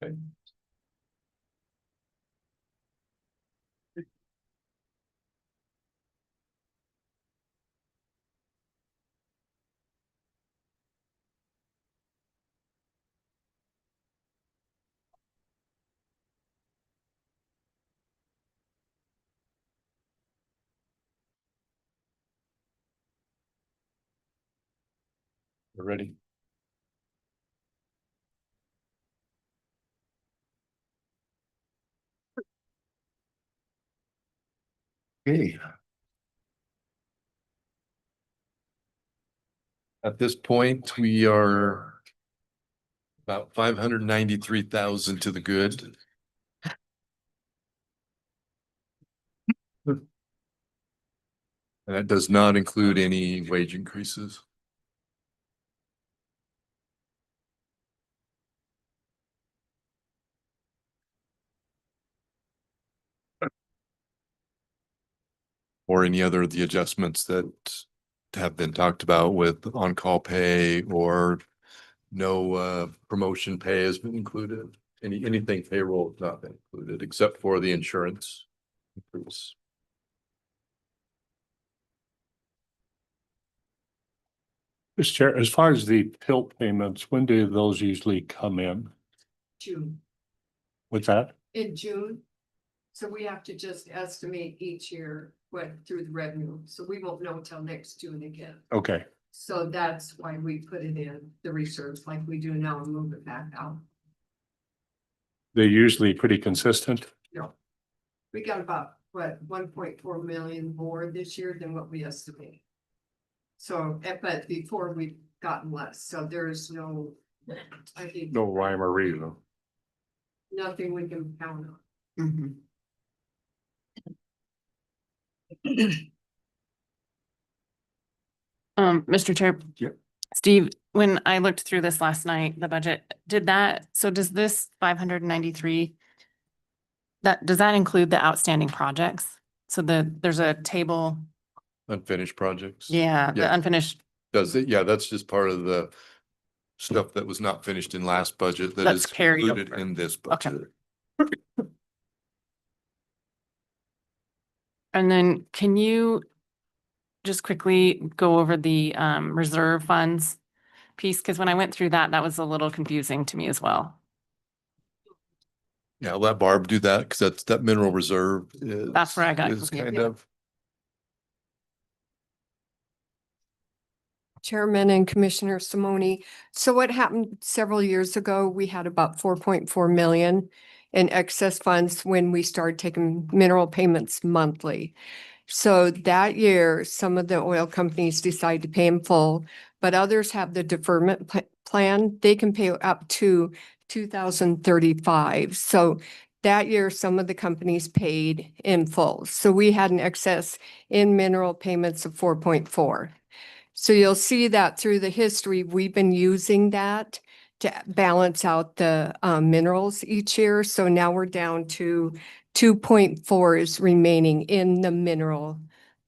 Okay. We're ready. Okay. At this point, we are about 593,000 to the good. And that does not include any wage increases. Or any other of the adjustments that have been talked about with on-call pay or no promotion pay has been included. Anything payroll has not been included except for the insurance increase. Mr. Chair, as far as the PILT payments, when do those usually come in? June, What's that? in June. So we have to just estimate each year what through the revenue, so we won't know until next June again. Okay, So that's why we put it in the reserves like we do now and move it back out. they're usually pretty consistent. No. We got about what, 1.4 million more this year than what we estimate. So, but before we've gotten less, so there's no, I think, No rhyme or reason. nothing we can count on. Mhm. Mr. Chair. Yep. Steve, when I looked through this last night, the budget, so does this 593, does that include the outstanding projects? So there's a table, Unfinished projects. yeah, the Yeah. unfinished, Does it? Yeah, that's just part of the stuff that was not finished in last budget that That's is carried included over. in this Okay. budget. and then can you just quickly go over the reserve funds piece? Because when I went through that, that was a little confusing to me as well. Yeah, I'll let Barb do that because that mineral reserve is. That's where I got Is confused. kind of, Chairman and Commissioner Simone. So what happened several years ago, we had about 4.4 million in excess funds when we started taking mineral payments monthly. So that year, some of the oil companies decide to pay in full, but others have the deferment plan. They can pay up to 2035. So that year, some of the companies paid in full. So we had an excess in mineral payments of 4.4. So you'll see that through the history, we've been using that to balance out the minerals each year. So now we're down to 2.4 is remaining in the mineral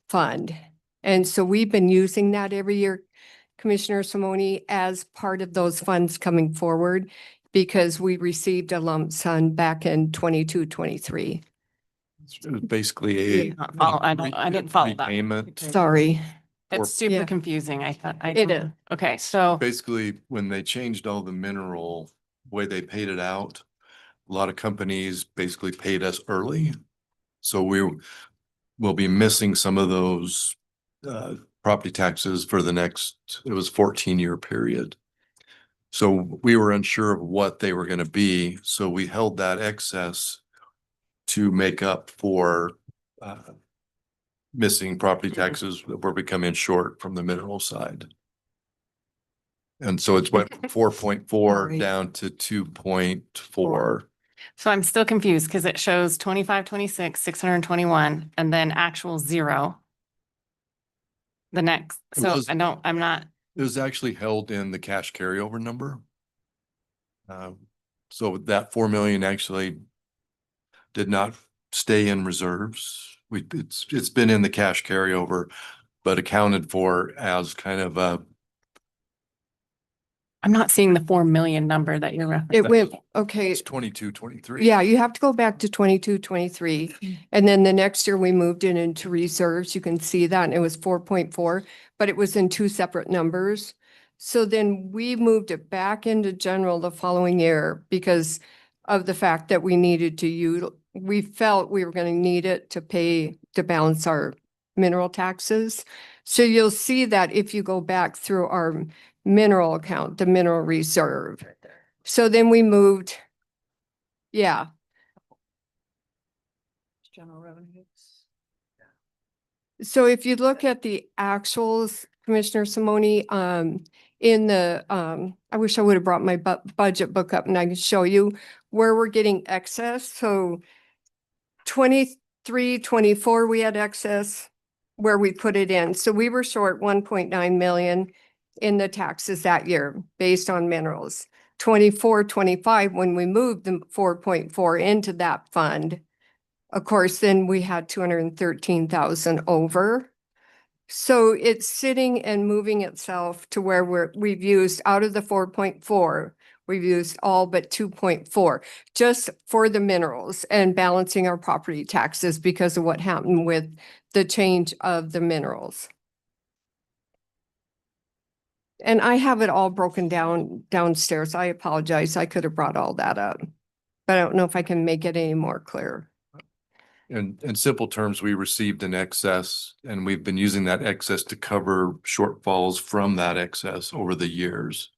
fund. And so we've been using that every year, Commissioner Simone, as part of those funds coming forward because we received a lump sum back in 22-23. it was basically I didn't follow that. Repayment. Sorry. It's super Yeah. confusing. I thought. It is. Okay, so, Basically, when they changed all the mineral, way they paid it out, a lot of companies basically paid us early. So we'll be missing some of those property taxes for the next, it was 14-year period. So we were unsure of what they were going to be. So we held that excess to make up for missing property taxes that were becoming short from the mineral side. And so it's went from 4.4 Sorry. down to 2.4. so I'm still confused because it shows 25, 26, 621, and then actual zero. The next, It so was- I'm not, It was actually held in the cash carryover number. So that 4 million actually did not stay in reserves. It's been in the cash carryover, but accounted for as kind of a. I'm not seeing the 4 million number that you're referencing. It went, okay. It's 22, 23. Yeah, you have to go back to 22-23, And then the next year we moved it into reserves. You can see that and it was 4.4, but it was in two separate numbers. So then we moved it back into general the following year because of the fact that we needed to we felt we were going to need it to balance our mineral taxes. So you'll see that if you go back through our mineral account, the mineral reserve. So then we moved, yeah. General revenues. So if you look at the actuals, Commissioner Simone, in the, I wish I would have brought my budget book up and I could show you where we're getting excess. So 23, 24, we had excess where we put it in. So we were short 1.9 million in the taxes that year based on minerals. 24, 25, when we moved the 4.4 into that fund, of course, then we had 213,000 over. So it's sitting and moving itself to where we've used out of the 4.4, we've used all but 2.4 just for the minerals and balancing our property taxes because of what happened with the change of the minerals. And I have it all broken down downstairs. I apologize. I could have brought all that up, but I don't know if I can make it any more clear. In simple terms, we received an excess and we've been using that excess to cover shortfalls from that excess over the years.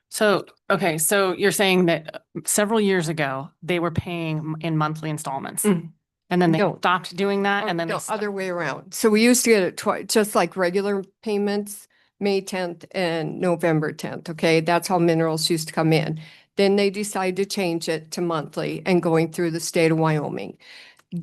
So, okay, so you're saying that several years ago, they were paying in monthly installments. Mm. And then they No. stopped doing that and then they No, stopped. other way around. So we used to get it twice, just like regular payments, May 10th and November 10th. Okay, that's how minerals used to come in. Then they decided to change it to monthly and going through the state of Wyoming.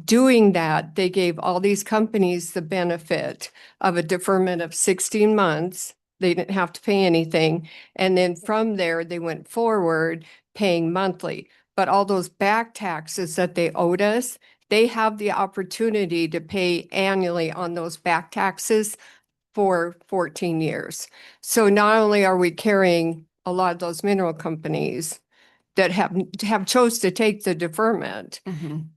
Doing that, they gave all these companies the benefit of a deferment of 16 months. They didn't have to pay anything. And then from there, they went forward paying monthly. But all those back taxes that they owed us, they have the opportunity to pay annually on those back taxes for 14 years. So not only are we carrying a lot of those mineral companies that have chose to take the deferment,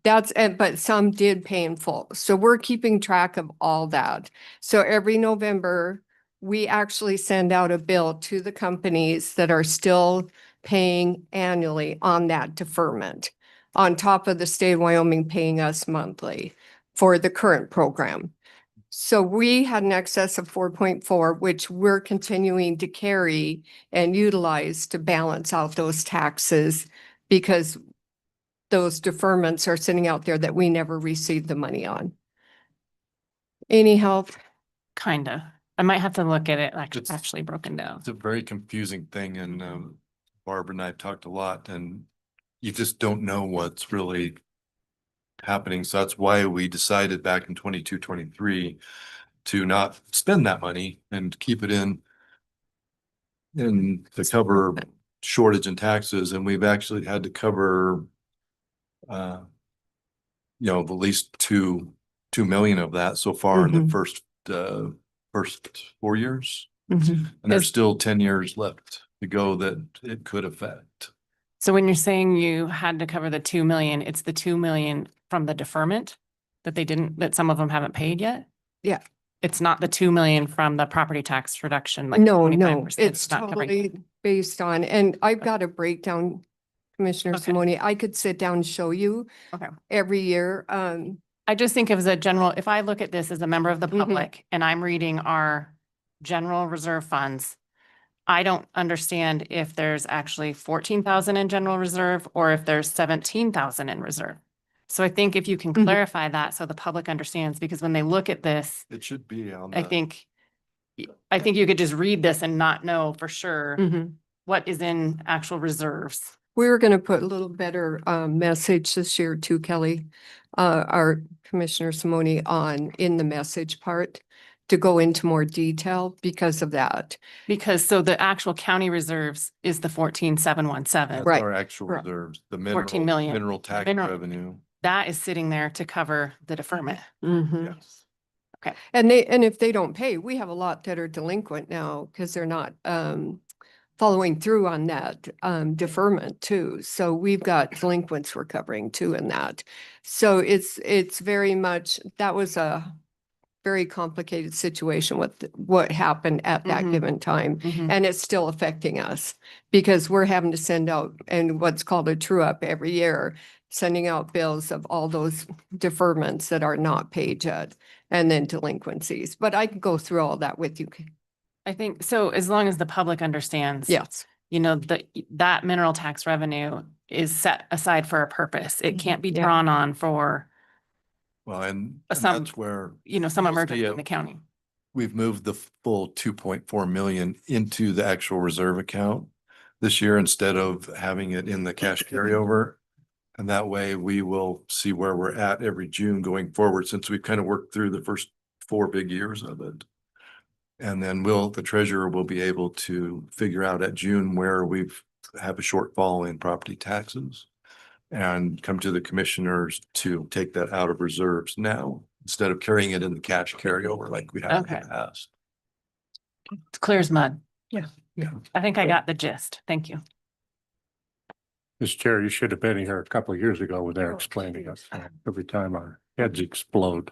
but some did pay in full. So we're keeping track of all that. So every November, we actually send out a bill to the companies that are still paying annually on that deferment, on top of the state of Wyoming paying us monthly for the current program. So we had an excess of 4.4, which we're continuing to carry and utilize to balance out those taxes because those deferments are sitting out there that we never received the money on. Any help? Kinda. I might have to look at it It's- actually broken down. It's a very confusing thing and Barbara and I have talked a lot and you just don't know what's really happening. So that's why we decided back in 22, 23 to not spend that money and keep it in to cover shortage in taxes. And we've actually had to cover at least 2 million of that so far in the first 4 years. And there's still 10 years left to go that it could affect. So when you're saying you had to cover the 2 million, it's the 2 million from the deferment that some of them haven't paid yet? Yeah. It's not the 2 million from the property tax reduction, like No, 25%. it's not covering- totally based on, and I've got a breakdown, Commissioner Okay. Simone. I could sit down and show you Okay. every year. I just think of as a general, if I look at this as a member of the Mhm. public and I'm reading our general reserve funds, I don't understand if there's actually 14,000 in general reserve or if there's 17,000 in reserve. So I think if you can clarify that so the public understands, because when they look at this, It should be on I think you could just read this and not know for sure what is in actual reserves. We were going to put a little better message this year too, Kelly, our Commissioner Simone in the message part to go into more detail because of that. Because so the actual county reserves is the 14,717. That's Right. our actual Right. reserves, the 14 million. mineral tax Mineral- revenue. That is sitting there to cover the deferment. Yes. Okay. And if they don't pay, we have a lot that are delinquent now because they're not following through on that deferment too. So we've got delinquents we're covering too in that. So it's very much, that was a very complicated situation with what happened at that given time. And it's still affecting us because we're having to send out and what's called a true up every year, sending out bills of all those deferments that are not paid yet and then delinquencies. But I can go through all that with you. I think so, as long as the public understands. Yes. That mineral tax revenue is set aside for a purpose. It can't be Yeah. drawn on for, Well, and Some- that's where some you'll emergency see in it. the county. We've moved the full 2.4 million into the actual reserve account this year instead of having it in the cash carryover. And that way we will see where we're at every June going forward, since we've kind of worked through the first 4 big years of it. And then the treasurer will be able to figure out at June where we've have a shortfall in property taxes and come to the commissioners to take that out of reserves now instead of carrying it in the cash carryover like we have in Okay. the past. It's clear as mud. Yeah. I think I got the gist. Thank you. Mr. Chair, you should have been here a couple of years ago when they're explaining it. Every time our heads explode.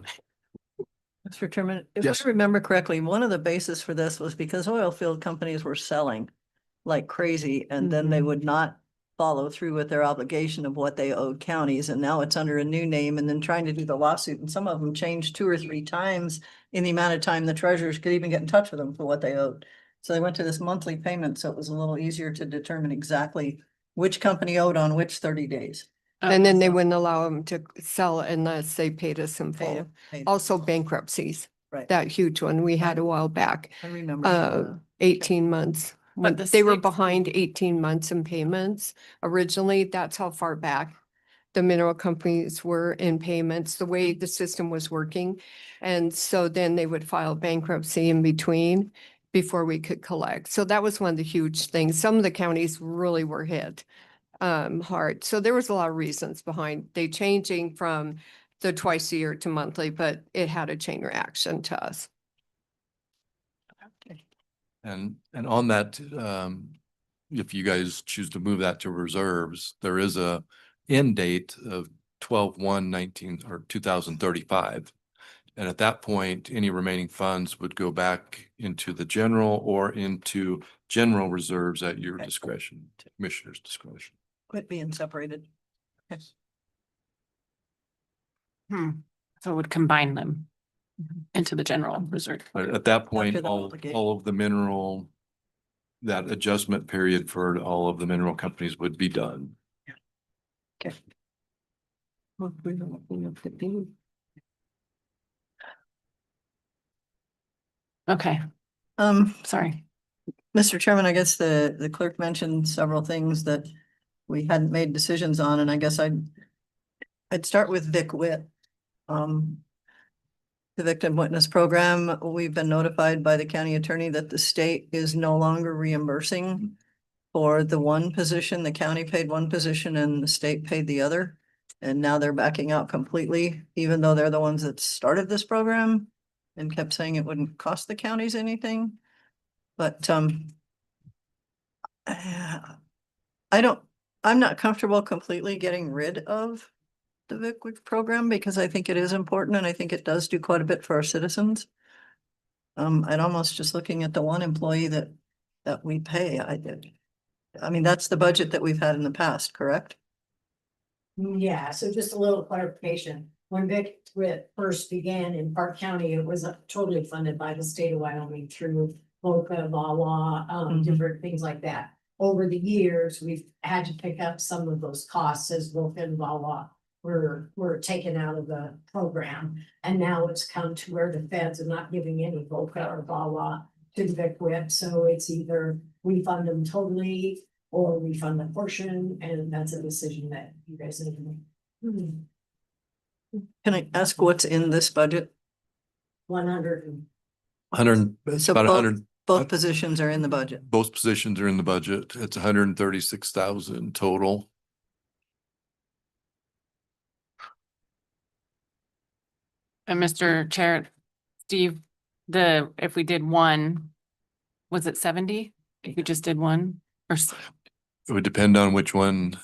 Mr. Chairman, if Yes. I remember correctly, one of the bases for this was because oil field companies were selling like crazy and then they would not follow through with their obligation of what they owed counties. And now it's under a new name and then trying to do the lawsuit. And some of them changed 2 or 3 times in the amount of time the treasurers could even get in touch with them for what they owed. So they went to this monthly payment. So it was a little easier to determine exactly which company owed on which 30 days. And then they so- wouldn't allow them to sell unless they paid us in Pay- full. pay- Also bankruptcies, Right. that huge one we had a while back, I remember. some of that. 18 months. But When the they were state- behind 18 months in payments. Originally, that's how far back the mineral companies were in payments, the way the system was working. And so then they would file bankruptcy in between before we could collect. So that was one of the huge things. Some of the counties really were hit hard. So there was a lot of reasons behind they changing from the twice a year to monthly, but it had a chain reaction to us. And on that, if you guys choose to move that to reserves, there is a end date of 12/1/19 or 2035. And at that point, any remaining funds would go back into the general or into general reserves at your discretion, commissioner's discretion. Quit being separated. So it would combine them into the general reserve. But at that point, the obligation. all of the mineral, that adjustment period for all of the mineral companies would be done. Okay. Okay, Sorry. Mr. Chairman, I guess the clerk mentioned several things that we hadn't made decisions on, and I guess I'd start with Vic Witt. The victim witness program, we've been notified by the county attorney that the state is no longer reimbursing for the one position. The county paid one position and the state paid the other. And now they're backing out completely, even though they're the ones that started this program and kept saying it wouldn't cost the counties anything. But I'm not comfortable completely getting rid of the VIC program because I think it is important and I think it does do quite a bit for our citizens. I'd almost just looking at the one employee that we pay, I mean, that's the budget that we've had in the past, correct? Yeah, so just a little clarification. When Vic Witt first began in Park County, it was totally funded by the state of Wyoming through BOCC, Mhm. different things like that. Over the years, we've had to pick up some of those costs as BOCC and were taken out of the program. And now it's come to where the feds are not giving any BOCC or VAWA to Vic Witt. So it's either we fund them totally or we fund a portion, and that's a decision that you guys need to make. Can I ask what's in this budget? 100. 100, it's So about both- 100, Both positions are in the budget. both positions are in the budget. It's 136,000 total. and Mr. Chair, Steve, if we did one, was it 70? If we just did one or? It would depend on which one.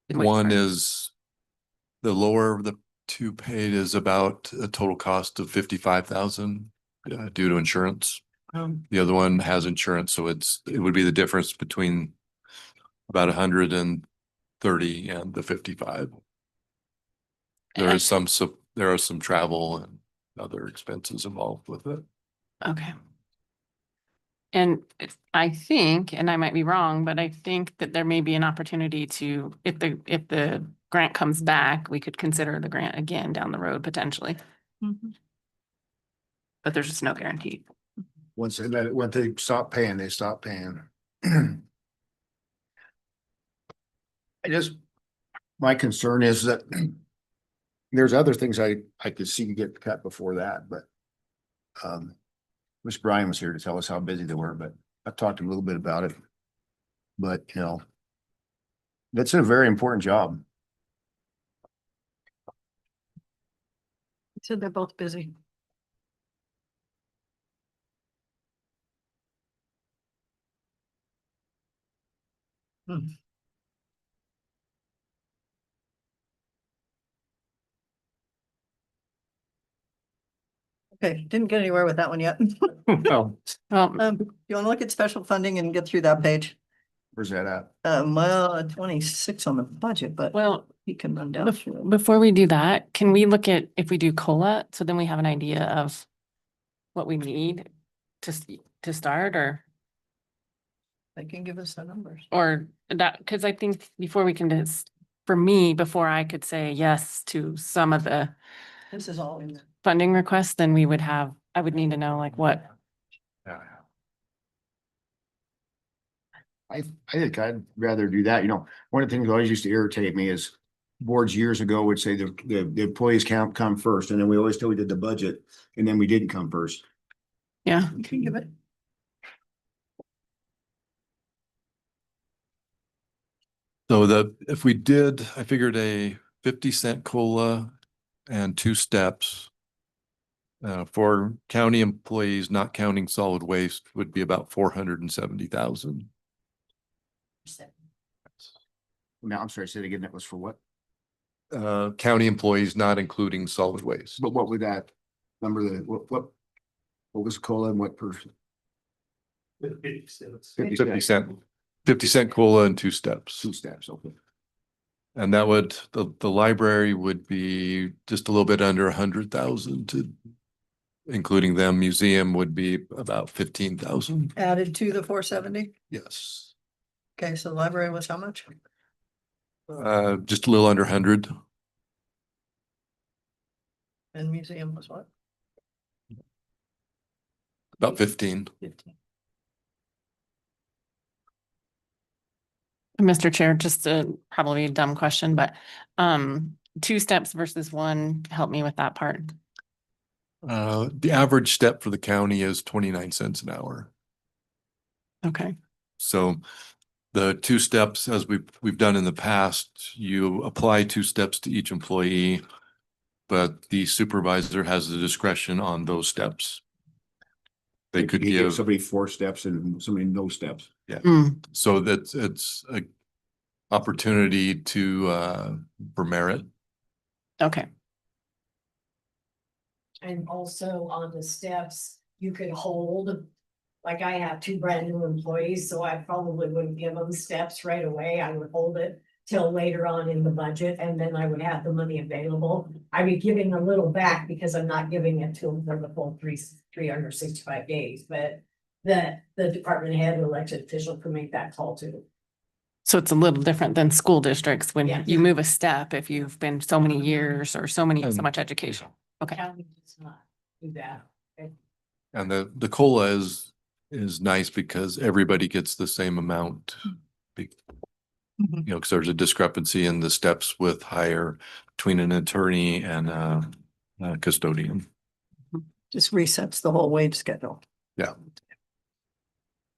Which One part? is the lower of the two paid is about a total cost of 55,000 due to insurance. The other one has insurance, so it would be the difference between about 130 and the 55. There is there are some travel and other expenses involved with it. Okay. And I think, and I might be wrong, but I think that there may be an opportunity to, if the grant comes back, we could consider the grant again down the road potentially. But there's just no guarantee. Once they stop paying, they stop paying. My concern is that there's other things I could see get cut before that, but Miss Brian was here to tell us how busy they were, but I talked to him a little bit about it. But, that's a very important job. So they're both busy. Okay, didn't get anywhere with that one yet. Well, You want to look at special funding and get through that page? Where's that at? Well, 26 on the budget, but Well, you can run down. before we do that, can we look at if we do COLA, so then we have an idea of what we need to start or They can give us the numbers. that, because I think before we can just for me, before I could say yes to some of the This is all in there. funding requests, then I would need to know like what. I think I'd rather do that. You know, one of the things that always used to irritate me is boards years ago would say the employees can't come first, and then we always thought we did the budget, and then we didn't come first. Yeah. You can give it. So if we did, I figured a 50-cent COLA and 2 steps. For county employees, not counting solid waste, would be about 470,000. Now, I'm sorry, say it again. That was for what? County employees, not including solid waste. But what would that number, what was COLA and what person? 50 cents. 50 cent COLA and 2 steps. 2 steps, okay. And that would, the library would be just a little bit under 100,000 to, including them. Museum would be about 15,000. Added to the 470. Yes. Okay, so the library was how much? Just a little under 100. And museum was what? About 15. 15. Mr. Chair, just probably a dumb question, but 2 steps versus 1, help me with that part. The average step for the county is 29 cents an hour. Okay. So the 2 steps, as we've done in the past, you apply 2 steps to each employee, but the supervisor has the discretion on those steps. They could You give somebody 4 steps and somebody no steps. Yeah. Mm. So it's a opportunity to for merit. Okay. And also on the steps, you could hold, like I have 2 brand new employees, so I probably wouldn't give them steps right away. I would hold it till later on in the budget, and then I would have the money available. I'd be giving a little back because I'm not giving it to them for the full 365 days, but the department head or elected official can make that call too. So it's a little different than school districts when Yeah. you move a step if you've been so many years or so much education. Okay. County does not do that. Okay. And the COLA is nice because everybody gets the same amount. You know, because there's a discrepancy in the steps with hire between an attorney and a custodian. Just resets the whole wage schedule. Yeah.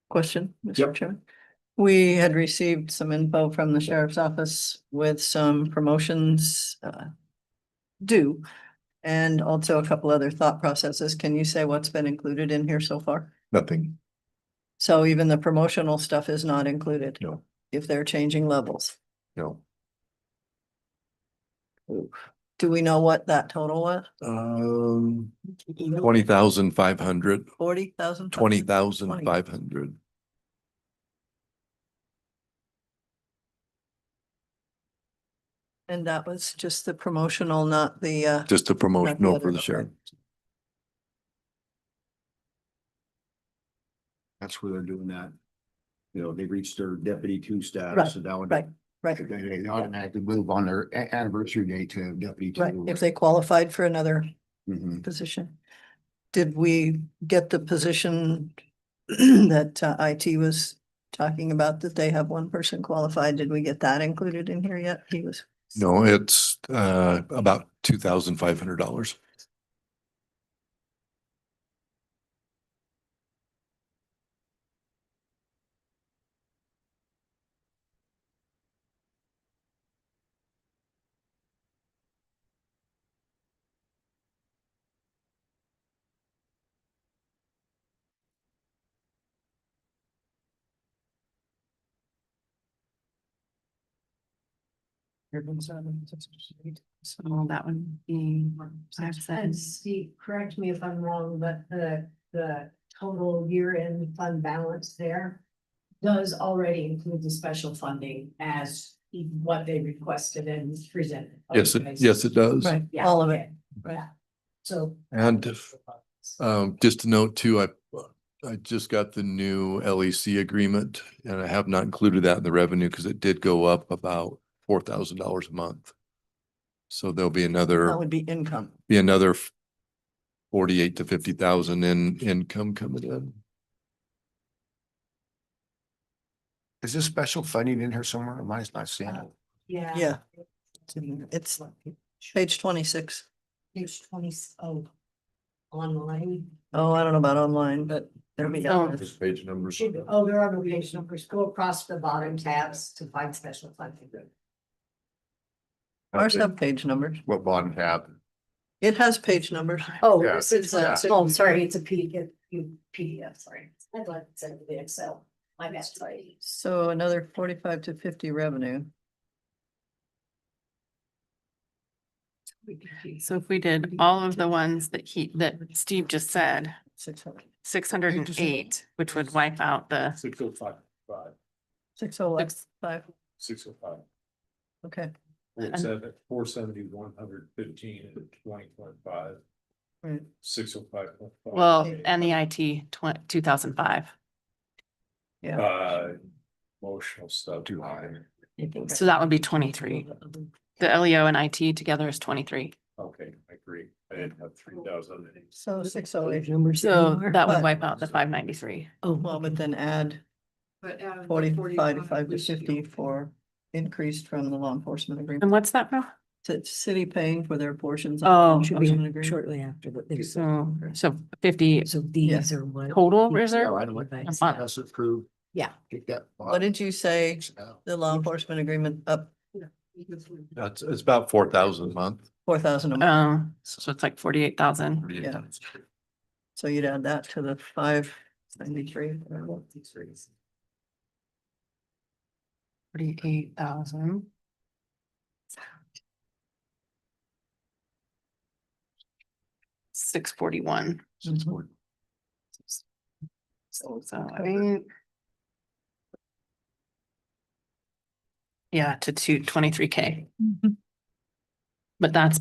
Question, Mr. Chairman? We had received some info from the sheriff's office with some promotions due. And also a couple other thought processes. Can you say what's been included in here so far? Nothing. So even the promotional stuff is not included? No. If they're changing levels? No. Do we know what that total was? 20,500. 40,000? 20,500. And that was just the promotional, not the Just a promotional other, for the okay. sheriff. That's where they're doing that. You know, they reached their deputy 2 Right, status, so that would. right. They automatically move on their anniversary day to deputy 2. Right, if they qualified for another Mhm. position. Did we get the position that IT was talking about, that they have 1 person qualified? Did we get that included in here yet? He was. No, it's about $2,500. So that would be And 5 Steve, correct me if I'm wrong, but the total year-end fund balance there does already include the special funding as what they requested and presented. Yes, Okay. yes, it does. Right, Yeah, all of okay. it, right. Yeah. So. And just to note too, I just got the new LEC agreement and I have not included that in the revenue because it did go up about $4,000 a month. So there'll be That another, would be income. 48 to 50,000 in income coming in. Is this special funding in here somewhere? Am I not seeing it? Yeah. It's page 26. Page 20, oh, online. Oh, I don't know about online, but there'll be. Oh. down there. Page numbers. Oh, there are no page numbers. Go across the bottom tabs to find special funding. Ours have page numbers. What bottom tab? It has page numbers. Oh, Yeah. this is, oh, sorry, it's a PDF, sorry. I'd like to send the Excel. My bad, sorry. So another 45 to 50 revenue. So if we did all of the ones that Steve just said, 600. 608, which would wipe out the 605. 605. 605. Okay. 470, 115 and 20.5. Right. 605. well, and the IT 2005. Yeah. Emotional stuff too high. So that would be 23. The LEO and IT together is 23. Okay, I agree. I didn't have 3,000. So 608. So that would wipe out the 593. Oh, well, but then add 45 to 5 to 50 for increased from the law enforcement And agreement. what's that now? It's city paying for their portions. of Oh, the should law enforcement agreement. Shortly after what they. So 50 So these are what. total reserve? No, I don't like A that. month. That's approved. Yeah. Take that. What did you say? The law enforcement agreement up It's about 4,000 a month. 4,000 a month. So it's like 48,000. Yeah. So you'd add that to the 593. 48,000. $641. So I mean. Yeah, to 23K. But that's,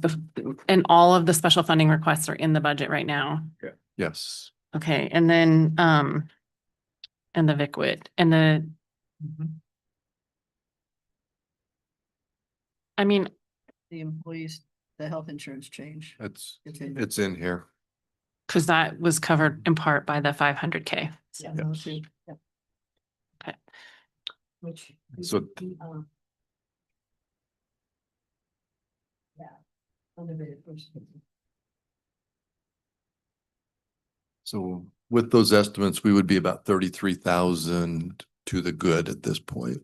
and all of the special funding requests are in the budget right now. Yes. Okay, and then, and the VICWIT and the. I mean, The employees, the health insurance change. It's It's in here. cause that was covered in part by the 500K. Yeah. Yes. Yeah. Okay. Which. So- Yeah. Under the first. So with those estimates, we would be about 33,000 to the good at this point.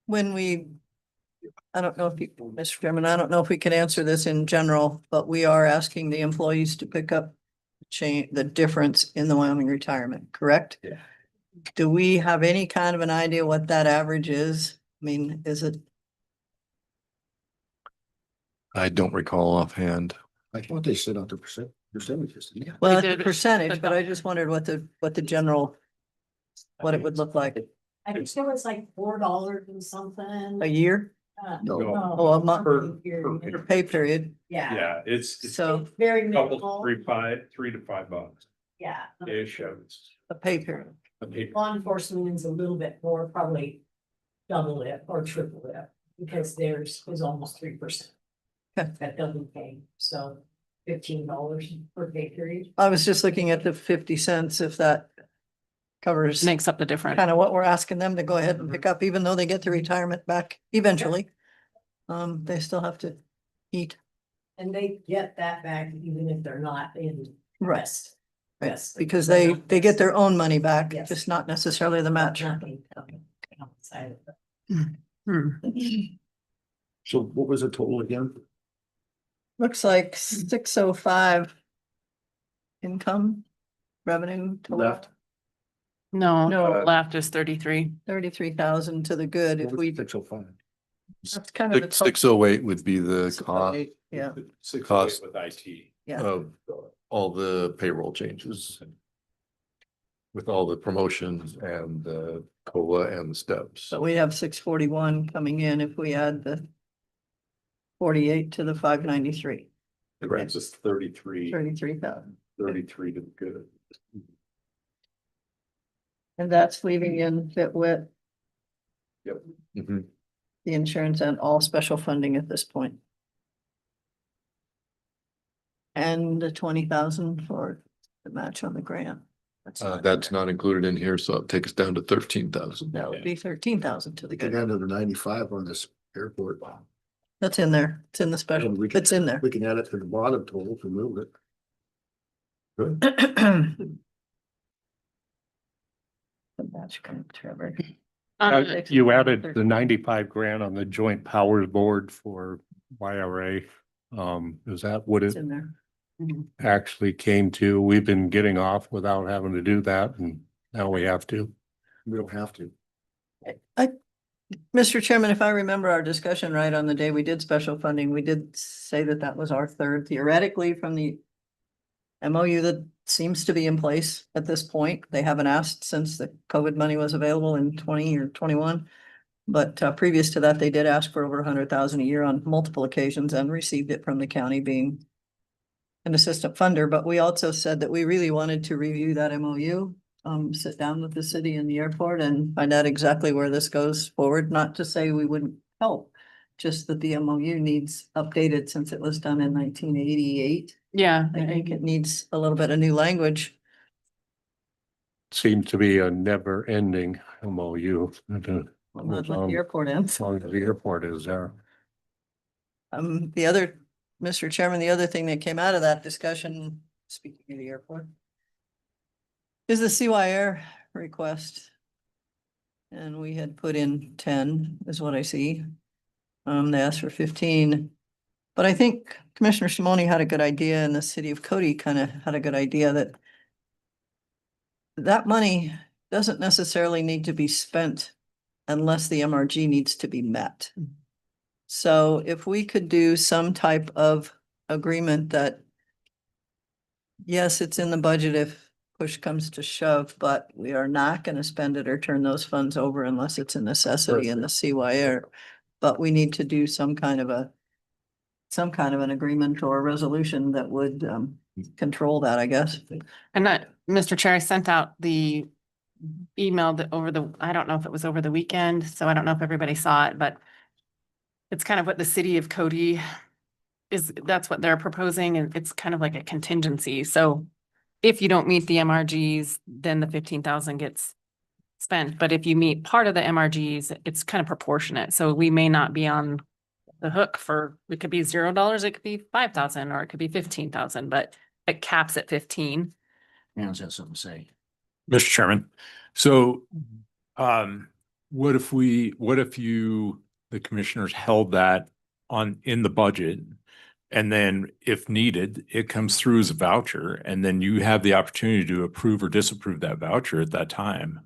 When I don't know if you, Mr. Chairman, I don't know if we can answer this in general, but we are asking the employees to pick up the difference in the Wyoming retirement, correct? Yeah. Do we have any kind of an idea what that average is? I mean, is it? I don't recall offhand. I thought they said on the percentages. Yeah. Well, did it's a percentage, but but I just wondered what the general, what it would look like I think there was like $4 and something. a year. No. Oh, a month, Per pay period. Yeah. Yeah, it's So It's very couple, minimal. $3 to $5 Yeah. ish. I would say. a pay period. Law enforcement is a little bit more, probably double it or triple it, because theirs is almost 3%. Okay. That doesn't pay, so $15 per pay period. I was just looking at the 50 cents, if that covers Makes up the difference. kind of what we're asking them to go ahead and pick up, even though they get the retirement back eventually. They still have to eat. And they get that back even if they're not in rest. Right, Yes. because they get their own money back, Yes. just not necessarily the match. Nothing outside of that. Hmm. So what was the total again? Looks like 605 income revenue total. Left. No, No. left is 33. 33,000 to the good if we, 605. that's kind of the. total. 608 would be the cost Yeah, Cost. With IT. yeah. of all the payroll changes. With all the promotions and the COLA and the steps. So we have 641 coming in if we add the 48 to the 593, It brings us 33 33,000. to the good. And that's leaving in fit with Mhm. the insurance and all special funding at this point. And the 20,000 for the match on the grant. That's not included in here, so it'll take us down to 13,000. That would be 13,000 to the We can good. add another 95 on this airport. That's in there. It's in the special. And we can- It's in there. We can add it to the bottom total to move it. Good. The match grant, Trevor. You added the 95 grand on the Joint Powers Board for YRA. Is that what It's it in there. actually came to? We've been getting off without having to do that, and now we have to. We don't have to. Mr. Chairman, if I remember our discussion right on the day we did special funding, we did say that that was our third theoretically from the MOU that seems to be in place at this point. They haven't asked since the COVID money was available in 20 or 21. But previous to that, they did ask for over 100,000 a year on multiple occasions and received it from the county being an assistant funder. But we also said that we really wanted to review that MOU, sit down with the city and the airport and find out exactly where this goes forward. Not to say we wouldn't help, just that the MOU needs updated since it was done in 1988. Yeah. I think it needs a little bit of new language. Seems to be a never ending MOU. Well, not like the airport ends. As long as the airport is there. The other, Mr. Chairman, the other thing that came out of that discussion, speaking of the airport, is the CYR request. And we had put in 10 is what I see. They asked for 15. But I think Commissioner Simone had a good idea and the city of Cody kind of had a good idea that that money doesn't necessarily need to be spent unless the MRG needs to be met. So if we could do some type of agreement that, yes, it's in the budget if push comes to shove, but we are not going to spend it or turn those funds over unless it's a necessity in the CYR. But we need to do some kind of an agreement or a resolution that would control that, I guess. And that, Mr. Chair, I sent out the email that I don't know if it was over the weekend, so I don't know if everybody saw it, but it's kind of what the city of Cody that's what they're proposing, and it's kind of like a contingency. So if you don't meet the MRGs, then the 15,000 gets spent. But if you meet part of the MRGs, it's kind of proportionate. So we may not be on the hook for, it could be $0, it could be 5,000, or it could be 15,000, but it caps at 15. Anne's got something to say. Mr. Chairman, so what if the commissioners held that in the budget, and then if needed, it comes through as a voucher, and then you have the opportunity to approve or disapprove that voucher at that time?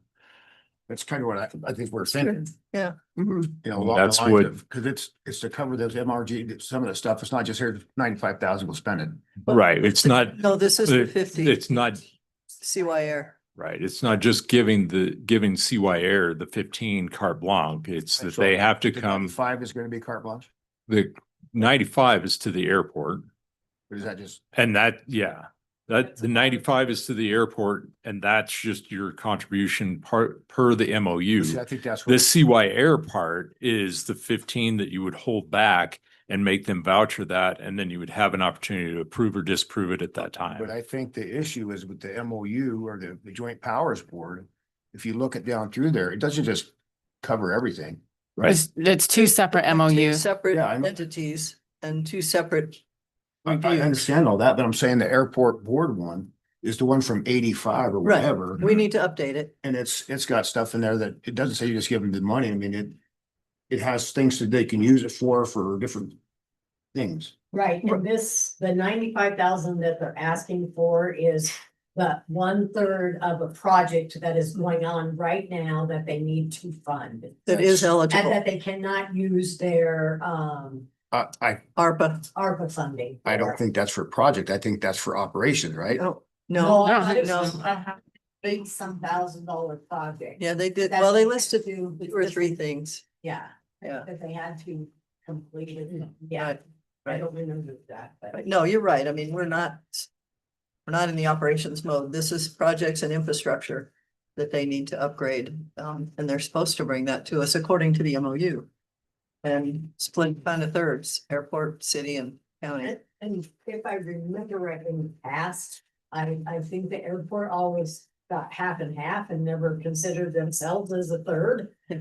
That's kind of what I think we're thinking. Yeah. You know, along That's the lines what- of, because it's to cover those MRG, some of the stuff. It's not just here, 95,000, we'll spend it. Right, it's not. No, this is the 50. It's not, CYR. right, it's not just giving CYR the 15 carte blanche, it's that So they have to the come, 95 is going to be carte blanche? the 95 is to the airport. Or is that just? And the 95 is to the airport, and that's just your contribution per the MOU. See, I think that's The what, CYR part is the 15 that you would hold back and make them voucher that, and then you would have an opportunity to approve or disapprove it at that but time. I think the issue is with the MOU or the Joint Powers Board. If you look it down through there, it doesn't just cover everything. Right. It's two separate Two MOUs. separate Yeah, I know. entities and two separate. I reviews. understand all that, but I'm saying the airport board one is the one from 85 or Right. whatever. We need to update it. And it's got stuff in there that it doesn't say you just give them the money. I mean, it has things that they can use it for different things. Right, and the 95,000 that they're asking for is the 1/3 of a project that is going on right now that they need to fund. That is And eligible. that they cannot use their ARPA. ARPA funding. I don't think that's for project. I think that's for operations, right? No, No, no, I thought it no. was some $1,000 project. Yeah, they did. That's Well, they what listed they do. two or three things. Yeah, Yeah. that they had to complete it. Yeah, I don't remember that, but. But no, you're right. I mean, we're not in the operations mode. This is projects and infrastructure. that they need to upgrade. And they're supposed to bring that to us according to the MOU. And split kind of thirds, airport, city and county. And if I remember right in the past, I think the airport always got half and half and never considered themselves as a third. In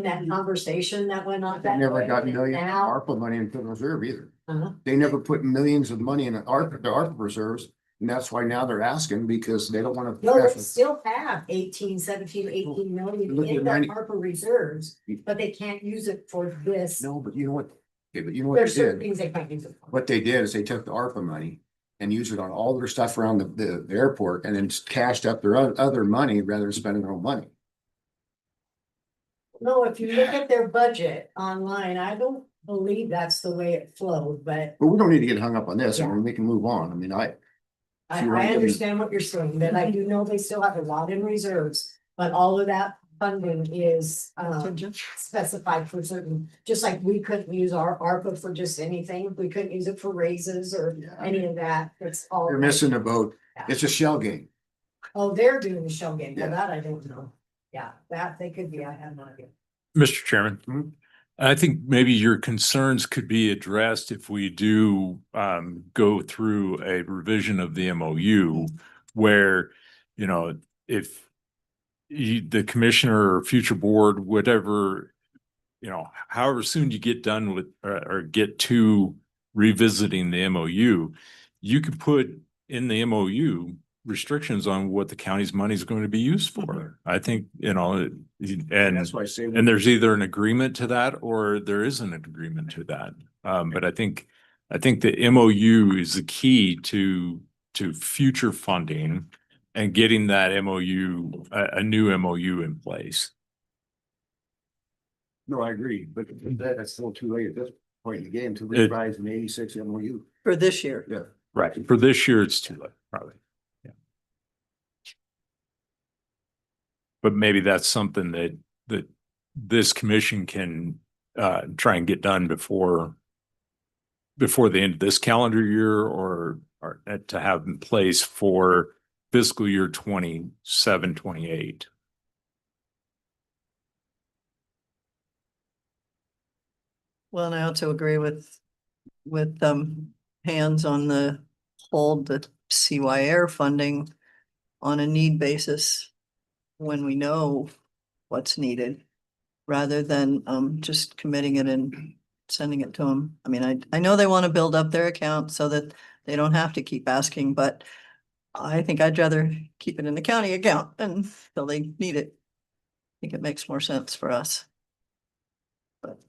that conversation that went on. They that never way, got and millions of now- ARPA money into the reserve either. Uh-huh. They never put millions of money in the ARPA reserves. And that's why now they're asking because they don't want to. No, they still have 18, 17, 18 million Look at in the 90 ARPA reserves, but they can't use it for this. No, but you know what? Okay, but you know what There's they certain did? things they can't use it for. What they did is they took the ARPA money and used it on all their stuff around the airport and then just cashed up their other money rather than spending their own money. No, if you look at their budget online, I don't believe that's the way it flowed, but But we don't need to get hung up on this. I Yeah. mean, we can move on. I mean, I You're right, understand what you're saying, but I do know they still have a lot in reserves, but all of that funding is specified for certain, just like we couldn't use our ARPA for just anything. We couldn't use it for raises or any of that. It's all. you're missing the boat. It's a shell game. Oh, they're doing the shell game. Well, Yeah. that I don't know. Yeah, that they could be. I have no idea. Mr. Chairman, Mhm. I think maybe your concerns could be addressed if we do go through a revision of the MOU where, if the commissioner or future board, whatever, however soon you get done with or get to revisiting the MOU, you could put in the MOU restrictions on what the county's money is going to be used for. I think, and That's why I say. and there's either an agreement to that or there isn't an agreement to that. But I think the MOU is the key to future funding and getting that MOU, a new MOU in place. No, I agree, but that's still too late at this point in the game to It- revise an 86 MOU. For this year. Yeah. Right. For this year, it's too late, probably. Yeah. But maybe that's something that this commission can try and get done before the end of this calendar year or to have in place for fiscal year 27, 28. Well, and I also agree with hands on the hold the CYR funding on a need basis when we know what's needed, rather than just committing it and sending it to them. I mean, I know they want to build up their account so that they don't have to keep asking, but I think I'd rather keep it in the county account until they need it. I think it makes more sense for us. But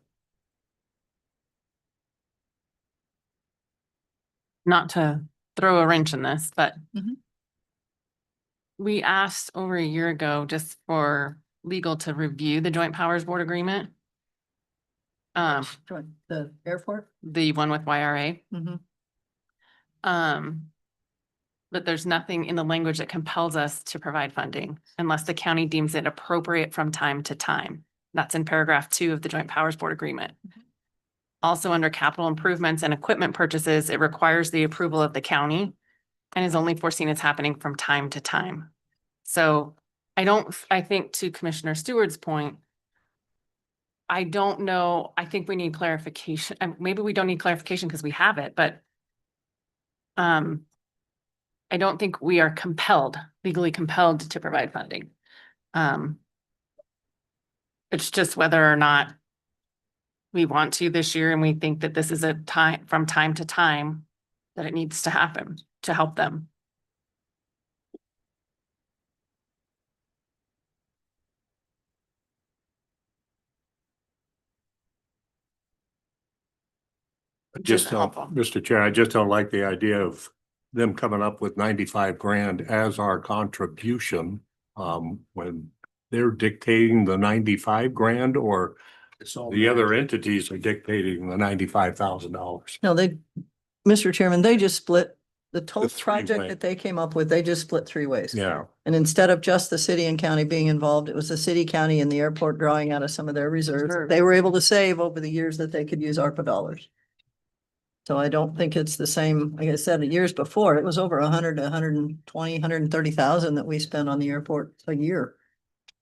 Not to throw a wrench in this, but Mhm. we asked over a year ago just for legal to review the Joint Powers Board agreement. join the airport. The one with YRA. Mhm. But there's nothing in the language that compels us to provide funding unless the county deems it appropriate from time to time. That's in paragraph 2 of the Joint Powers Board agreement. Also, under capital improvements and equipment purchases, it requires the approval of the county and is only foreseen as happening from time to time. So I think to Commissioner Stewart's point, I don't know, I think we need clarification, and maybe we don't need clarification because we have it, but I don't think we are legally compelled to provide funding. It's just whether or not we want to this year and we think that this is a time, from time to time, that it needs to happen to help them. Just don't, helpful. Mr. Chair, I just don't like the idea of them coming up with 95 grand as our contribution. When they're dictating the 95 grand or It's all the other entities are dictating the $95,000. No, Mr. Chairman, they just split the total three project way. that they came up with. They just split 3 ways. Yeah. And instead of just the city and county being involved, it was the city, county and the airport drawing out of some of their reserves. They were able to save over the years that they could use ARPA dollars. So I don't think it's the same, like I said, the years before, it was over 100 to 120, 130,000 that we spent on the airport a year.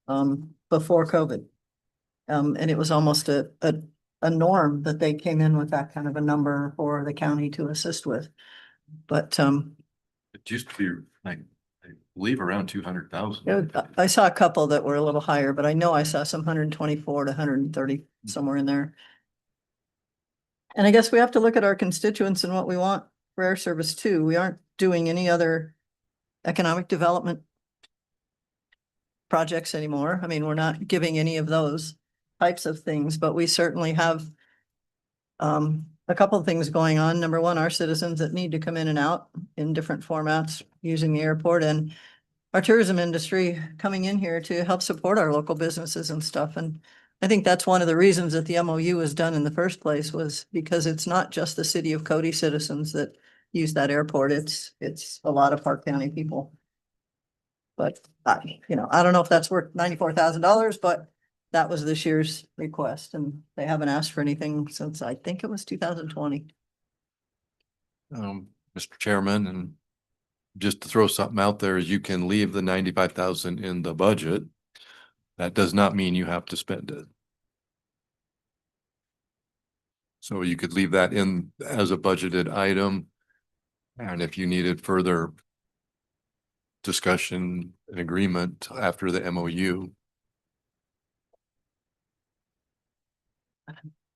before COVID. And it was almost a norm that they came in with that kind of a number for the county to assist with. But, It used to be like, I believe around 200,000. I saw a couple that were a little higher, but I know I saw some 124 to 130 somewhere in there. And I guess we have to look at our constituents and what we want for air service too. We aren't doing any other economic development projects anymore. I mean, we're not giving any of those types of things, but we certainly have a couple of things going on. Number one, our citizens that need to come in and out in different formats using the airport, and our tourism industry coming in here to help support our local businesses and stuff. And I think that's one of the reasons that the MOU was done in the first place, was because it's not just the city of Cody citizens that use that airport. It's a lot of Park County people. But I don't know if that's worth $94,000, but that was this year's request, and they haven't asked for anything since I think it was 2020. Mr. Chairman, and just to throw something out there, you can leave the 95,000 in the budget. That does not mean you have to spend it. So you could leave that in as a budgeted item. And if you needed further discussion and agreement after the MOU.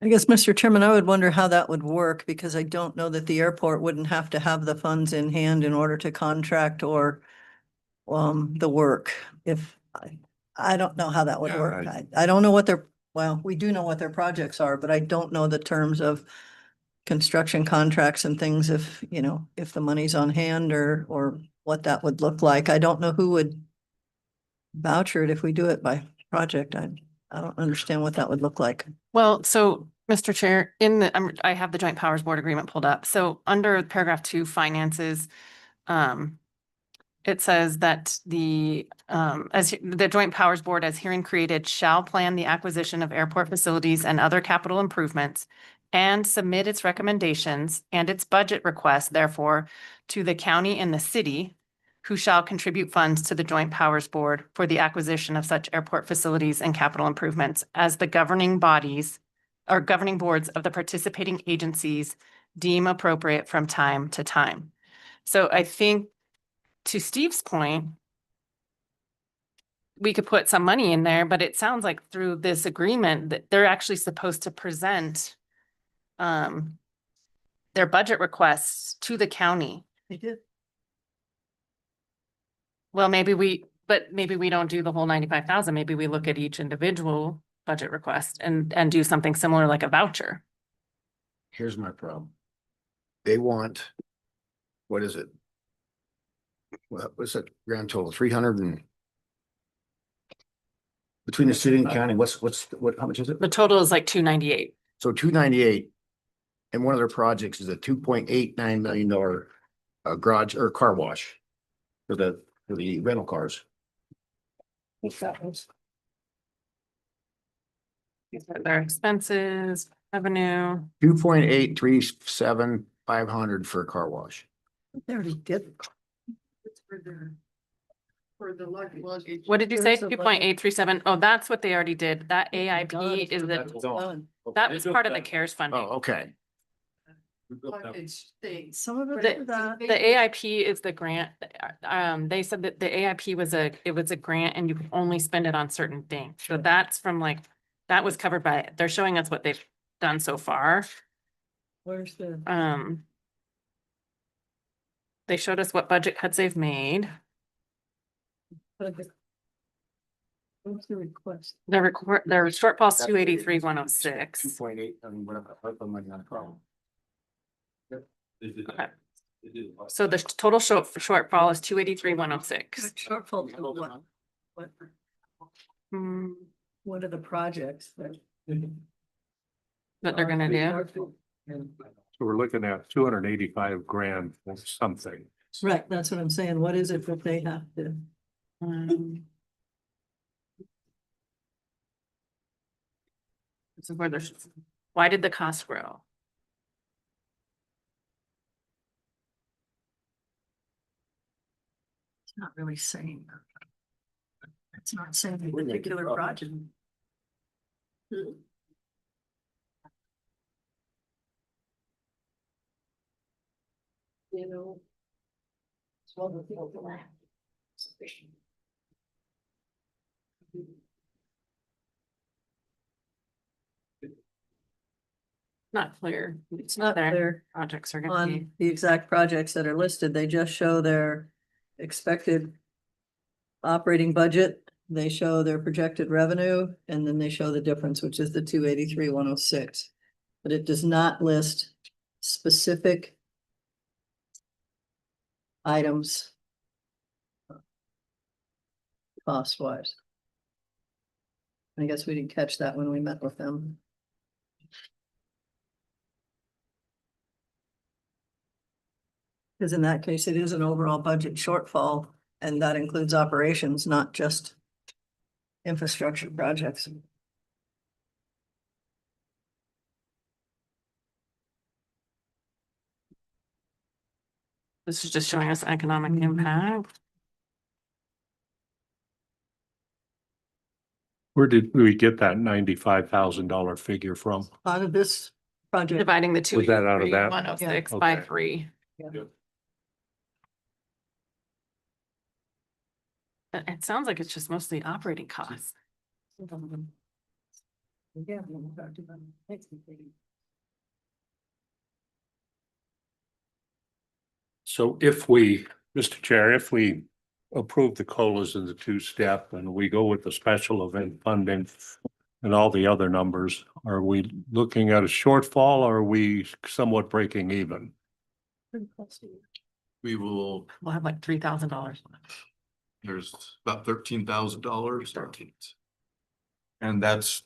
I guess, Mr. Chairman, I would wonder how that would work, because I don't know that the airport wouldn't have to have the funds in hand in order to contract or the work. If I don't know how that would Yeah, work. I don't know what we do know what their projects are, but I don't know the terms of construction contracts and things, if the money's on hand or what that would look like. I don't know who would voucher it if we do it by project. I don't understand what that would look like. Well, so Mr. Chair, I have the Joint Powers Board agreement pulled up. So under paragraph 2, finances, it says that as the Joint Powers Board, as herein created, shall plan the acquisition of airport facilities and other capital improvements and submit its recommendations and its budget request, therefore, to the county and the city, who shall contribute funds to the Joint Powers Board for the acquisition of such airport facilities and capital improvements as the governing bodies or governing boards of the participating agencies deem appropriate from time to time. So I think, to Steve's point, we could put some money in there, but it sounds like through this agreement that they're actually supposed to present their budget requests to the county. They did. Well, maybe we don't do the whole 95,000. Maybe we look at each individual budget request and do something similar like a voucher. Here's my problem. They want, what is it? What's that grand total? 300 and between the city and county, how much is it? The total is like 298. So 298. And one of their projects is a $2.89 million garage or car wash for the rental cars. What's that? Their expenses, revenue. 2.837500 for a car wash. They already did. What did you say? There's a 2.837. Oh, that's what they already did. That AIP is that was part of the CARES funding. Oh, okay. Some of it. The AIP is the grant. They said that the AIP was a grant and you could only spend it on certain things. So that's from that was covered by, they're showing us what they've done so far. Where's the? They showed us what budget cuts they've made. What's the request? Their shortfall's 283,106. 2.8, I mean, whatever, not a problem. Okay. So the total shortfall is 283,106. Shortfall to what? What are the projects that That they're gonna do? So we're looking at 285 grand for something. Right, that's what I'm saying. What is it that they have to? This is where why did the cost grow? It's not really saying. It's not saying a particular project. You know. It's what we feel for that. Sufficient. Not clear. It's not Their clear projects are gonna be. on the exact projects that are listed. They just show their expected operating budget. They show their projected revenue, and then they show the difference, which is the 283,106. But it does not list specific items cost wise. I guess we didn't catch that when we met with them. Because in that case, it is an overall budget shortfall, and that includes operations, not just infrastructure projects. This is just showing us economic impact. Where did we get that $95,000 figure from? Out of this project. Dividing the two. Was that out of that? 106 Yeah. by Okay. 3. Yeah. It sounds like it's just mostly operating costs. Yeah. So if we, Mr. Chair, if we approve the COLAs in the two-step and we go with the special event funding and all the other numbers, are we looking at a shortfall or are we somewhat breaking even? We will, We'll have like $3,000. there's about $13,000. And that's,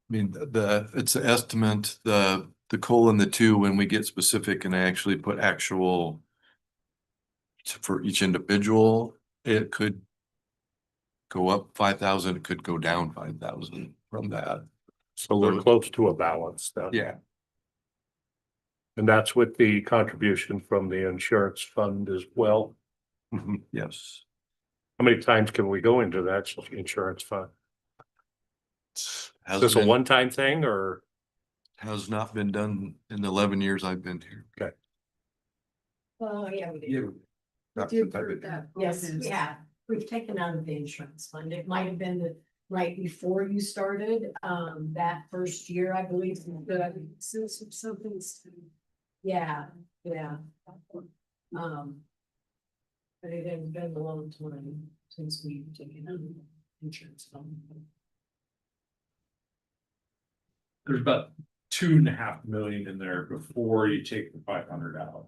I mean, it's an estimate, the COLA and the two, when we get specific and I actually put actual for each individual, it could go up 5,000, it could go down 5,000 from that. So we're close to a balance then. Yeah. And that's with the contribution from the insurance fund as well. Yes. How many times can we go into that insurance fund? Is Has this a been- one-time thing or? Has not been done in the 11 years I've been here. Okay. Oh, yeah, we did. You. We did prove that. Yes, we have. We've taken out of the insurance fund. It might have been the right before you started, that first year, I believe. Something's. Yeah, yeah. But it has been a long time since we've taken out the insurance fund. There's about 2.5 million in there before you take the 500 out.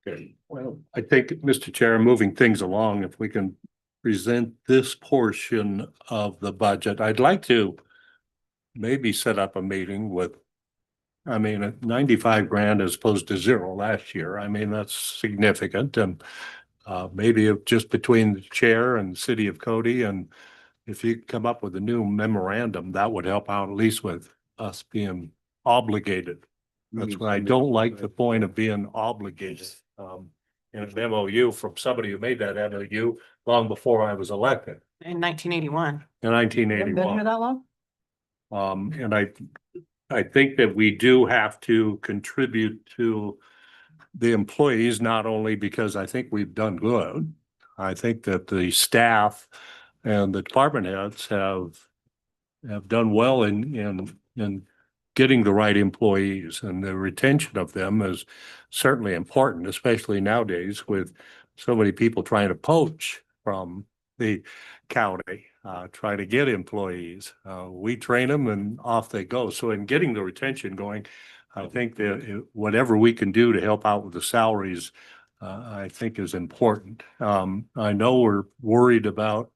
Okay, well, I think, Mr. Chair, moving things along, if we can present this portion of the budget, I'd like to maybe set up a meeting with, I mean, 95 grand as opposed to 0 last year. I mean, that's significant and maybe just between the chair and the city of Cody, and if you come up with a new memorandum, that would help out at least with us being obligated. That's what I don't like, the point of being obligated. And an MOU from somebody who made that MOU long before I was elected In 1981. in nineteen Been here 81. that long? And I think that we do have to contribute to the employees, not only because I think we've done good. I think that the staff and the department heads have done well in getting the right employees, and the retention of them is certainly important, especially nowadays with so many people trying to poach from the county, try to get employees. We train them and off they go. So in getting the retention going, I think that whatever we can do to help out with the salaries, I think is important. I know we're worried about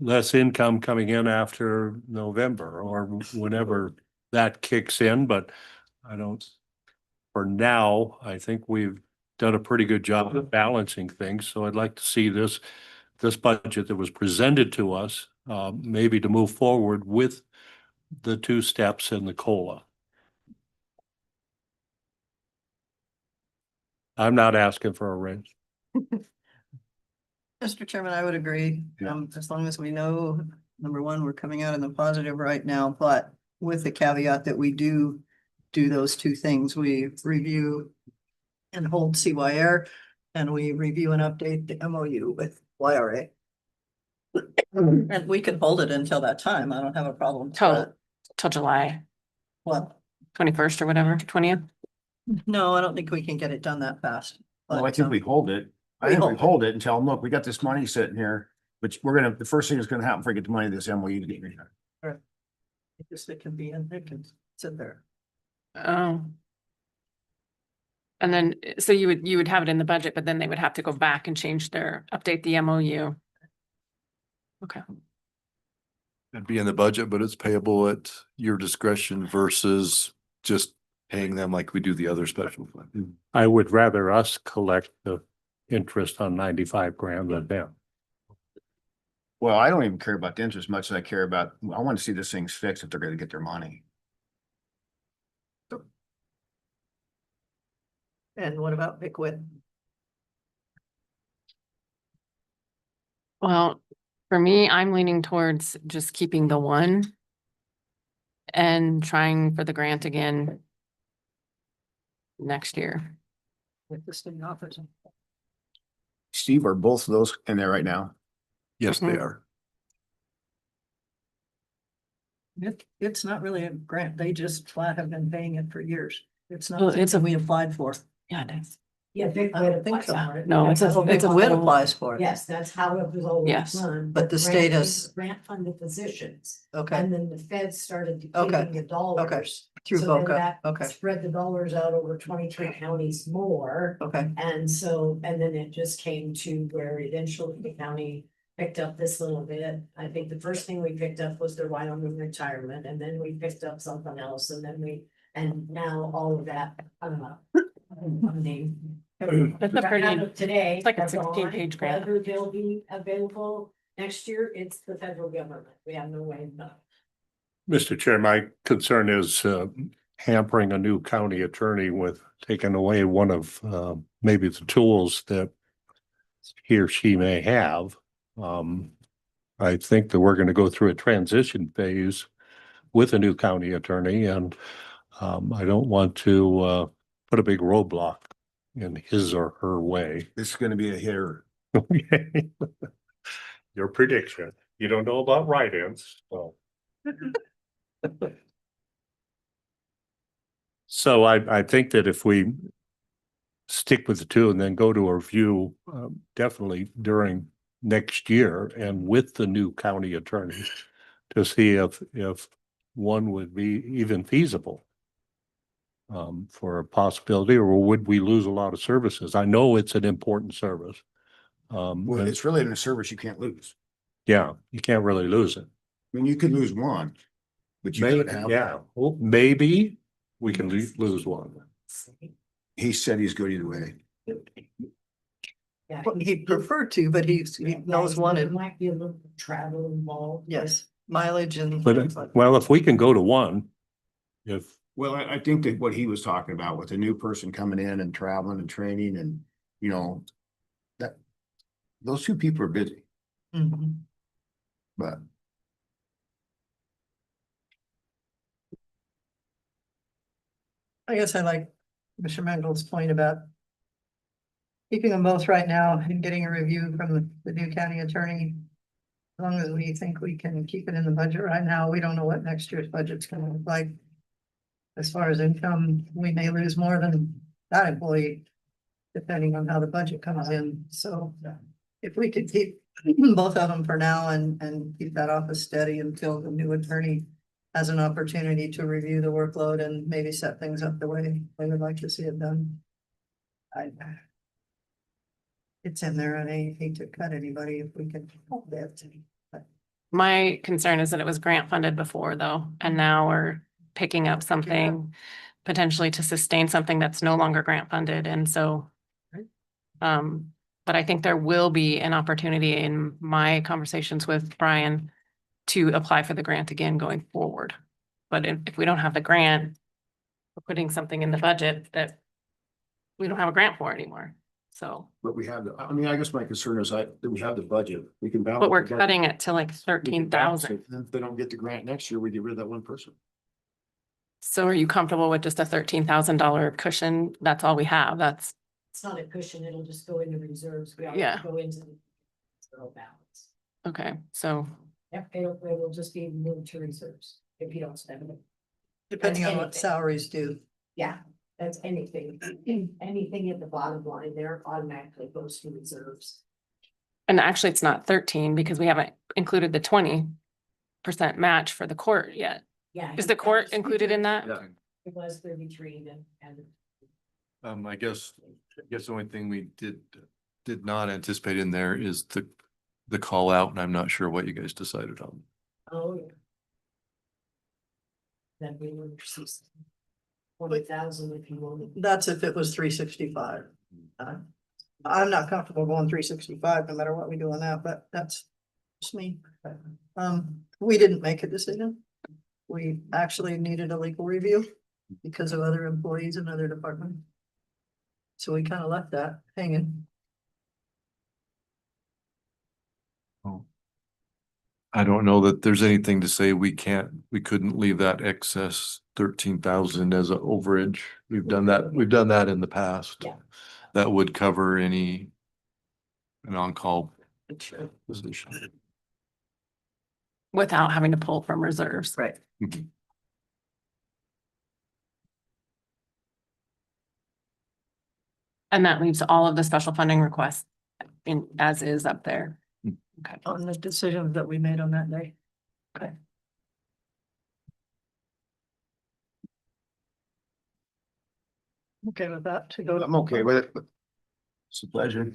less income coming in after November or whenever that kicks in, but I don't, for now, I think we've done a pretty good job of balancing things. So I'd like to see this budget that was presented to us, maybe to move forward with the two steps in the COLA. I'm not asking for a raise. Mr. Chairman, I would agree. As long as we know, number one, we're coming out in the positive right now, but with the caveat that we do those two things. We review and hold CYR, and we review and update the MOU with YRA. And we can hold it until that time. I don't have a problem. with that. Till July Well, 21st or whatever, 20th. no, I don't think we can get it done that fast. Well, I But, think we hold it. I we think we hold it. hold it and tell them, look, we got this money sitting here, but the first thing that's gonna happen before we get the money, this MOU to get rid of it. it can be in, it can sit there. Oh. And then, so you would have it in the budget, but then they would have to go back and update the MOU. Okay. It'd be in the budget, but it's payable at your discretion versus just paying them like we do the other special fund. I would rather us collect the interest on 95 grand than them. Well, I don't even care about the interest much as I care about, I want to see this thing's fixed if they're gonna get their money. And what about Vic Witt? Well, for me, I'm leaning towards just keeping the one and trying for the grant again next year. With the state office? Steve, are both of those in there right now? Yes, they are. It's not really a grant. They just flat have been paying it for years. It's not Well, it's something we applied for. Yeah, it is. Yeah, Vic I don't Witt think applies so. for it. No, it's a WIT applies for it. Yes, that's how it was always Yes. done. But the state has- Grant funded positions. Okay, And then the feds started Okay. depleting the dollars. through So then BOCC, that okay, Spread the dollars out over 23 counties more. okay. And so, and then it just came to where eventually the county picked up this little bit. I think the first thing we picked up was the Wyoming retirement, and then we picked up something else, and now all of that, funding. That's a pretty, As of today. it's like a are gone. 16-page grant. Whether they'll be available next year, it's the federal government. We have no way of knowing. Mr. Chair, my concern is hampering a new county attorney with taking away one of maybe the tools that he or she may have. I think that we're going to go through a transition phase with a new county attorney, and I don't want to put a big roadblock in his or her way. This is gonna be a hitter. Your prediction. You don't know about write-ins, so. So I think that if we stick with the two and then go to a review, definitely during next year and with the new county attorney to see if one would be even feasible for a possibility, or would we lose a lot of services? I know it's an important service. Well, and- it's really in a service you can't lose. yeah, you can't really lose it. I mean, you could lose one, but you could have. Yeah, well, maybe we can lose one. He said he's good either way. Yeah. Well, he'd prefer to, but he knows one, There and might be a little travel involved. yes, mileage and. But, well, if we can go to one, Well, I think that what he was talking about with a new person coming in and traveling and training and, that those two people are busy, Mhm. but I guess I like Mr. Mendel's point about keeping them both right now and getting a review from the new county attorney. As long as we think we can keep it in the budget right now, we don't know what next year's budget's gonna look like. As far as income, we may lose more than that employee, depending on how the budget comes in. So if we could keep both of them for now and keep that office steady until the new attorney has an opportunity to review the workload and maybe set things up the way they would like to see it done. It's in there, and I hate to cut anybody if we can help it. My concern is that it was grant funded before though, and now we're picking up something potentially to sustain something that's no longer grant funded. And so, but I think there will be an opportunity in my conversations with Brian to apply for the grant again going forward. But if we don't have the grant, we're putting something in the budget that we don't have a grant for anymore. So, But we have, I mean, I guess my concern is that we have the budget, we can balance. but we're the budget. cutting it to like We can 13,000. balance it. If they don't get the grant next year, we get rid of that one person. So are you comfortable with just a $13,000 cushion? That's all we have. That's, It's not a cushion, it'll just go into reserves. We Yeah. already go into the zero balance. okay, so, Yep, it'll just be moved to reserves if you don't spend it. Depending on what anything. salaries do. Yeah, that's anything, anything at the bottom line there automatically goes to reserves. and actually it's not 13 because we haven't included the 20% match for the court yet. Yeah. Is the court included in that? Yeah. It was 33 then, and I guess the only thing we did not anticipate in there is the call out, and I'm not sure what you guys decided on. oh, yeah. Then we would receive 20,000 if you wanted. That's if it was 365. I'm not comfortable going 365 no matter what we do on that, but that's just me. We didn't make a decision. We actually needed a legal review because of other employees in other departments. So we kind of left that hanging. I don't know that there's anything to say we couldn't leave that excess 13,000 as an overage. We've done that in the past. Yeah. That would cover an on-call position. Without having to pull from reserves. Right. And that leaves all of the special funding requests in, as is up there. Okay. On the decisions that we made on that day. Okay. Okay with that to go. I'm okay with it, but it's a pleasure.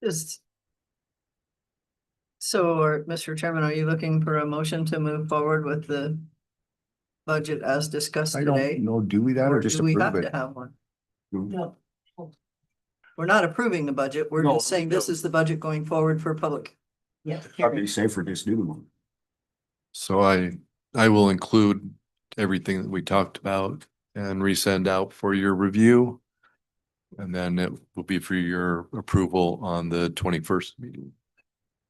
Is. So, Mr. Chairman, are you looking for a motion to move forward with the budget as discussed I today? don't know, do we that or just do we have approve to it? have one? No. We're not approving the budget. We're No, just saying this is the budget going forward for public. Yeah. Probably safer just do one. So I will include everything that we talked about and resend out for your review. And then it will be for your approval on the 21st meeting.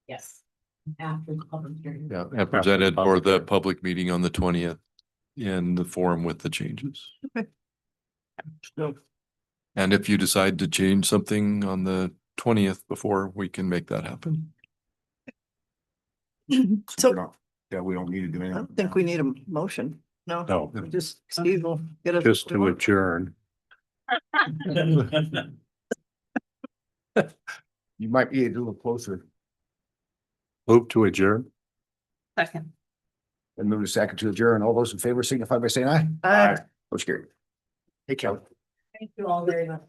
Yes. After the public hearing. Yeah, and presented for the public meeting on the 20th in the form with the changes. Okay. And if you decide to change something on the 20th before, we can make that happen. So Yeah, we don't need to do I anything. don't think we need a motion. No. No, Just Steve will get us. just to adjourn. You might be a little closer Move to adjourn. Second. and move to second to adjourn. All those in favor signify by saying aye. Aye. Motion carried. Hey, Kelly. Thank you all very much.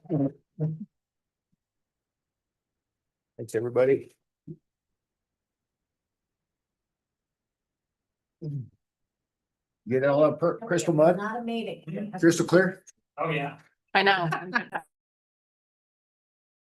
Thanks, everybody. Get it all up, crystal mud, Not a meeting. crystal clear? I know.